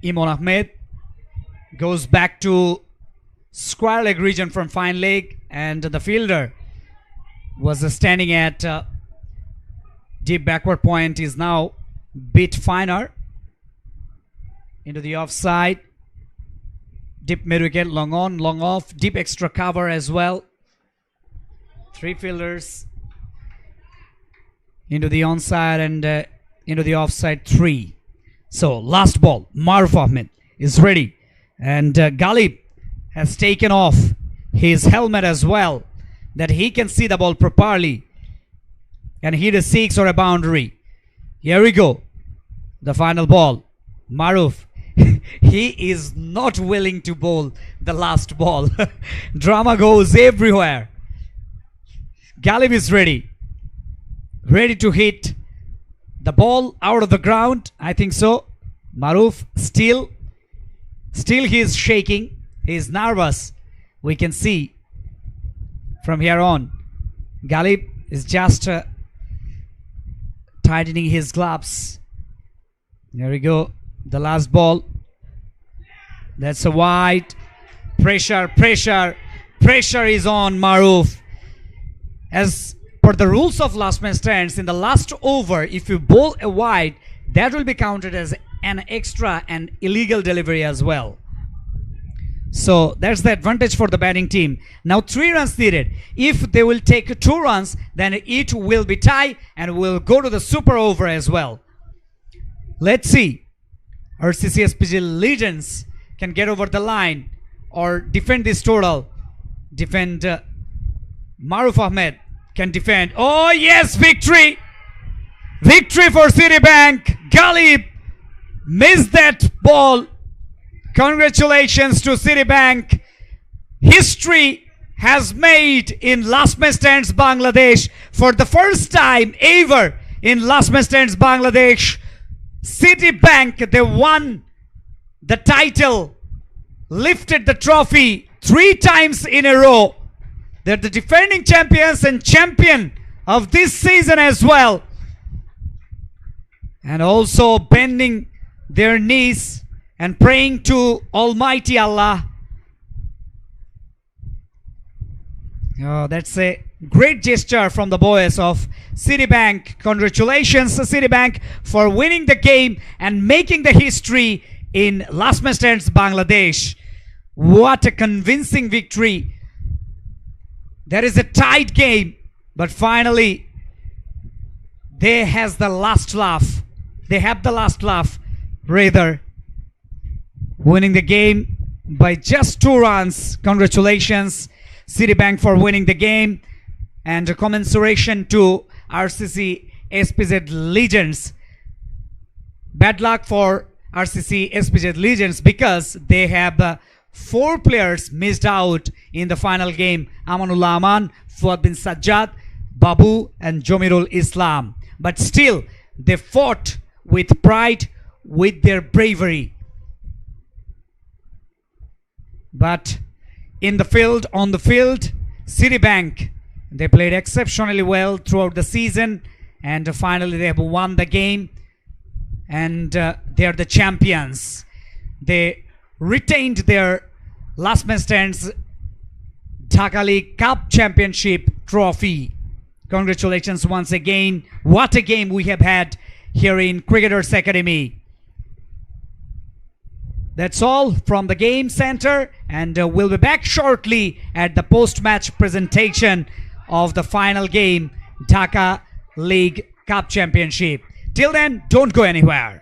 Imon Ahmed goes back to square leg region from fine leg, and the fielder was standing at Deep backward point is now bit finer. Into the offside. Deep mid wicket, long on, long off. Deep extra cover as well. 3 fielders. Into the onside and into the offside 3. So last ball, Maruf Ahmed is ready. And Galib has taken off his helmet as well, that he can see the ball properly and hit a 6 or a boundary. Here we go. The final ball. Maruf. He is not willing to bowl the last ball. Drama goes everywhere. Galib is ready. Ready to hit the ball out of the ground. I think so. Maruf still he is shaking. He is nervous. We can see from here on. Galib is just tightening his gloves. There we go. The last ball. That's a wide. Pressure is on Maruf. As per the rules of last man stands, in the last over, if you bowl a wide, that will be counted as an extra and illegal delivery as well. So that's the advantage for the batting team. Now 3 runs needed. If they will take 2 runs, then it will be tie and will go to the super over as well. Let's see. RCC SPZ Legends can get over the line or defend this total. Defend. Maruf Ahmed can defend. Oh yes, victory! Victory for Citibank. Galib missed that ball. Congratulations to Citibank. History has made in last man stands Bangladesh. For the first time ever in last man stands Bangladesh, Citibank, they won the title, lifted the trophy 3 times in a row. They're the defending champions and champion of this season as well. And also bending their knees and praying to Almighty Allah. Oh, that's a great gesture from the boys of Citibank. Congratulations, Citibank, for winning the game and making the history in last man stands Bangladesh. What a convincing victory. There is a tight game, but finally they have the last laugh. Rather, winning the game by just 2 runs. Congratulations, Citibank, for winning the game, and a commensuration to RCC SPZ Legends. Bad luck for RCC SPZ Legends because they have 4 players missed out in the final game. Amanullah Aman, Fuad bin Sajjad, Babu and Jomirul Islam. But still, they fought with pride, with their bravery. But in the field, on the field, Citibank, they played exceptionally well throughout the season, and finally they have won the game, and they are the champions. They retained their last man stands Dhaka League Cup Championship trophy. Congratulations once again. What a game we have had here in Cricketers Academy. That's all from the game center, and we'll be back shortly at the post-match presentation of the final game, Dhaka League Cup Championship. Till then, don't go anywhere.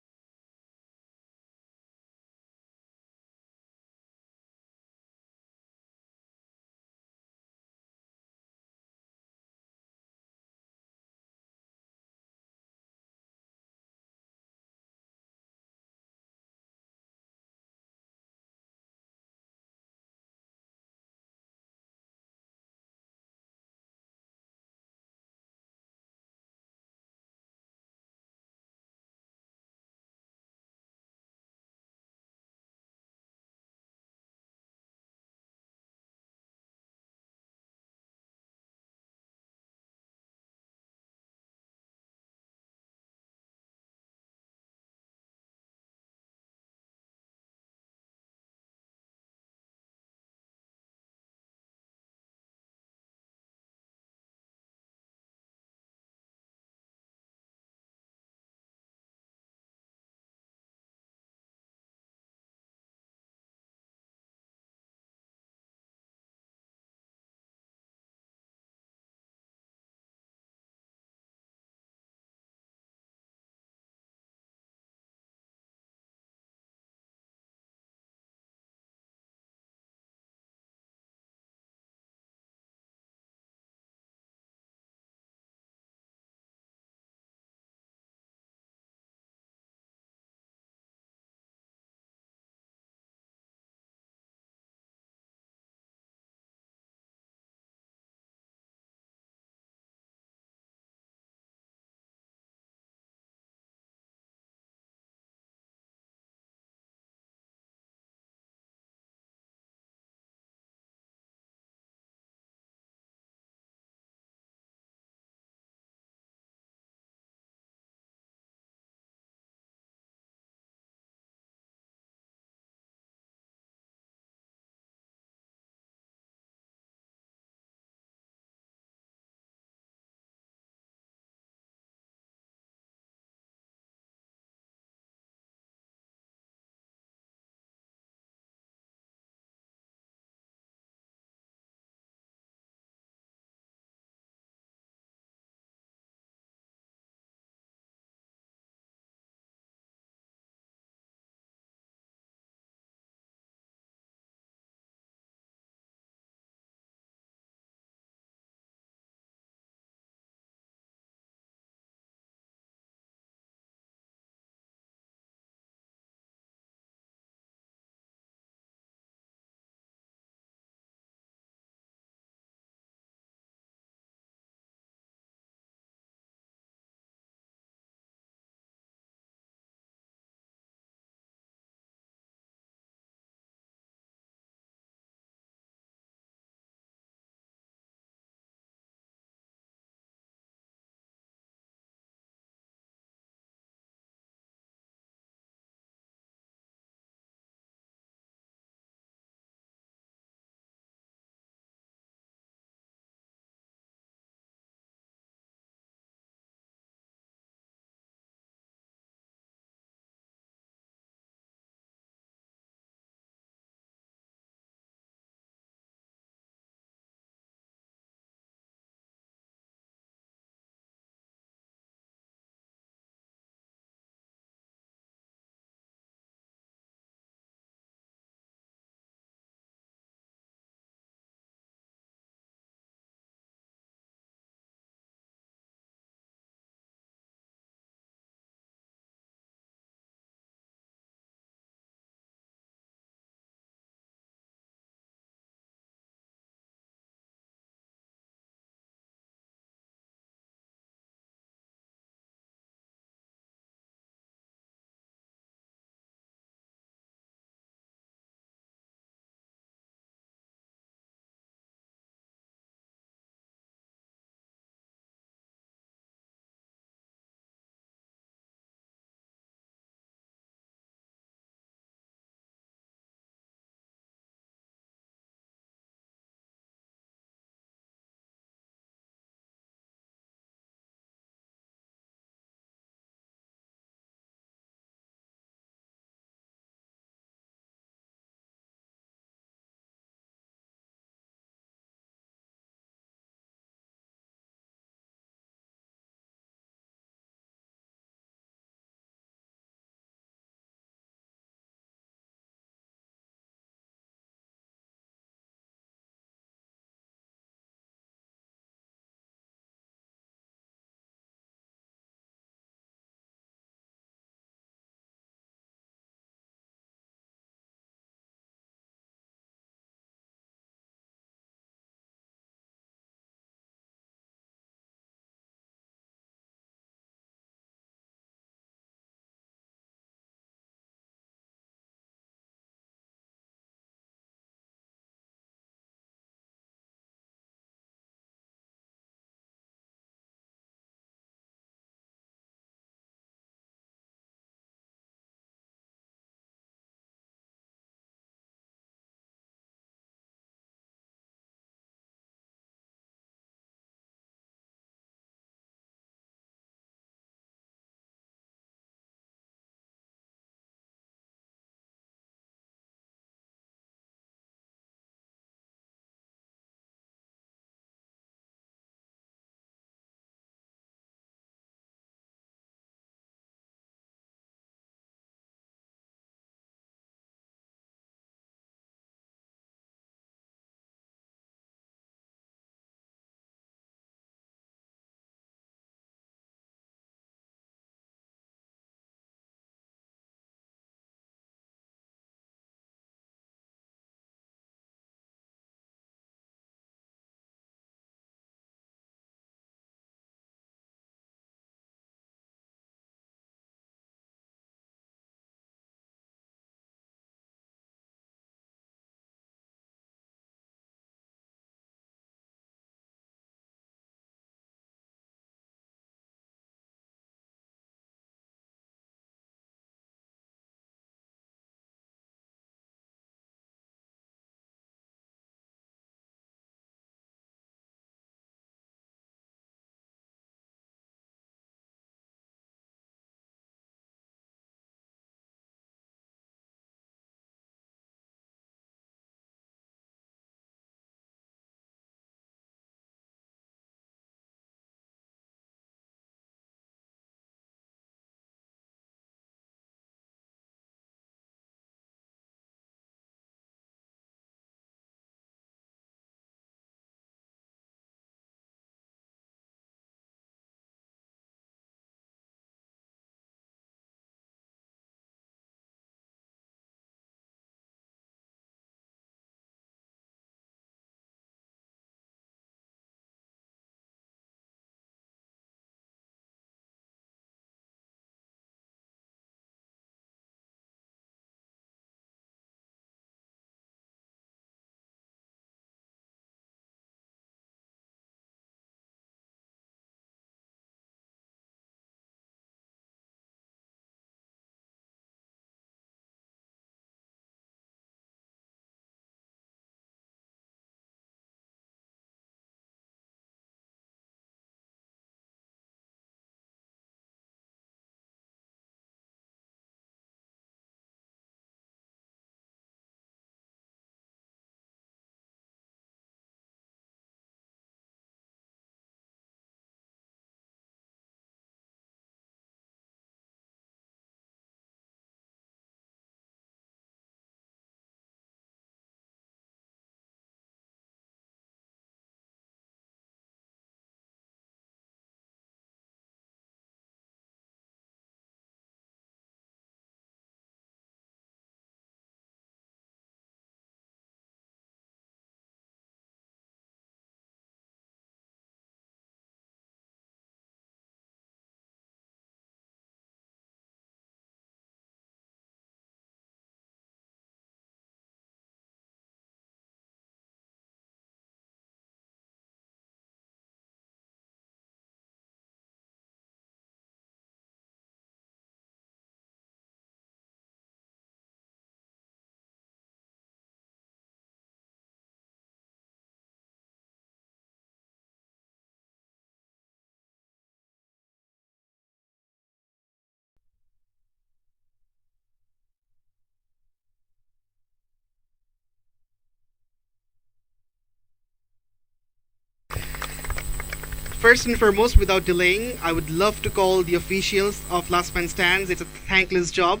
first and foremost, without delaying, I would love to call the officials of Last Man Stands. It's a thankless job.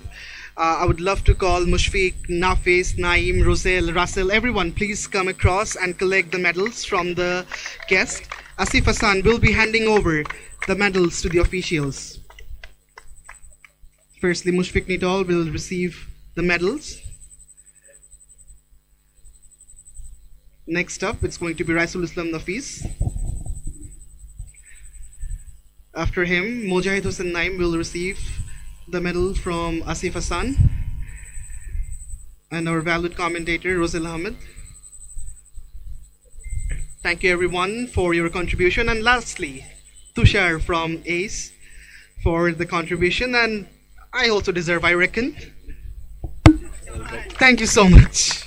I would love to call Mushfiq, Nafis, Naeem, Rosel, Russell, everyone. Please come across and collect the medals from the guest. Asif Hassan will be handing over the medals to the officials. Firstly, Mushfiq Nitol will receive the medals. Next up, it's going to be Raisul Islam Nafis. After him, Mujahid Hussain Naim will receive the medal from Asif Hassan. And our valued commentator, Rosel Ahmed. Thank you everyone for your contribution. And lastly, Tushar from ACE for the contribution. And I also deserve, I reckon. Thank you so much.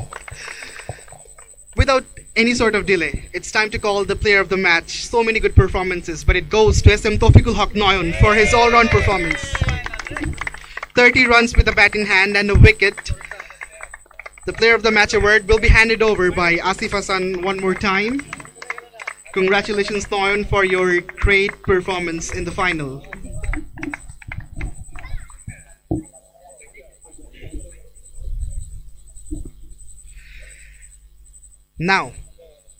Without any sort of delay, it's time to call the player of the match. So many good performances, but it goes to SM Tofikul Haq Noyon for his all-round performance. 30 runs with a bat in hand and a wicket. The player of the match award will be handed over by Asif Hassan one more time. Congratulations, Noyon, for your great performance in the final. Now,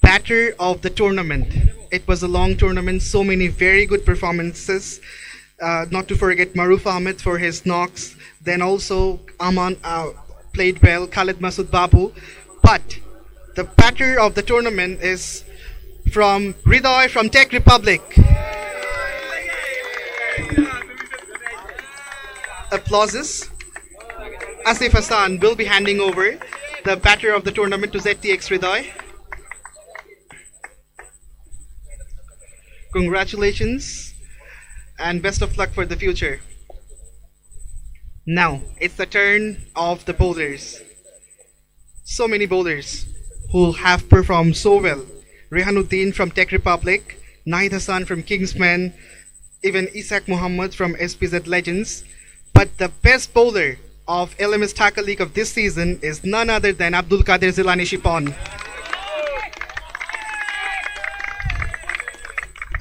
batter of the tournament. It was a long tournament, so many very good performances. Not to forget Maruf Ahmed for his knocks. Then also Aman played well, Khalid Masood Babu. But the batter of the tournament is from Hridoy from Czech Republic. Applauses. Asif Hassan will be handing over the batter of the tournament to ZTX Hridoy. Congratulations and best of luck for the future. Now, it's the turn of the bowlers. So many bowlers who have performed so well. Rehanuddin from Tech Republic, Nahid Hassan from Kingsman, even Isaac Muhammad from SPZ Legends. But the best bowler of LMS Dhaka League of this season is none other than Abdul Qadir Zilani Shipon.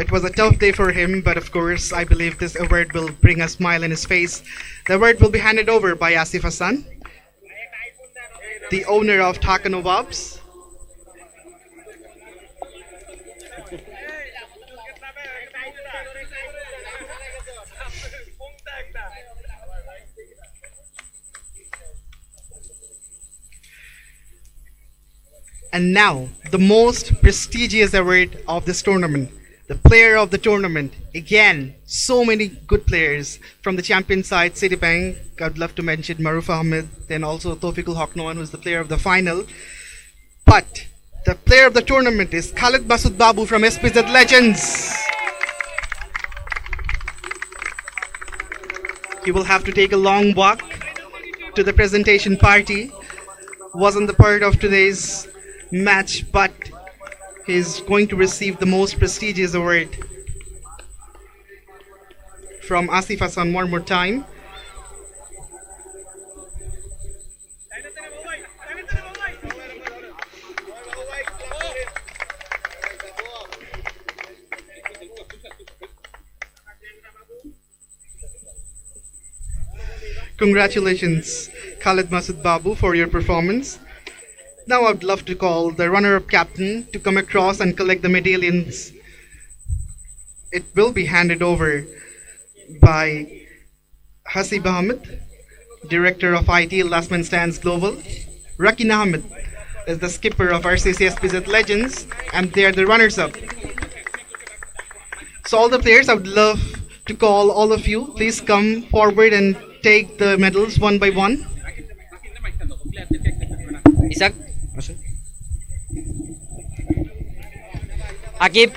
It was a tough day for him, but of course, I believe this award will bring a smile on his face. The award will be handed over by Asif Hassan, the owner of Dhaka Nawabs. And now, the most prestigious award of this tournament. The player of the tournament. Again, so many good players from the champion side, Citibank. I'd love to mention Maruf Ahmed, then also Tofikul Haq Noyon, who's the player of the final. But the player of the tournament is Khalid Masood Babu from SPZ Legends. He will have to take a long walk to the presentation party. Wasn't the part of today's match, but he's going to receive the most prestigious award from Asif Hassan one more time. Congratulations, Khalid Masood Babu, for your performance. Now I'd love to call the runner-up captain to come across and collect the medallions. It will be handed over by Hasib Ahmed, Director of IT Last Man Stands Global. Rakin Ahmed is the skipper of RCC SPZ Legends, and they are the runners-up. So all the players, I would love to call all of you. Please come forward and take the medals one by one. Isaac, Akib,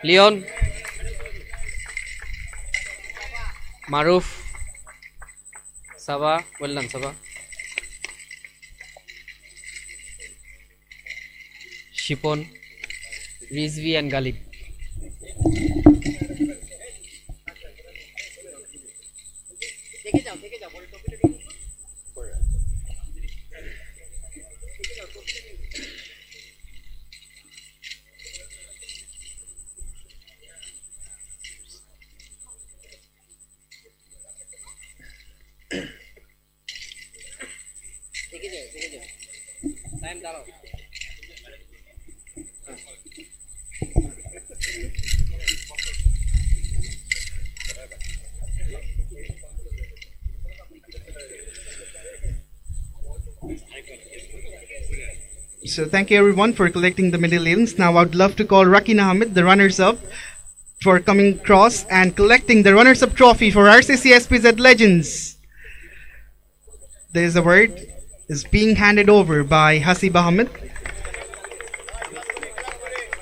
Leon, Maruf, Sabah, well done Sabah, Shipon, Rizvi and Galib. So thank you everyone for collecting the medallions. Now I would love to call Rakina Hamid, the runners-up, for coming across and collecting the runners-up trophy for RCC SPZ Legends. There is a word is being handed over by Hasib Ahmed,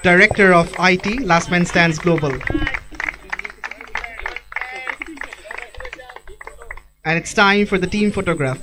Director of IT, Last Man Stands Global. And it's time for the team photograph.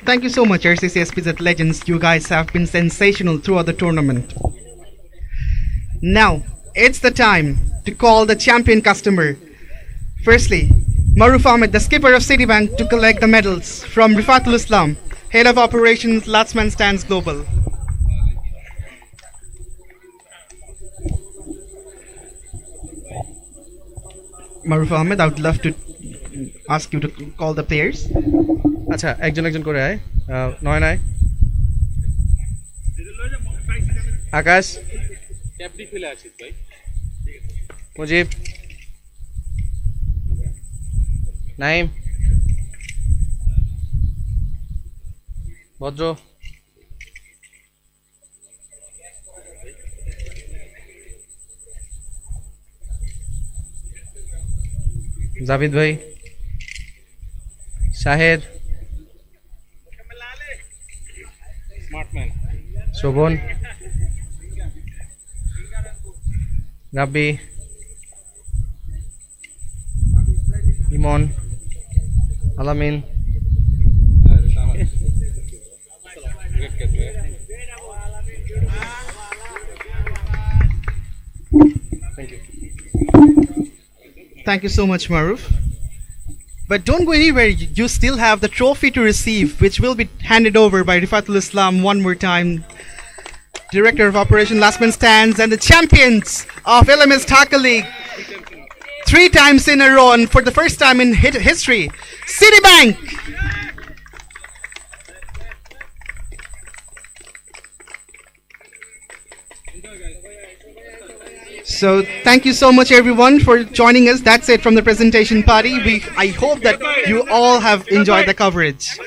Thank you so much, RCC SPZ Legends. You guys have been sensational throughout the tournament. Now, it's the time to call the champion customer. Firstly, Maruf Ahmed, the skipper of Citibank, to collect the medals from Rifatul Islam, Head of Operations, Last Man Stands Global. Maruf Ahmed, I would love to ask you to call the players. আচ্ছা একজন একজন করে আয় নয় নয় আকাশ ক্যাপটি ফেলে আছিস ভাই মুজিব নাইম ভদ্র জাভিদ ভাই শাহের শোভন রাব্বি ইমন আলামিন Thank you so much, Maruf. But don't go anywhere, you still have the trophy to receive, which will be handed over by Rifatul Islam one more time, Director of Operation Last Man Stands, and the champions of LMS Dhaka League, 3 times in a row and for the first time in history, Citibank! So thank you so much everyone for joining us. That's it from the presentation party. I hope that you all have enjoyed the coverage.